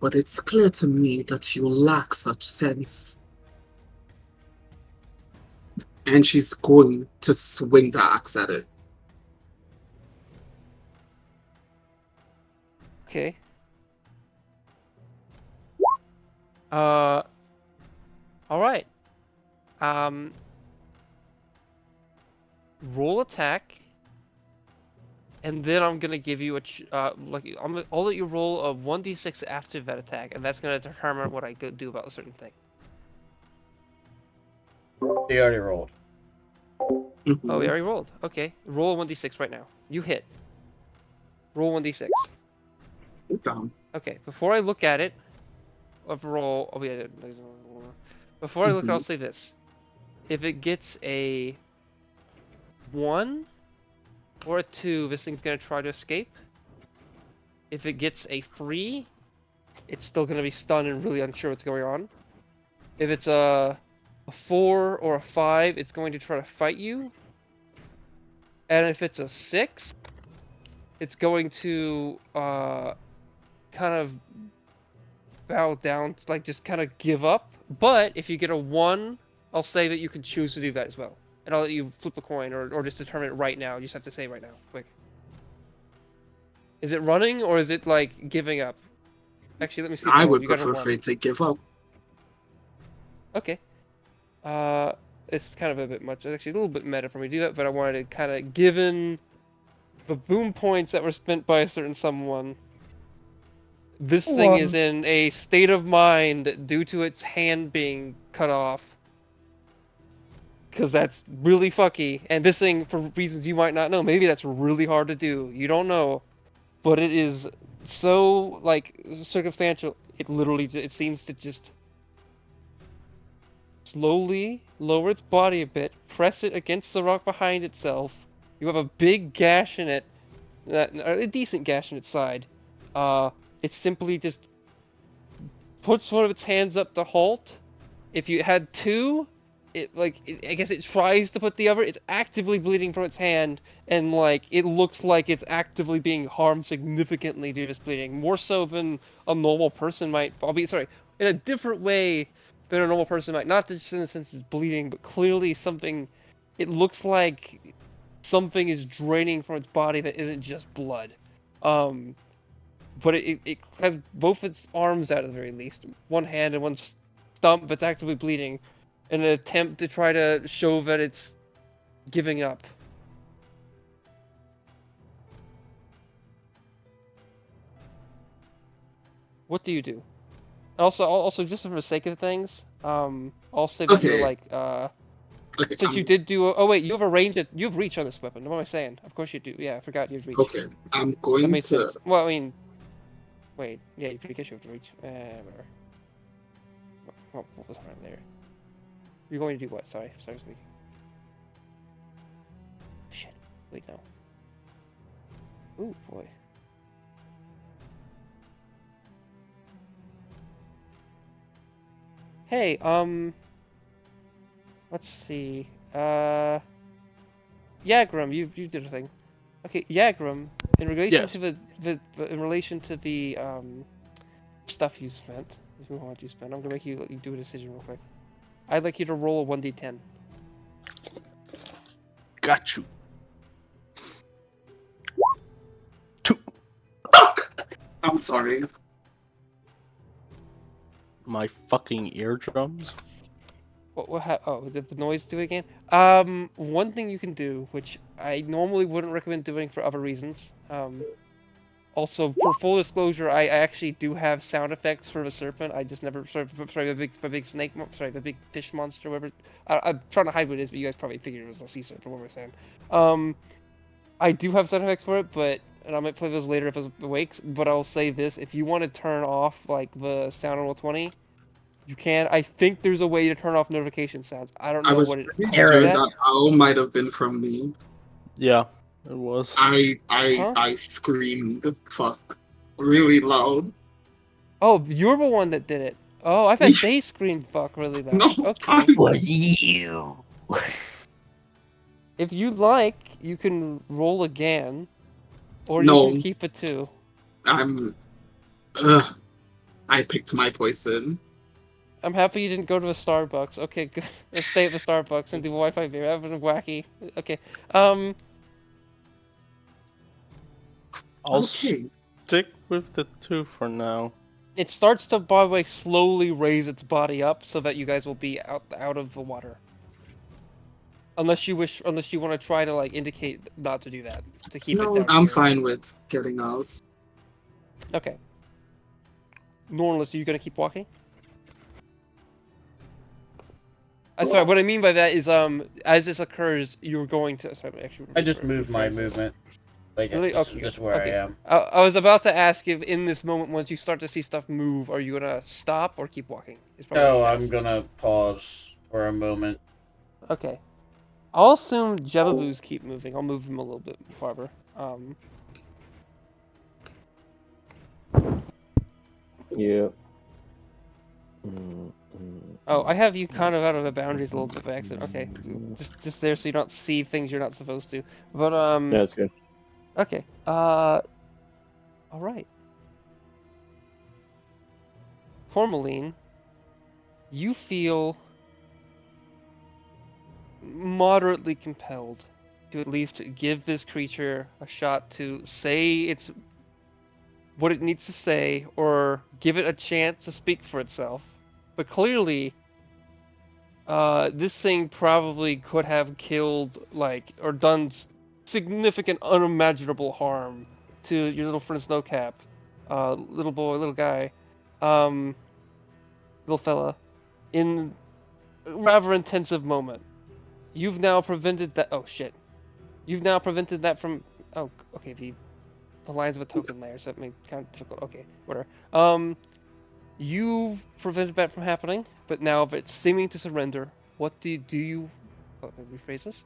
but it's clear to me that you lack such sense. And she's going to swing the axe at it. Okay. All right. Roll attack, and then I'm gonna give you I'll let you roll a 1d6 after that attack, and that's gonna determine what I do about a certain thing. They already rolled. Oh, we already rolled. Okay, roll a 1d6 right now. You hit. Roll 1d6. Down. Okay, before I look at it, overall, before I look, I'll say this. If it gets a 1 or a 2, this thing's gonna try to escape. If it gets a 3, it's still gonna be stunned and really unsure what's going on. If it's a 4 or a 5, it's going to try to fight you. And if it's a 6, it's going to kind of bow down, like just kind of give up. But if you get a 1, I'll say that you can choose to do that as well. And I'll let you flip a coin or just determine it right now. You just have to say right now, quick. Is it running or is it like giving up? Actually, let me see. I roll. would You got a prefer 1. for it to give up. Okay. It's kind of a bit much. It's actually a little bit meta for me to do that, but I wanted to kind of, given the boom points that were spent by a certain someone, this thing is in a state of mind due to its hand being cut off. Because that's really fucky. And this thing, for reasons you might not know, maybe that's really hard to do. You don't know. But it is so, like, circumstantial. It literally, it seems to just slowly lower its body a bit, press it against the rock behind itself. You have a big gash in it, a decent gash in its side. It simply just puts one of its hands up to halt. If you had 2, I guess it tries to put the other. It's actively bleeding from its hand, and like it looks like it's actively being harmed significantly due to this bleeding, more so than a normal person might. In a different way than a normal person might. Not just in the sense it's bleeding, but clearly something. It looks like something is draining from its body that isn't just blood. But it has both its arms out at the very least, one hand and one stump that's actively bleeding, in an attempt to try to show that it's giving up. What do you do? Also, just for the sake of things, I'll say that you're like, Okay, since you did do. Oh wait, you have a range. You have reach on this weapon. What am I saying? Of course you do. Yeah, I forgot you have reach. Okay, I'm That going makes to. sense. Well, I mean, wait. Yeah, you pretty guess you have to reach. Whatever. What was around there? You're going to do what? Sorry, speaking. Shit. Wait, no. Ooh, boy. Hey, let's see. Yagrum, you did a thing. Okay, Yagrum, in relation Yes. to the stuff you spent, how much you spent, I'm gonna make you do a decision real quick. I'd like you to roll a 1d10. Got you. 2. I'm sorry. My fucking eardrums. Oh, did the noise do it again? One thing you can do, which I normally wouldn't recommend doing for other reasons. Also, for full disclosure, I actually do have sound effects for the serpent. I just never, the big snake, the big fish monster, whatever. I'm trying to hide what it is, but you guys probably figured it was a sea serpent, what we're saying. I do have sound effects for it, and I might play those later if it awakes, but I'll say this, if you want to turn off, like, the sound on Roll20, you can. I think there's a way to turn off notification sounds. I don't know I was what it pretty how to do sure that. that owl might have been from me. Yeah, it was. I screamed fuck really loud. Oh, you're the one that did it. Oh, I thought they screamed fuck really loud. No, Okay. Was you? If you like, you can roll again. Or No. you can keep it too. I picked my poison. I'm happy you didn't go to a Starbucks. Okay, good. Let's stay at the Starbucks and do Wi-Fi beer. That would have been wacky. Okay. I'll Okay. stick with the 2 for now. It starts to, by the way, slowly raise its body up so that you guys will be out of the water. Unless you want to try to like indicate not to do that, to keep it No, down I'm here. fine with getting out. Okay. Normally, are you gonna keep walking? Sorry, what I mean by that is, as this occurs, you're going to. Sorry, actually. I just moved my movement. Like, Really? this, Okay, this is where okay. I am. I was about to ask if in this moment, once you start to see stuff move, are you gonna stop or keep walking? Is probably what No, I I'm should ask. gonna pause for a moment. Okay. I'll assume Jebabus keep moving. I'll move them a little bit farther. Yeah. Oh, I have you kind of out of the boundaries a little bit by accident. Okay, just there so you don't see things you're not supposed to. But Yeah, that's good. okay. All right. Tourmaline, you feel moderately compelled to at least give this creature a shot to say it's what it needs to say or give it a chance to speak for itself. But clearly, this thing probably could have killed, like, or done significant unimaginable harm to your little friend Snowcap, little boy, little guy, um, little fella, in a rather intensive moment. You've now prevented that. Oh shit! You've now prevented that from. Oh, okay. The lines of a token layer, so it made kind of difficult. Okay, whatever. You've prevented that from happening, but now if it's seeming to surrender, what do you? Let me rephrase this.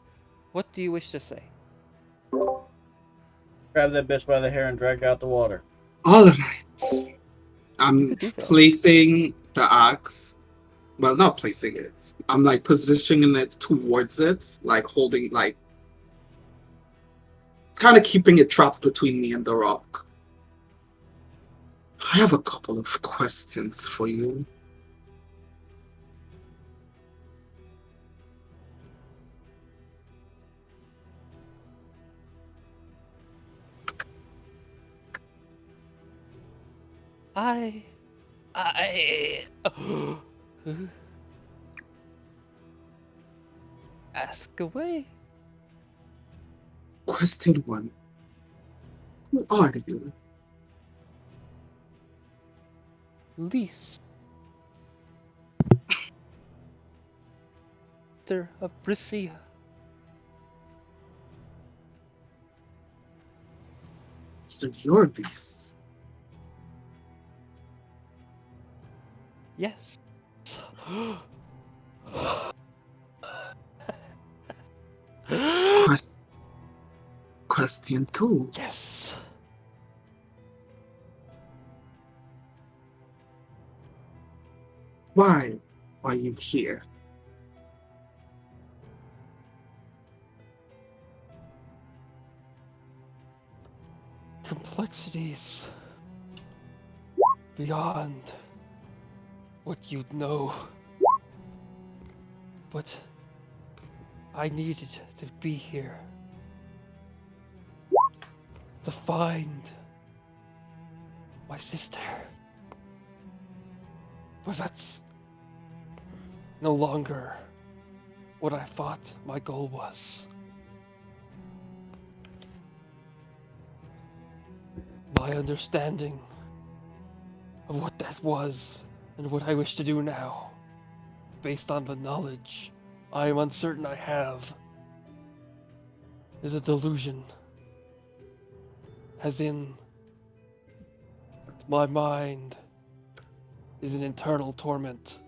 What do you wish to say? Grab that bitch by the hair and drag out the water. All right. You I'm could do that. placing the axe. Well, not placing it. I'm like positioning it towards it, like holding, like kind of keeping it trapped between me and the rock. I have a couple of questions for you. I. Ask away. Question 1. Who are you? Lease. Sister of Brissia. So you're this. Yes. Question 2. Yes. Why are you here? Complexities beyond what you'd know. But I needed to be here to find my sister. But that's no longer what I thought my goal was. My understanding of what that was and what I wish to do now, based on the knowledge I am uncertain I have, is a delusion. As in, my mind is an internal torment,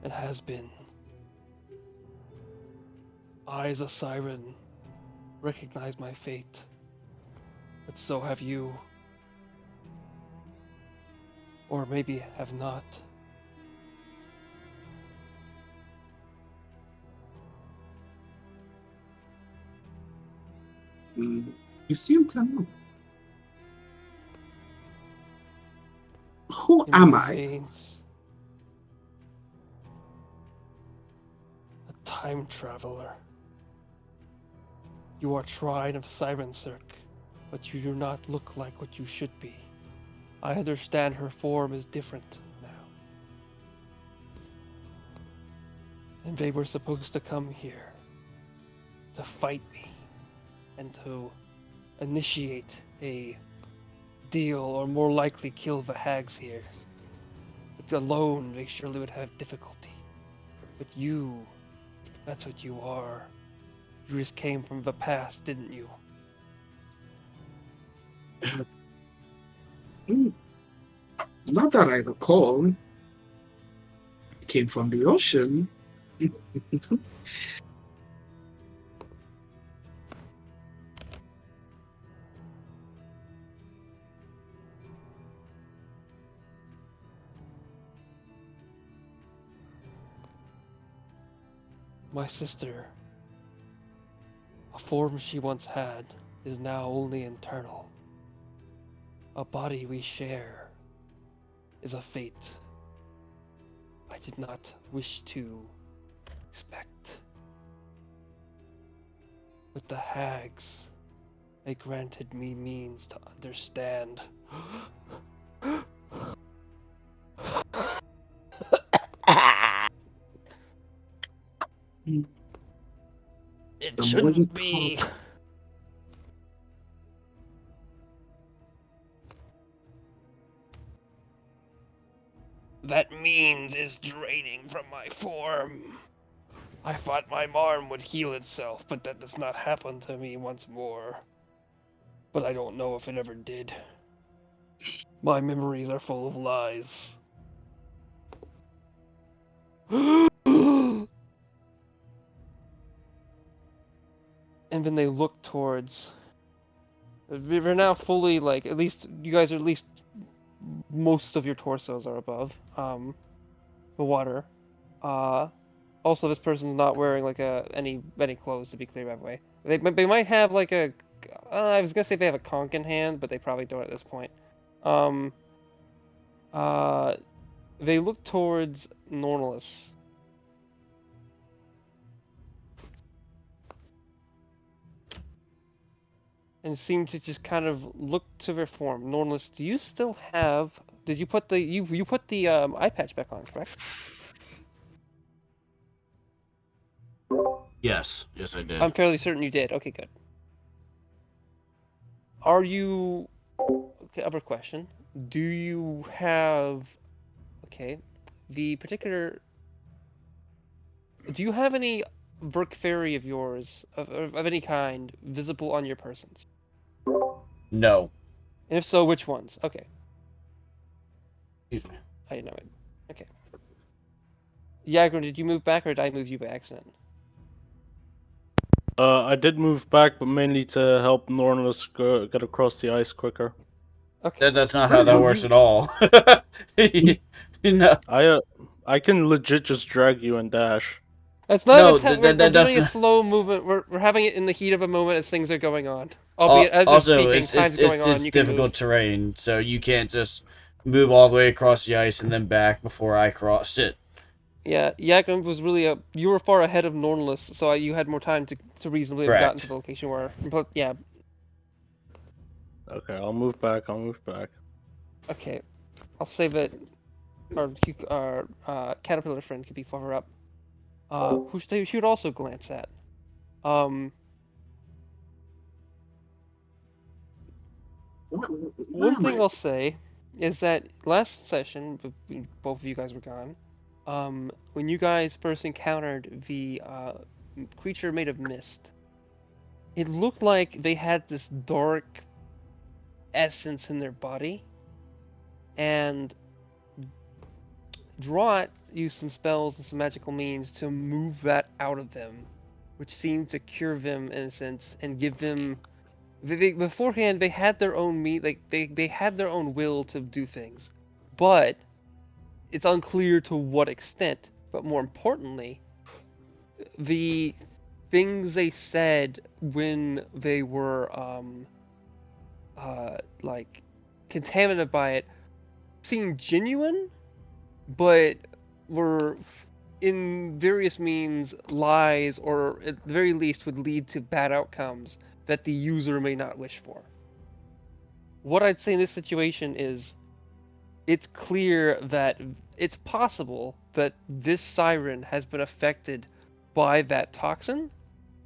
and has been. I, as a siren, recognize my fate, but so have you. Or maybe have not. You seem to know. Who In am my I? veins. A time traveler. You are Trine of Siren Cirque, but you do not look like what you should be. I understand her form is different now. And they were supposed to come here to fight me and to initiate a deal, or more likely kill the hags here. But alone, they surely would have difficulty. But you, that's what you are. You just came from the past, didn't you? Not that I recall. I came from the ocean. My sister, a form she once had, is now only internal. A body we share is a fate I did not wish to expect. With the hags, they granted me means to understand. It The more you shouldn't be. talk, That means is draining from my form. I thought my arm would heal itself, but that does not happen to me once more. But I don't know if it ever did. My memories are full of lies. And then they look towards. We're now fully, like, at least you guys are, at least most of your torsos are above the water. Also, this person's not wearing like any clothes, to be clear, by the way. They might have like a. I was gonna say they have a conch in hand, but they probably don't at this point. Um. They look towards Nornless. And seem to just kind of look to their form. Nornless, do you still have? Did you put the you put the eye patch back on, correct? Yes, yes, I did. I'm fairly certain you did. Okay, good. Are you? Okay, other question. Do you have? Okay, the particular. Do you have any Verk fairy of yours of any kind visible on your persons? No. And if so, which ones? Okay. Excuse me. I know it. Okay. Yagron, did you move back or did I move you by accident? I did move back, but mainly to help Nornless get across the ice quicker. Okay. That's not how that works at all. No. I can legit just drag you and dash. It's not No, even we're that's doing a slow movement. We're having it in the heat of a moment as things are going on. Albeit, as they're also, speaking, time's going on. it's You can difficult move. terrain, so you can't just move all the way across the ice and then back before I cross it. Yeah, Yagron was really you were far ahead of Nornless, so you had more time to reasonably have gotten to Correct. the location where. But yeah, Okay, I'll move back. okay. I'll say that our caterpillar friend could be further up. Who she would also glance at. One thing I'll say is that last session, when both of you guys were gone, when you guys first encountered the creature made of mist, it looked like they had this dark essence in their body, and Draught used some spells and some magical means to move that out of them, which seemed to cure them in a sense and give them. Beforehand, they had their own they had their own will to do things, but it's unclear to what extent. But more importantly, the things they said when they were like contaminated by it seemed genuine, but were in various means lies, or at the very least would lead to bad outcomes that the user may not wish for. What I'd say in this situation is it's clear that it's possible that this siren has been affected by that toxin,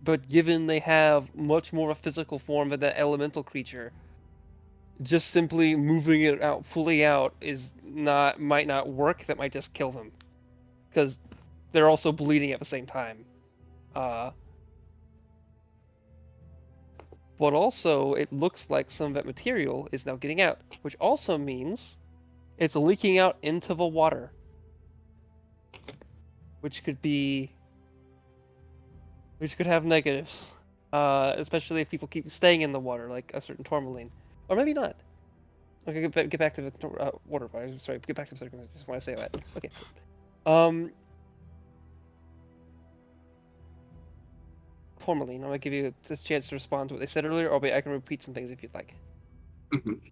but given they have much more of a physical form than that elemental creature, just simply moving it out fully out might not work. That might just kill them, because they're also bleeding at the same time. But also, it looks like some of that material is now getting out, which also means it's leaking out into the water, which could be which could have negatives, especially if people keep staying in the water, like a certain tourmaline, or maybe not. Okay, get back to the water. Sorry, get back to the second. I just want to say that. Okay. Tourmaline. I'm gonna give you this chance to respond to what they said earlier, or wait, I can repeat some things if you'd like. You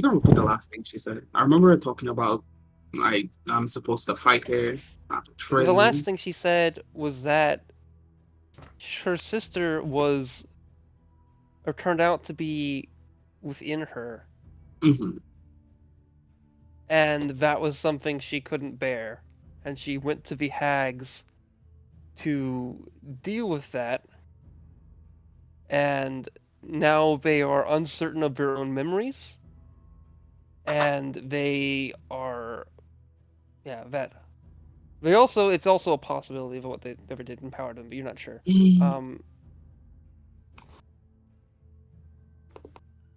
can repeat the last thing she said. I remember her talking about like I'm supposed to fight her. The last thing she said was that her sister was, or turned out to be, within her, and that was something she couldn't bear, and she went to the hags to deal with that, and now they are uncertain of their own memories, and they are, yeah, that. They also, it's also a possibility of what they ever did empower them, but you're not sure.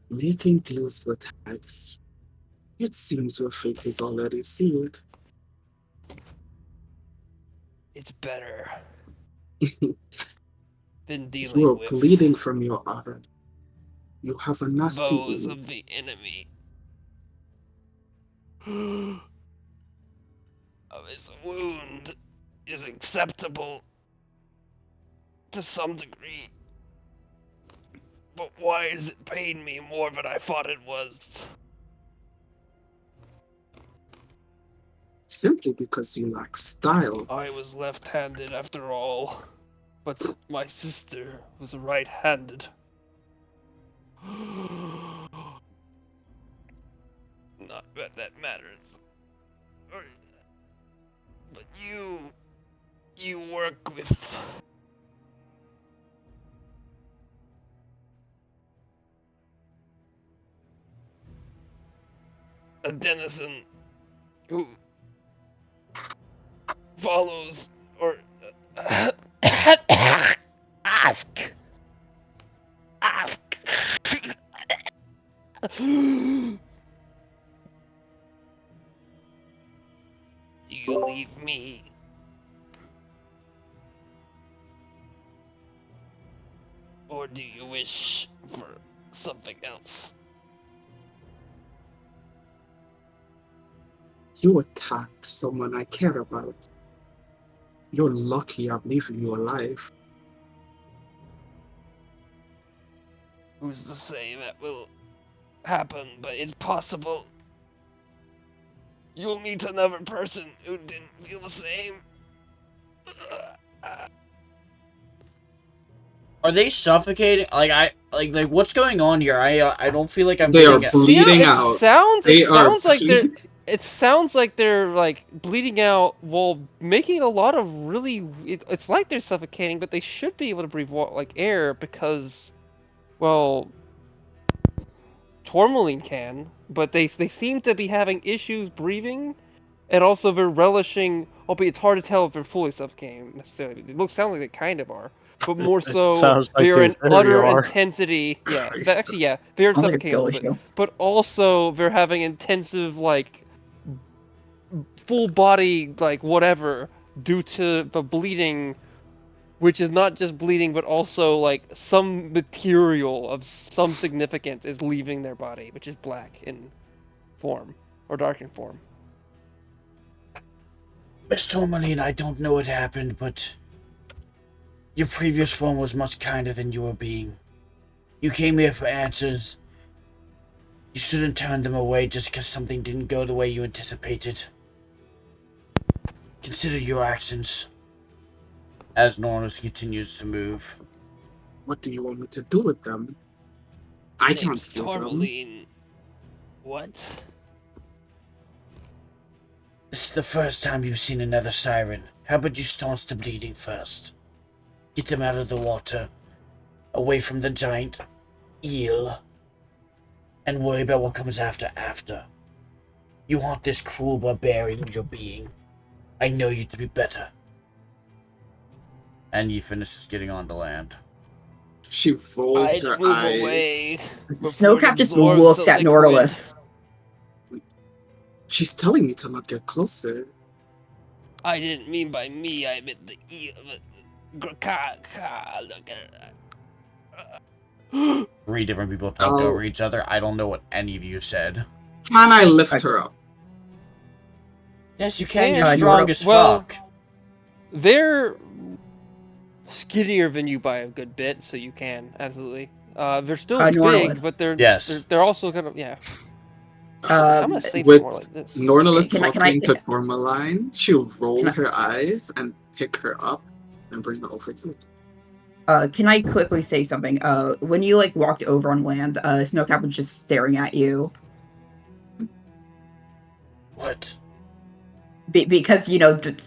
Making deals with hags. It seems your fate is already sealed. It's better than dealing You are with bleeding from your arm. You have a nasty foes wound. of the enemy. His wound is acceptable to some degree, but why does it pain me more than I thought it was? Simply because you lack style. I was left-handed after all, but my sister was right-handed. Not that that matters. But you work with a denizen who follows or ask. Do you leave me? Or do you wish for something else? You attacked someone I care about. You're lucky I'm leaving you alive. Who's to say that will happen, but it's possible. You'll meet another person who didn't feel the same. Are they suffocating? Like what's going on here? I don't feel like I'm They are getting bleeding it out. It sounds like they're like bleeding out while making a lot of really. It's like they're suffocating, but they should be able to breathe like air because, well, tourmaline can, but they seem to be having issues breathing, and also they're relishing. Albeit it's hard to tell if they're fully suffocating necessarily. It sounds like they kind of are, but more so sounds like they're in they very utter are. intensity. Yeah, they're Sounds like a suffocating a skill little bit, issue. but also they're having intensive like full body like whatever due to the bleeding, which is not just bleeding but also like some material of some significance is leaving their body, which is black in form or dark in form. Miss Tourmaline, I don't know what happened, but your previous form was much kinder than you were being. You came here for answers. You shouldn't turn them away just because something didn't go the way you anticipated. Consider your actions. As Norris continues to move. What do you want me to do with them? I can't Name's heal them. Tourmaline. What? This is the first time you've seen another siren. How about you staunch the bleeding first? Get them out of the water, away from the giant eel, and worry about what comes after. You haunt this cruel barbarian you're being. I know you to be better. And he finishes getting on the land. She rolls I'd her move eyes. away. Snowcap just absorb looks the at liquid. Nautilus. She's telling me to not get closer. I didn't mean by me, I meant the Three different people talked over each other. I don't know what any of you said. Can I lift her up? Yes, you can. You're Yeah, strong as well, fuck. They're skinnier than you by a good bit, so you can absolutely. They're still big, Nornalist. but they're Yes. they're also gonna I'm gonna save it With more like this. Nornalist Can I- talking to Tourmaline, she'll roll Can I- her eyes and pick her up and bring her over here. Can I quickly say something? When you like walked over on land, Snowcap was just staring at you. What? Because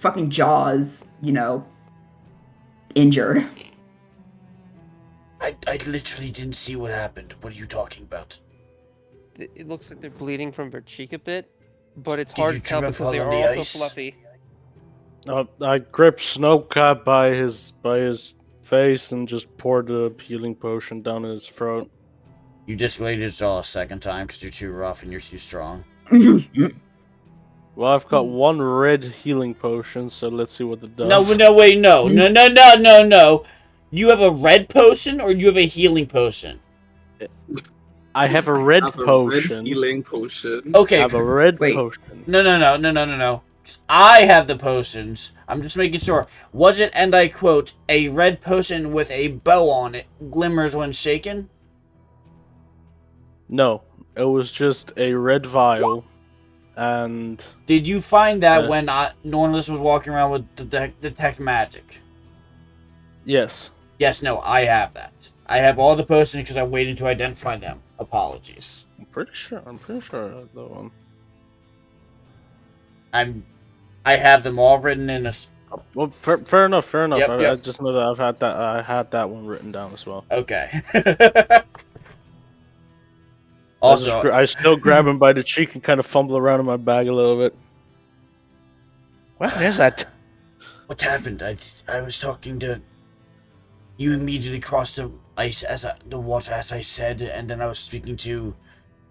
fucking Jaws, injured. I literally didn't see what happened. What are you talking about? It looks like they're bleeding from their cheek a bit, but it's Did hard you to tell trip and because they fall on are the also ice? fluffy. I gripped Snowcap by his face and just poured a healing potion down his throat. You dislocated his jaw a second time because you're too rough and you're too strong. Well, I've got one red healing potion, so let's see what it does. No. You have a red potion or you have a healing potion? I have a red Have a potion. red healing potion. I Okay. have a red Wait. potion. No. I have the potions. I'm just making sure. Was it, and I quote, a red potion with a bow on it, glimmers when shaken? No, it was just a red vial, and Did you find that when Nornless was walking around with detect magic? yes. Yes, no, I have that. I have all the potions because I'm waiting to identify them. Apologies. I'm pretty sure I have that one. I have them all written in a. Well, fair enough. Yep, I yep. just know that I had that one written down as well. Okay. Also, I still grab him by the cheek and kind of fumble around in my bag a little bit. What is that? what happened? I was talking to. You immediately crossed the ice the water as I said, and then I was speaking to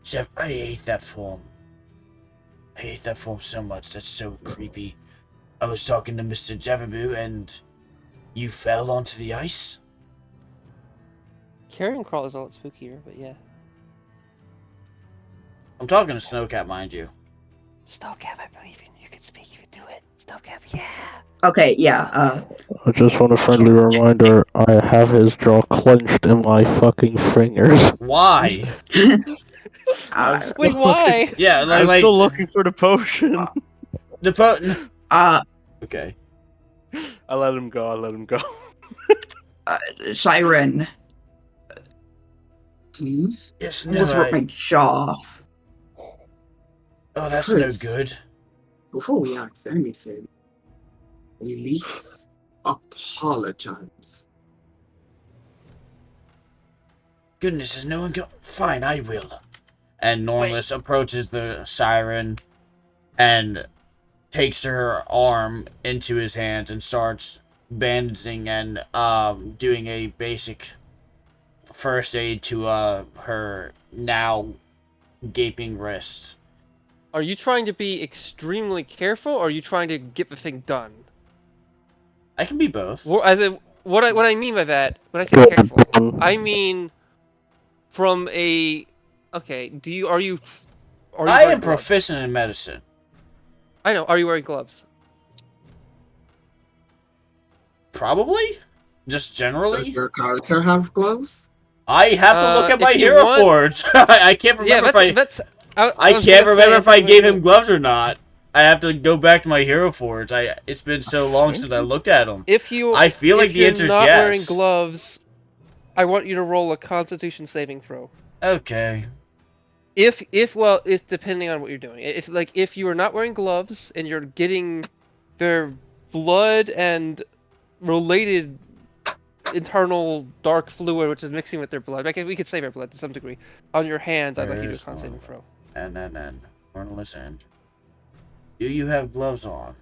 Jeff. I hate that form. I hate that form so much. That's so creepy. I was talking to Mr. Jevaboo, and you fell onto the ice? Carrion crawl is a lot spookier, but yeah. I'm talking to Snowcat, mind you. Snowcap, I believe in you. You can speak. You can do it. Snowcap, yeah. Okay, yeah. I just want a friendly reminder. I have his jaw clenched in my fucking fingers. Why? Wait, why? Yeah, I'm still looking for the potion. The potion. Okay. I let him go. Siren. Yes, Almost ripped my jaw off. Oh, that's First, no good. Before we ask anything, at least apologize. Goodness, has no one got... Fine, I will. And Normless approaches the siren and takes her arm into his hands and starts bandaging and doing a basic first aid to her now gaping wrist. Are you trying to be extremely careful, or are you trying to get the thing done? I can be both. What I mean by that, when I say careful, I mean from a. Okay, are you I wearing am gloves? proficient in medicine. I know. Are you wearing gloves? Probably? Just Does generally? your character have gloves? I have to look at my if you hero want- forge. I can't remember I was can't gonna say, remember that's if I what gave do. him gloves or not. I have to go back to my hero forge. It's been so long since I looked at them. If you, I feel like if the you're answer is not wearing yes. gloves, I want you to roll a Constitution saving throw. Okay. If it's depending on what you're doing. If you are not wearing gloves and you're getting their blood and related internal dark fluid, which is mixing with their blood, we could save their blood to some degree, on your hands, I'd like you to do a con saving throw. And listen. Do you have gloves on?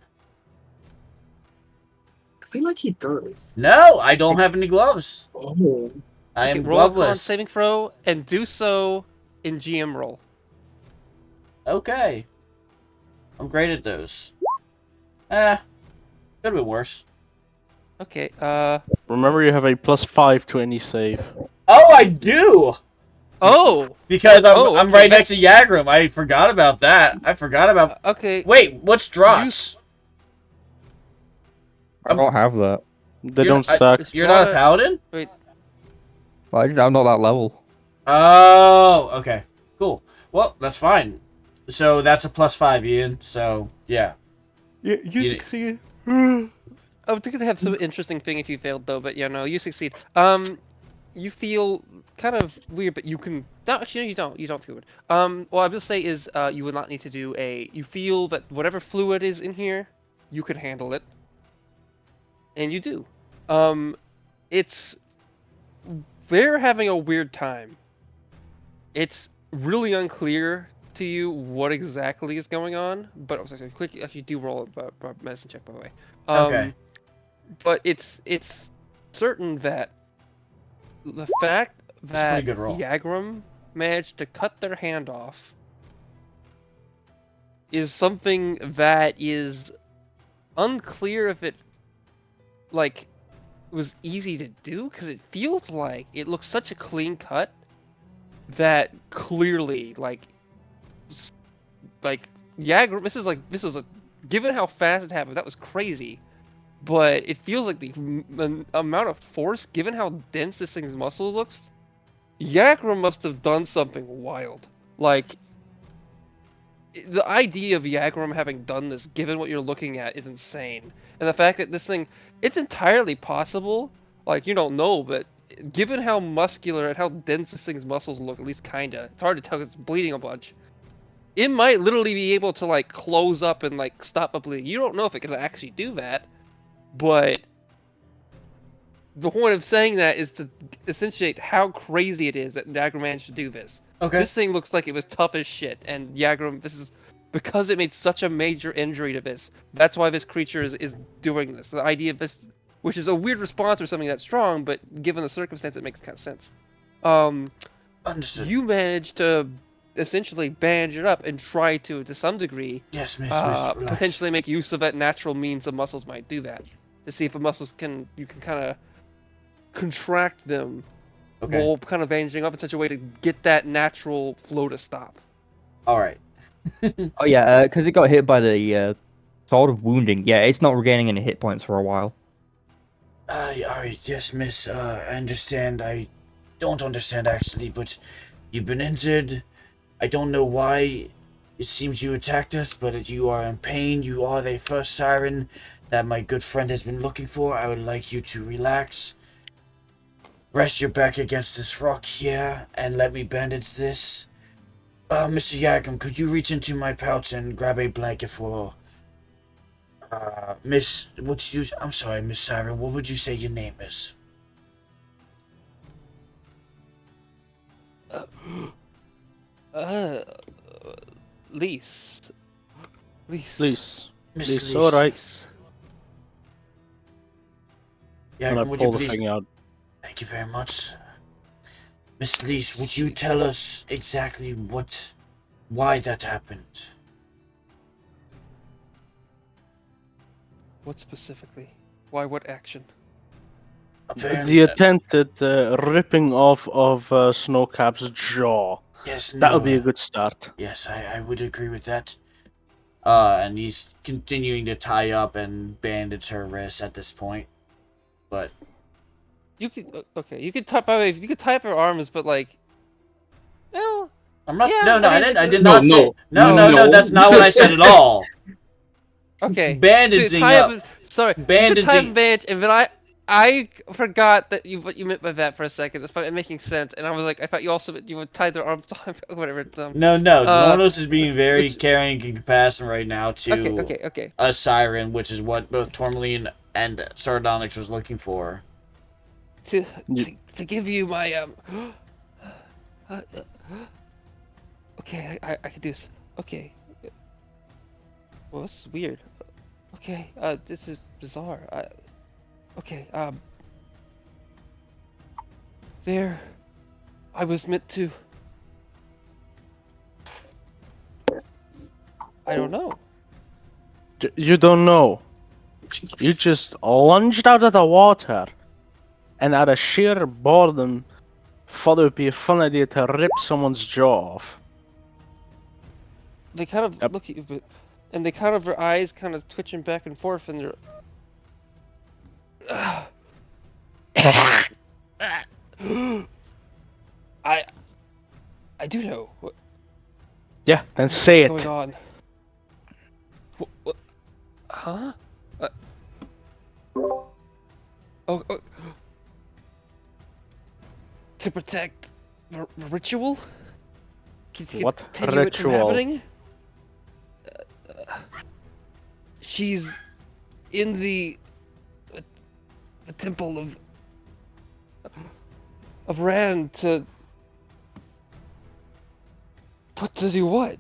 I feel like he does. No, I don't have any gloves. Oh. I Okay, am roll a con gloveless. saving throw and do so in GM roll. Okay. I'm great at those. Could have been worse. Okay. Remember, you have a +5 to any save. Oh, I do. Oh. Because Oh, I'm okay, right next to Yagram. I forgot about that. I forgot about. Okay. Wait, what's Drots? I don't have that. They You're don't not- suck. You're not a Strata- paladin? Wait. Well, I'm not that level. Oh, okay. Cool. Well, that's fine. So that's a +5, Ian. So, yeah. Yeah, you You- succeed. I was thinking to have some interesting thing if you failed though, but yeah, no, you succeed. You feel kind of weird, but you can. No, actually, no, you don't. You don't feel weird. What I will say is, you will not need to do a. You feel that whatever fluid is in here, you could handle it, and you do. It's. They're having a weird time. It's really unclear to you what exactly is going on, but I was actually quick. Actually, do roll a medicine check by the way. Okay. But it's certain that the fact a that pretty good roll. Yagram managed to cut their hand off is something that is unclear if it like was easy to do, because it feels like it looks such a clean cut that clearly like Yagram. This is a given how fast it happened. That was crazy. But it feels like the amount of force, given how dense this thing's muscle looks, Yagram must have done something wild. Like, the idea of Yagram having done this, given what you're looking at, is insane. And the fact that this thing, it's entirely possible, like, you don't know, but given how muscular and how dense this thing's muscles look, at least kinda, it's hard to tell because it's bleeding a bunch. It might literally be able to, like, close up and, like, stop the bleeding. You don't know if it can actually do that. But the point of saying that is to accentuate how crazy it is that Yagram managed to do this. Okay. This thing looks like it was tough as shit, and Yagram, this is because it made such a major injury to this. That's why this creature is doing this. The idea of this, which is a weird response for something that strong, but given the circumstance, it makes kind of sense. Understood. You managed to essentially bandage it up and try to some degree, Yes, miss, relax. potentially make use of that natural means the muscles might do that. To see if the muscles you can kind of contract them Okay. while kind of bandaging up in such a way to get that natural flow to stop. All right. Oh yeah, because it got hit by the sword of wounding. Yeah, it's not regaining any hit points for a while. All right. Yes, miss. I understand. I don't understand actually, but you've been injured. I don't know why. It seems you attacked us, but you are in pain. You are the first siren that my good friend has been looking for. I would like you to relax. Rest your back against this rock here, and let me bandage this. Mr. Yagam, could you reach into my pouch and grab a blanket for, Miss, I'm sorry, Miss Siren, what would you say your name is? Lise. Please. Miss Please, Lise. alright. And I Yagam, would you pull the please... thing out. Thank you very much. Miss Lise, would you tell us exactly why that happened? What specifically? Why? What action? The attempted ripping off of Snowcap's jaw. Yes, That would be a no. good start. Yes, I would agree with that. And he's continuing to tie up and bandage her wrist at this point. But You could okay. You could type her arms, but like, well, I'm not. Yeah, no, I I mean, didn't. I did No, not no. say. No, No. that's not what I said at all. okay. Bandaging tie up. Sorry, Bandaging. you said time bandage, and then I forgot that what you meant by that for a second. It's making sense, and I was like, I thought you would tie their arms, whatever. It's, No. Nornos is being very which- caring and compassionate right now to Okay. a siren, which is what both Tourmaline and Sardonyx was looking for. To give you my okay, I can do this. Okay. Well, this is weird. Okay, this is bizarre. Okay, there, I was meant to. I don't know. You don't know. You just lunged out of the water, and out of sheer boredom, thought it would be a fun idea to rip someone's jaw off. They kind of Yep. look at you, but and they kind of their eyes kind of twitching back and forth, and they're. I do know Yeah, then say what's it. going on. What? Huh? Oh, to protect the ritual? To What continue it from ritual? happening? She's in the temple of Rand to do what?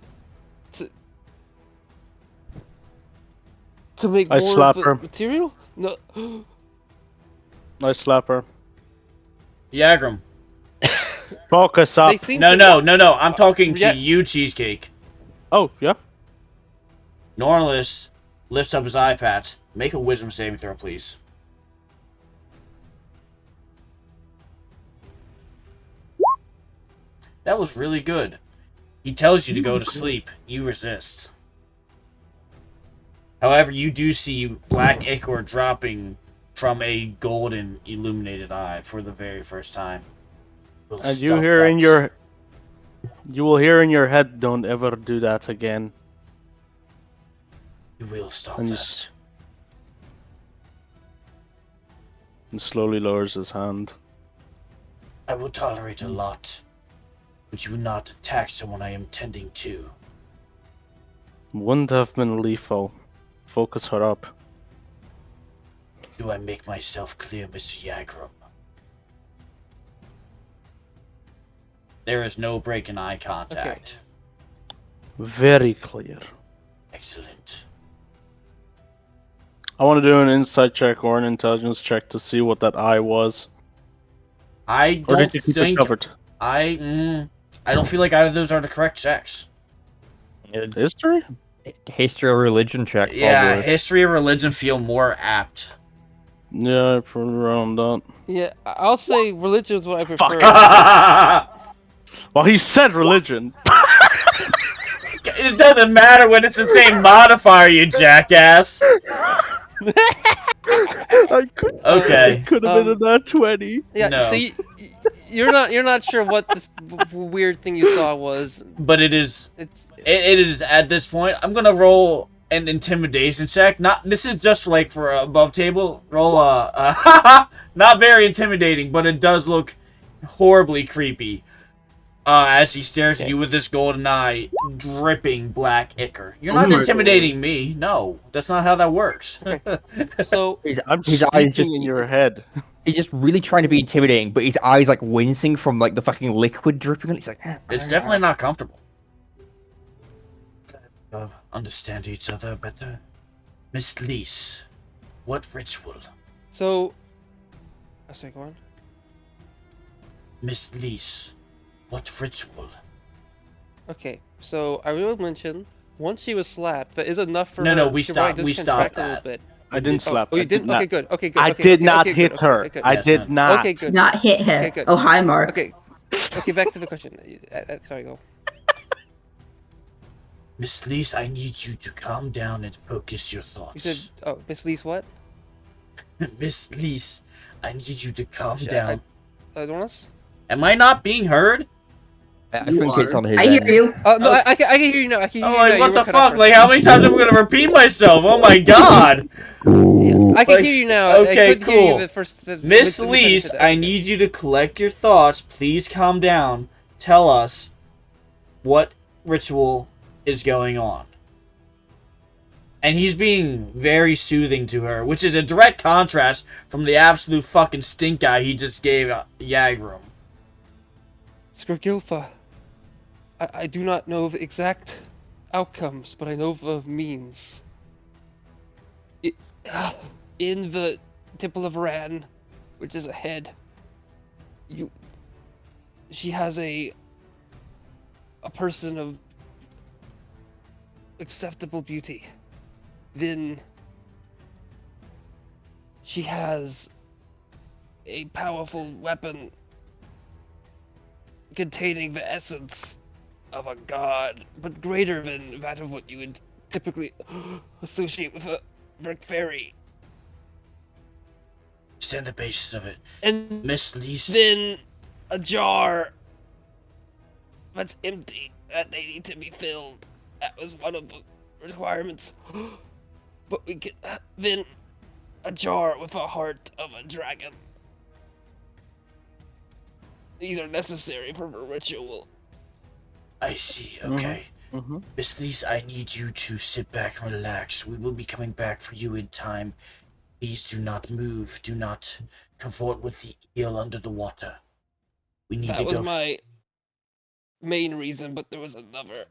To make I more slap of her. the material? No. I slap her. Yagram. Focus up. They seem No, to- no, no, no. I'm talking yeah. to you, Cheesecake. Oh, yeah. Norlis lifts up his eye patch. Make a wisdom saving throw, please. That was really good. He tells you to go to sleep. You resist. However, you do see black ichor dropping from a golden illuminated eye for the very first time. We'll And you stop hear in that. your... You will hear in your head, don't ever do that again. You will stop And you that. s- And slowly lowers his hand. I will tolerate a lot, but you will not attack someone I am tending to. Wouldn't have been lethal. Focus her up. Do I make myself clear, Mr. Yagram? There is no break in eye contact. Very clear. Excellent. I want to do an insight check or an intelligence check to see what that eye was. I Or don't did you keep it think covered? I don't feel like either of those are the correct checks. History? History or religion check. Yeah, probably. history and religion feel more apt. Yeah, probably around that. Yeah, I'll say religion is what I prefer. Well, he said religion. It doesn't matter when it's the same modifier, you jackass. I could. Okay. Could have been in that 20. Yeah, No. so you're not sure what this weird thing you saw was. But it is It's it is at this point. I'm gonna roll an intimidation check. Not this is just like for above table roll. Not very intimidating, but it does look horribly creepy. As he stares at you with this golden eye, dripping black ichor. You're Oh not my intimidating me. No, that's not how that works. so I'm His speaking eyes just- in your head. He's just really trying to be intimidating, but his eyes like wincing from like the fucking liquid dripping on it. He's like, It's definitely not comfortable. Understand each other better. Miss Lise, what ritual? so. Oh, sorry, go on. Miss Lise, what ritual? Okay, so I will mention once she was slapped, that is enough for No, her. no, we to stopped- just we contract stopped a little that. bit. I didn't slap. Oh, you I didn't? did not. Okay, good. Okay, good. I okay, did okay, not okay, hit good, her. Okay, good. I Yes, did ma'am. not. Okay, good. Not hit him. Okay, good. Oh, hi, Mark. Okay. Okay, back to the question. Sorry, go. Miss Lise, I need you to calm down and focus your You thoughts. said, oh, Miss Lee's what? Miss Lise, I need you to calm Shit, down. Donuts? Am I not being heard? I You think it's are. on his I hear end. you. Oh, no, Oh. I can hear you now. I can hear Oh, you like now. what You the were cut out fuck? for a Like how many times am I gonna repeat myself? Oh my god! Yeah, I can Like, hear you now. okay, I couldn't hear cool. you the first. Miss when you Lise, said that. I Okay. need you to collect your thoughts. Please calm down. Tell us what ritual is going on. And he's being very soothing to her, which is a direct contrast from the absolute fucking stink eye he just gave Yagrum. Skrgilfa, I do not know the exact outcomes, but I know the means. In the Temple of Ran, which is ahead, she has a person of acceptable beauty. Then She has a powerful weapon containing the essence of a god, but greater than that of what you would typically associate with a brick fairy. Stand the basis of it. And Miss Lise. then a jar that's empty that they need to be filled. That was one of the requirements. But we could then a jar with a heart of a dragon. These are necessary for the ritual. I see, okay. Mm-hmm. Miss Lise, I need you to sit back and relax. We will be coming back for you in time. Please do not move. Do not comfort with the eel under the water. We need That to was go. my main reason, but there was another.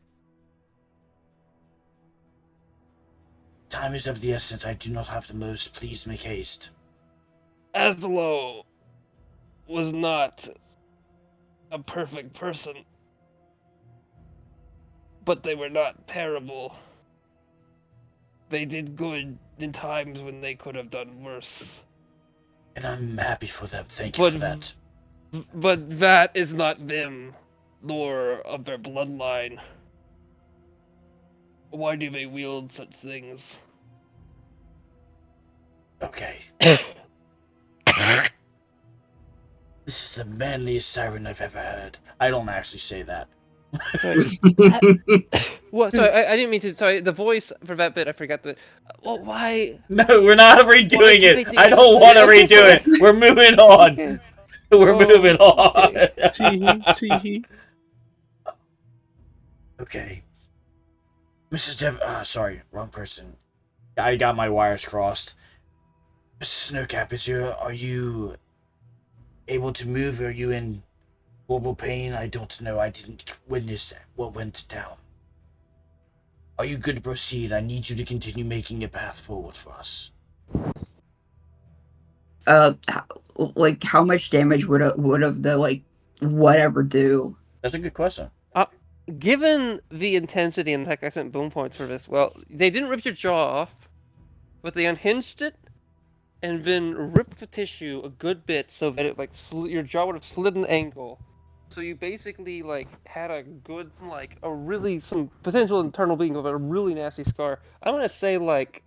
Time is of the essence. I do not have the most. Please make haste. Aslo was not a perfect person, but they were not terrible. They did good in times when they could have done worse. And I'm happy for them. Thank you for that. But that is not them, nor of their bloodline. Why do they wield such things? Okay. This is the manliest siren I've ever heard. I don't actually say that. Sorry. What? Sorry, I didn't mean to. Sorry, the voice for that bit, I forgot the. Well, why? No, we're not redoing keep it. it I don't want to redo it. We're moving on. Okay. We're Oh, moving on. Teehee. Okay. Mrs. sorry, wrong person. I got my wires crossed. Mrs. Snowcap, are you able to move? Are you in horrible pain? I don't know. I didn't witness what went down. Are you good to proceed? I need you to continue making a path forward for us. Like how much damage would have the like whatever do? That's a good question. Given the intensity and heck, I sent boom points for this. Well, they didn't rip your jaw off, but they unhinged it and then ripped the tissue a good bit so that it like your jaw would have slid an angle. So you basically like had a good like a really some potential internal bleeding of a really nasty scar. I'm gonna say like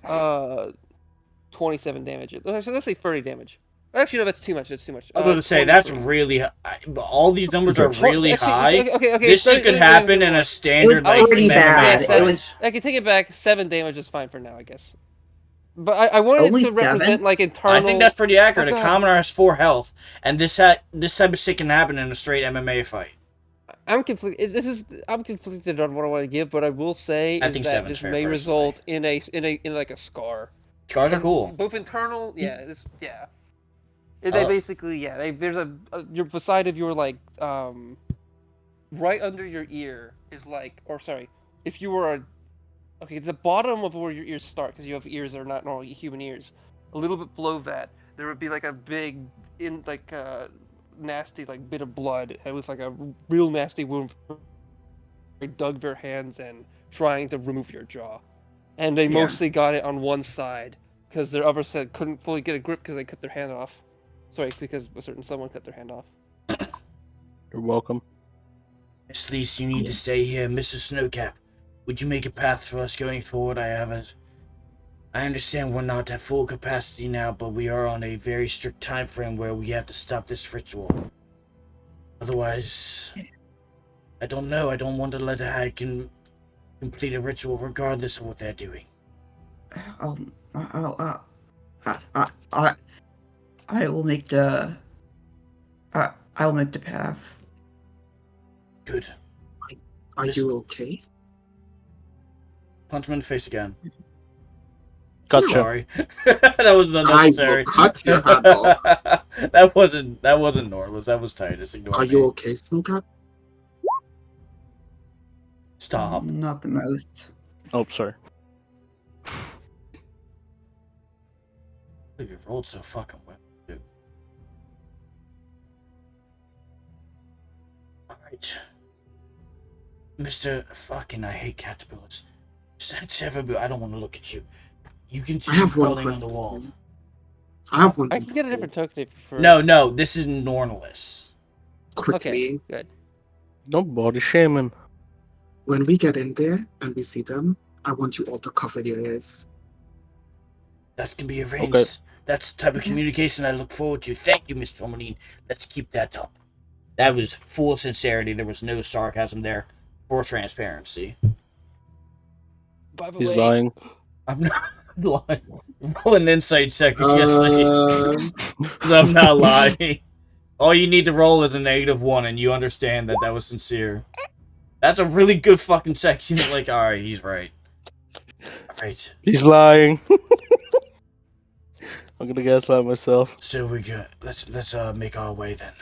27 damage. So let's say 30 damage. Actually, no, that's too much. That's too much. I was going to say, that's 23. really high. All these numbers are really Actually, high. Okay. This shit could happen in a standard, like, pretty bad. MMA It was- fight. I can take it back. 7 damage is fine for now, I guess. But I wanted Only it to represent 7? like internal. I think that's pretty accurate. Oh, A God. commoner has 4 health, and this type of shit can happen in a straight MMA fight. I'm conflicted on what I want to give, but I will say I is think that 7's this fair, may personally. result in like a scar. Scars are cool. Both internal, yeah. They Oh. basically, yeah. There's your the side of your like right under your ear is like, or sorry, if you were okay, the bottom of where your ears start, because you have ears that are not normal human ears. A little bit below that, there would be like a big, nasty like bit of blood. It was like a real nasty wound. They dug their hands in, trying to remove your jaw, and they Yeah. mostly got it on one side, because their other side couldn't fully get a grip because they cut their hand off. Sorry, because a certain someone cut their hand off. You're welcome. Miss Lise, you need to stay here. Mrs. Snowcap, would you make a path for us going forward? I understand we're not at full capacity now, but we are on a very strict time frame where we have to stop this ritual. Otherwise, I don't know. I don't want to let a hag complete a ritual regardless of what they're doing. I will make the. I will make the path. Good. Are you okay? Punch him in the face again. Gotcha. Sorry. That was unnecessary. I will cut your hand off. That wasn't Norlis. That was Titus. Ignore Are me. you okay, Snowcat? Stop. Not the most. Oh, sorry. You rolled so fucking well, dude. Alright. Mr. Fucking, I hate caterpillars. I don't want to look at you. You I continue have one crawling on the question. wall. I have one I thing can to get a say different token if you prefer. No, this is Nornless. quickly. Okay, good. Don't body shaming. When we get in there and we see them, I want you all to cover your ears. That can be arranged. Okay. That's the type of communication I look forward to. Thank you, Mr. Tourmaline. Let's keep that up. That was full sincerity. There was no sarcasm there. For transparency. By the He's way, lying. I'm not lying. Roll an insight check against Uh, I'm not lying. All you need to roll is a -1 and you understand that was sincere. That's a really good fucking section. Like, alright, he's right. Alright. He's lying. I'm gonna gaslight myself. So we go. Let's make our way then.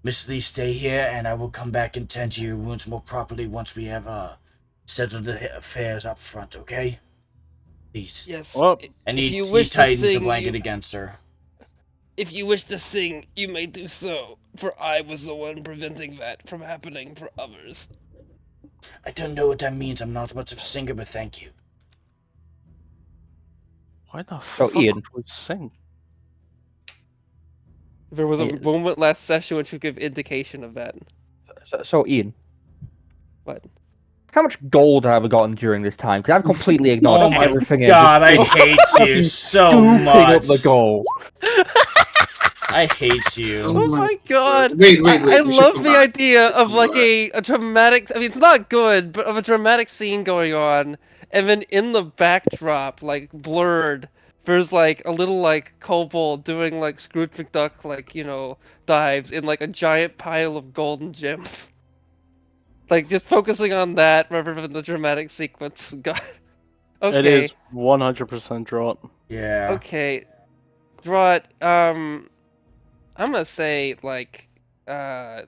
Miss Lee, stay here, and I will come back and tend to your wounds more properly once we have settled the affairs up front. Okay? Please. yes. Well, And if he, you he wish to tightens the sing, blanket you- against her. If you wish to sing, you may do so, for I was the one preventing that from happening for others. I don't know what that means. I'm not much of a singer, but thank you. Why the So, fuck Ian. would we sing? There was a Yeah. moment last session which would give indication of that. So, Ian, What? how much gold have I gotten during this time? Because I've completely ignored Oh my everything. God, I and just hate you so scooping much. up the gold. I hate you. Oh my god! Wait, I we should love come the back. idea of Come like back. a dramatic. I mean, it's not good, but of a dramatic scene going on, and then in the backdrop, like blurred, there's like a little like kobold doing like Scrooge McDuck like dives in like a giant pile of golden gems. Like just focusing on that rather than the dramatic sequence. God. Okay. It is 100% drought. Yeah. Okay. Draught, I'm gonna say like at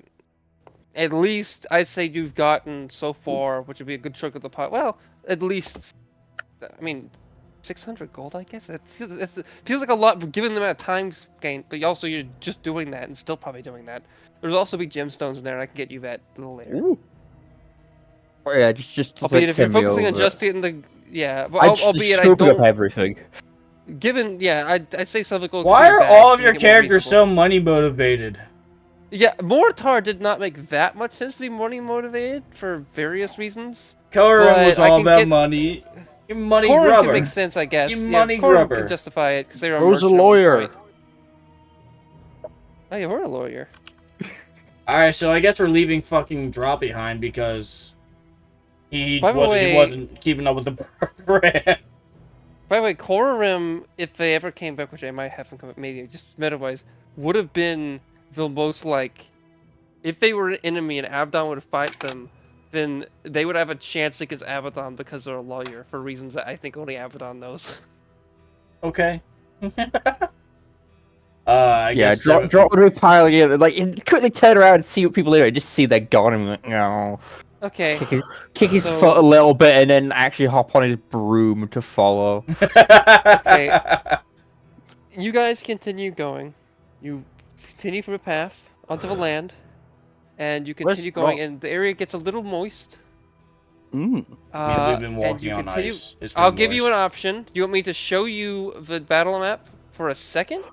least I'd say you've gotten so far, which would be a good chunk of the pot. Well, at least, I mean, 600 gold, I guess. It feels like a lot given the amount of time gained, but also you're just doing that and still probably doing that. There's also be gemstones in there, and I can get you that a little later. Ooh. Oh, yeah, just Albeit like if you're send me focusing on over. just getting the but I just albeit I scooping up don't. everything. Given I'd say some of the gold. Why could be are bags all to of your make it more characters reasonable. so money motivated? Yeah, Mortar did not make that much sense to be money motivated for various reasons. Korum was But I all can about get- money. You money Corum grubber. can make sense, I guess. You Yeah, money Corum grubber. can justify it because they were a Bro's a merchant at one lawyer. point. Oh, you were a lawyer. Alright, so I guess we're leaving fucking Drop behind because he By the way- wasn't keeping up with the program. By the way, Corum, if they ever came back, which I might have them come back, maybe just meta-wise, would have been the most like, if they were an enemy and Abaddon would fight them, then they would have a chance against Abaddon because they're a lawyer for reasons that I think only Abaddon knows. Okay. I Yeah, guess drop would be piling in. Like, quickly turn around and see what people are doing. Just see they're gone and be like, no. Okay. Kick his So- foot a little bit and then actually hop on his broom to follow. Okay. You guys continue going. You continue from a path onto the land, and you continue going, and the area gets a little moist. Mm. Yeah, we've been And walking you on continue. ice. It's been I'll give you an moist. option. Do you want me to show you the battle map for a second,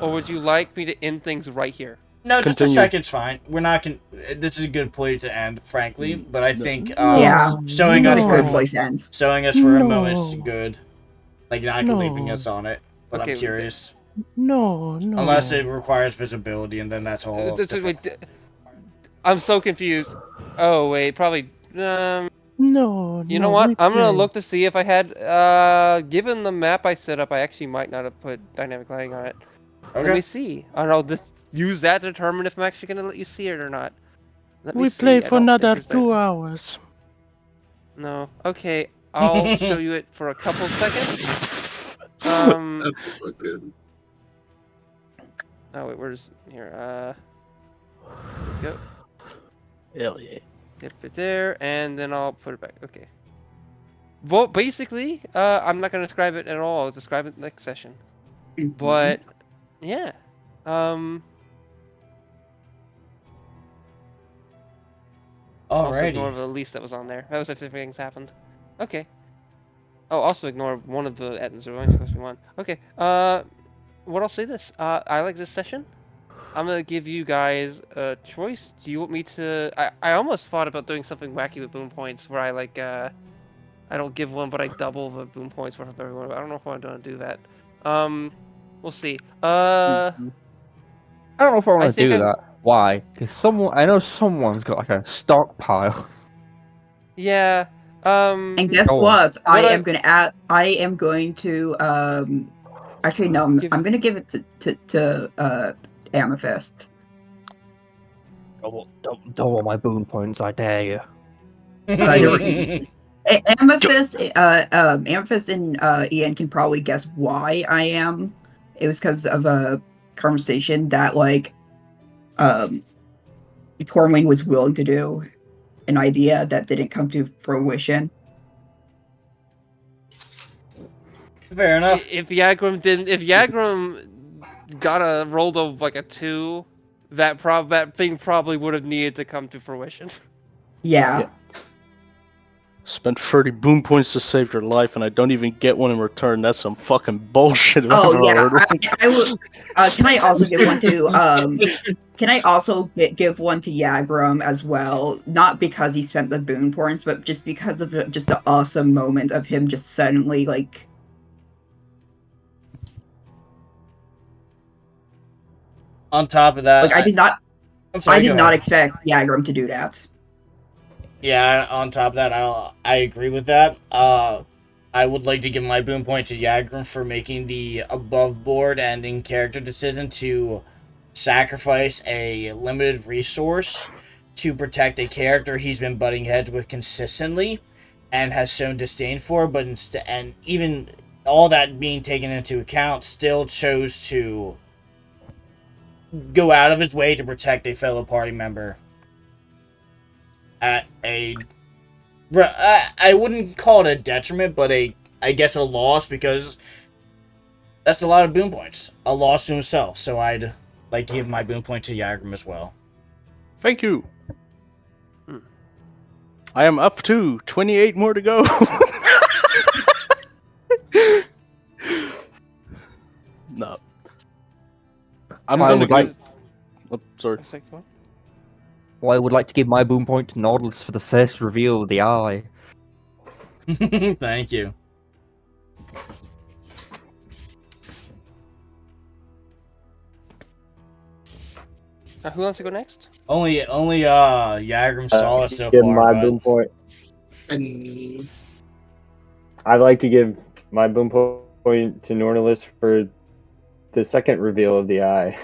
or would you like me to end things right here? No, just Continue. a second's fine. We're not this is a good place to end, frankly. But I think Yeah, showing this us is a good for place to end. showing us for a moment is No. good. Like not No. leaving us on it. But Okay, I'm curious. No. Unless it requires visibility, and then that's a whole. Wait, I'm so confused. Oh wait, probably. No. You know what? I'm gonna look to see if I had. Given the map I set up, I actually might not have put dynamic lighting on it. Let me Okay. see. I don't know. Just use that to determine if I'm actually gonna let you see it or not. Let me We see. play I for don't think another there's 2 that- hours. No. Okay. I'll show you it for a couple seconds. Oh wait, where's here? Go. Hell yeah. Dip it there, and then I'll put it back. Okay. Well, basically, I'm not gonna describe it at all. I'll describe it next session. But yeah. Also ignore Alrighty. the lease that was on there. That was if things happened. Okay. Oh, also ignore one of the atoms. There were only supposed to be one. Okay. what I'll say this. I like this session. I'm gonna give you guys a choice. Do you want me to? I almost thought about doing something wacky with boon points, where I like I don't give one, but I double the boon points worth of everyone. But I don't know if I'm gonna do that. We'll see. I don't know if I I want to think do I'm- that. Why? Because I know someone's got like a stockpile. Yeah. And guess Go on. what? I I- am going to actually no, I'm gonna give it to Amethyst. Double my boon points, I dare you. Amethyst, Amethyst and Ian can probably guess why I am. It was because of a conversation that Tormwing was willing to do, an idea that didn't come to fruition. Fair enough. If Yagram got a rolled of like a 2, that thing probably would have needed to come to fruition. Yeah. Yeah. Spent 30 boon points to save your life, and I don't even get one in return. That's some fucking bullshit. If I've Oh ever yeah. heard of. I would. Can I also give one to Can I also give one to Yagram as well? Not because he spent the boon points, but just because of just the awesome moment of him just suddenly like. On top of that, Like I did not. I'm sorry, I did go not ahead. expect Yagram to do that. Yeah, on top of that, I agree with that. I would like to give my boon point to Yagram for making the above board and in character decision to sacrifice a limited resource to protect a character he's been butting heads with consistently and has shown disdain for, but instead, and even all that being taken into account, still chose to go out of his way to protect a fellow party member at a I wouldn't call it a detriment, but I guess a loss, because that's a lot of boon points. A loss to himself. So I'd like to give my boon point to Yagram as well. Thank you. I am up to 28 more to go. No. I'm I gonna would like- Oh, sorry. Well, I would like to give my boon point to Nautilus for the first reveal of the eye. Thank you. Who wants to go next? Only Yagram saw us so give far. my But boon point. And I'd like to give my boon point to Nautilus for the second reveal of the eye.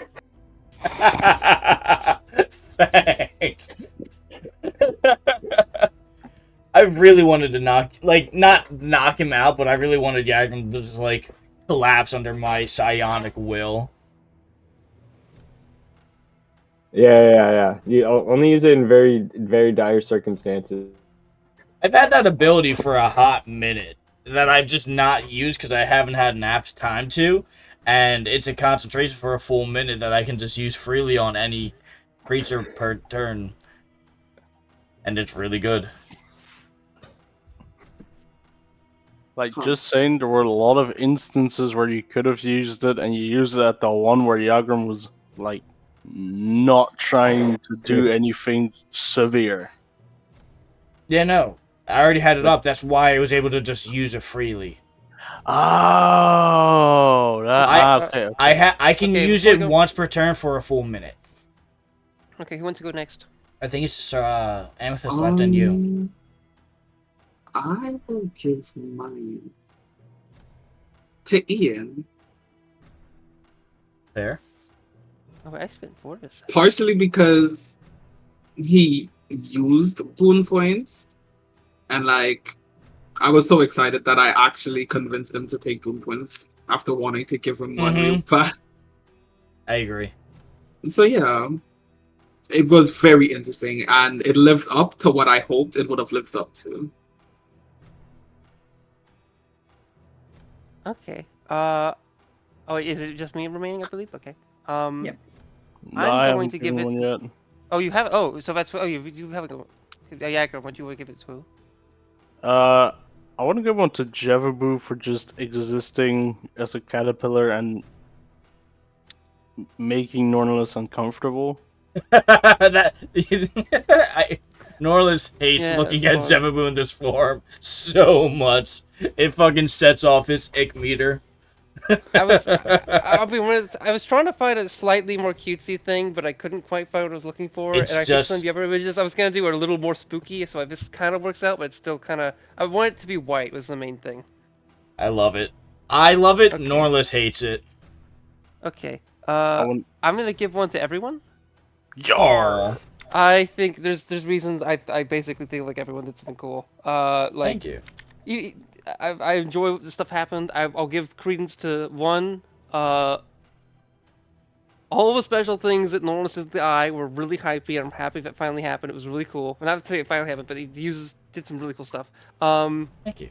Thanks. I really wanted to not knock him out, but I really wanted Yagram to just collapse under my psionic will. Yeah. You only use it in very, very dire circumstances. I've had that ability for a hot minute that I've just not used because I haven't had an apt time to, and it's a concentration for a full minute that I can just use freely on any creature per turn, and it's really good. Just saying, there were a lot of instances where you could have used it, and you used it at the one where Yagram was, not trying to do anything severe. Yeah, no. I already had it up. That's why I was able to just use it freely. Oh, okay. I can Okay, use before it we go- once per turn for a full minute. Okay, who wants to go next? I think it's Amethyst left and you. I will give mine to Ian, There. Oh, I spent 4 this. partially because he used boon points, and I was so excited that I actually convinced him to take boon points after wanting to give him one real bad. I agree. So yeah, it was very interesting, and it lived up to what I hoped it would have lived up to. Okay. Oh, is it just me remaining? I believe. Okay. Yep. No, I'm I going haven't to give given it- one yet. Oh, you have. Oh, so that's. Oh, you haven't. Yeah, what you would give it to? I want to give one to Jevabu for just existing as a caterpillar and making Nornless uncomfortable. That Norlis hates Yeah, looking that's at fun. Zemabu in this form so much. It fucking sets off his ick meter. I'll be honest, I was trying to find a slightly more cutesy thing, but I couldn't quite find what I was looking for. It's And I think some of just- the other images I was gonna do are a little more spooky, so this kind of works out, but it's still kind of. I want it to be white was the main thing. I love it. I love it. Okay. Norlis hates it. Okay. I want I'm gonna give one to everyone. Jar. I think there's reasons I basically think like everyone did something cool. Like Thank you. I enjoy the stuff happened. I'll give credence to one. All the special things that Norris is the eye were really hypey, and I'm happy that finally happened. It was really cool. And not to say it finally happened, but he did some really cool stuff. Thank you.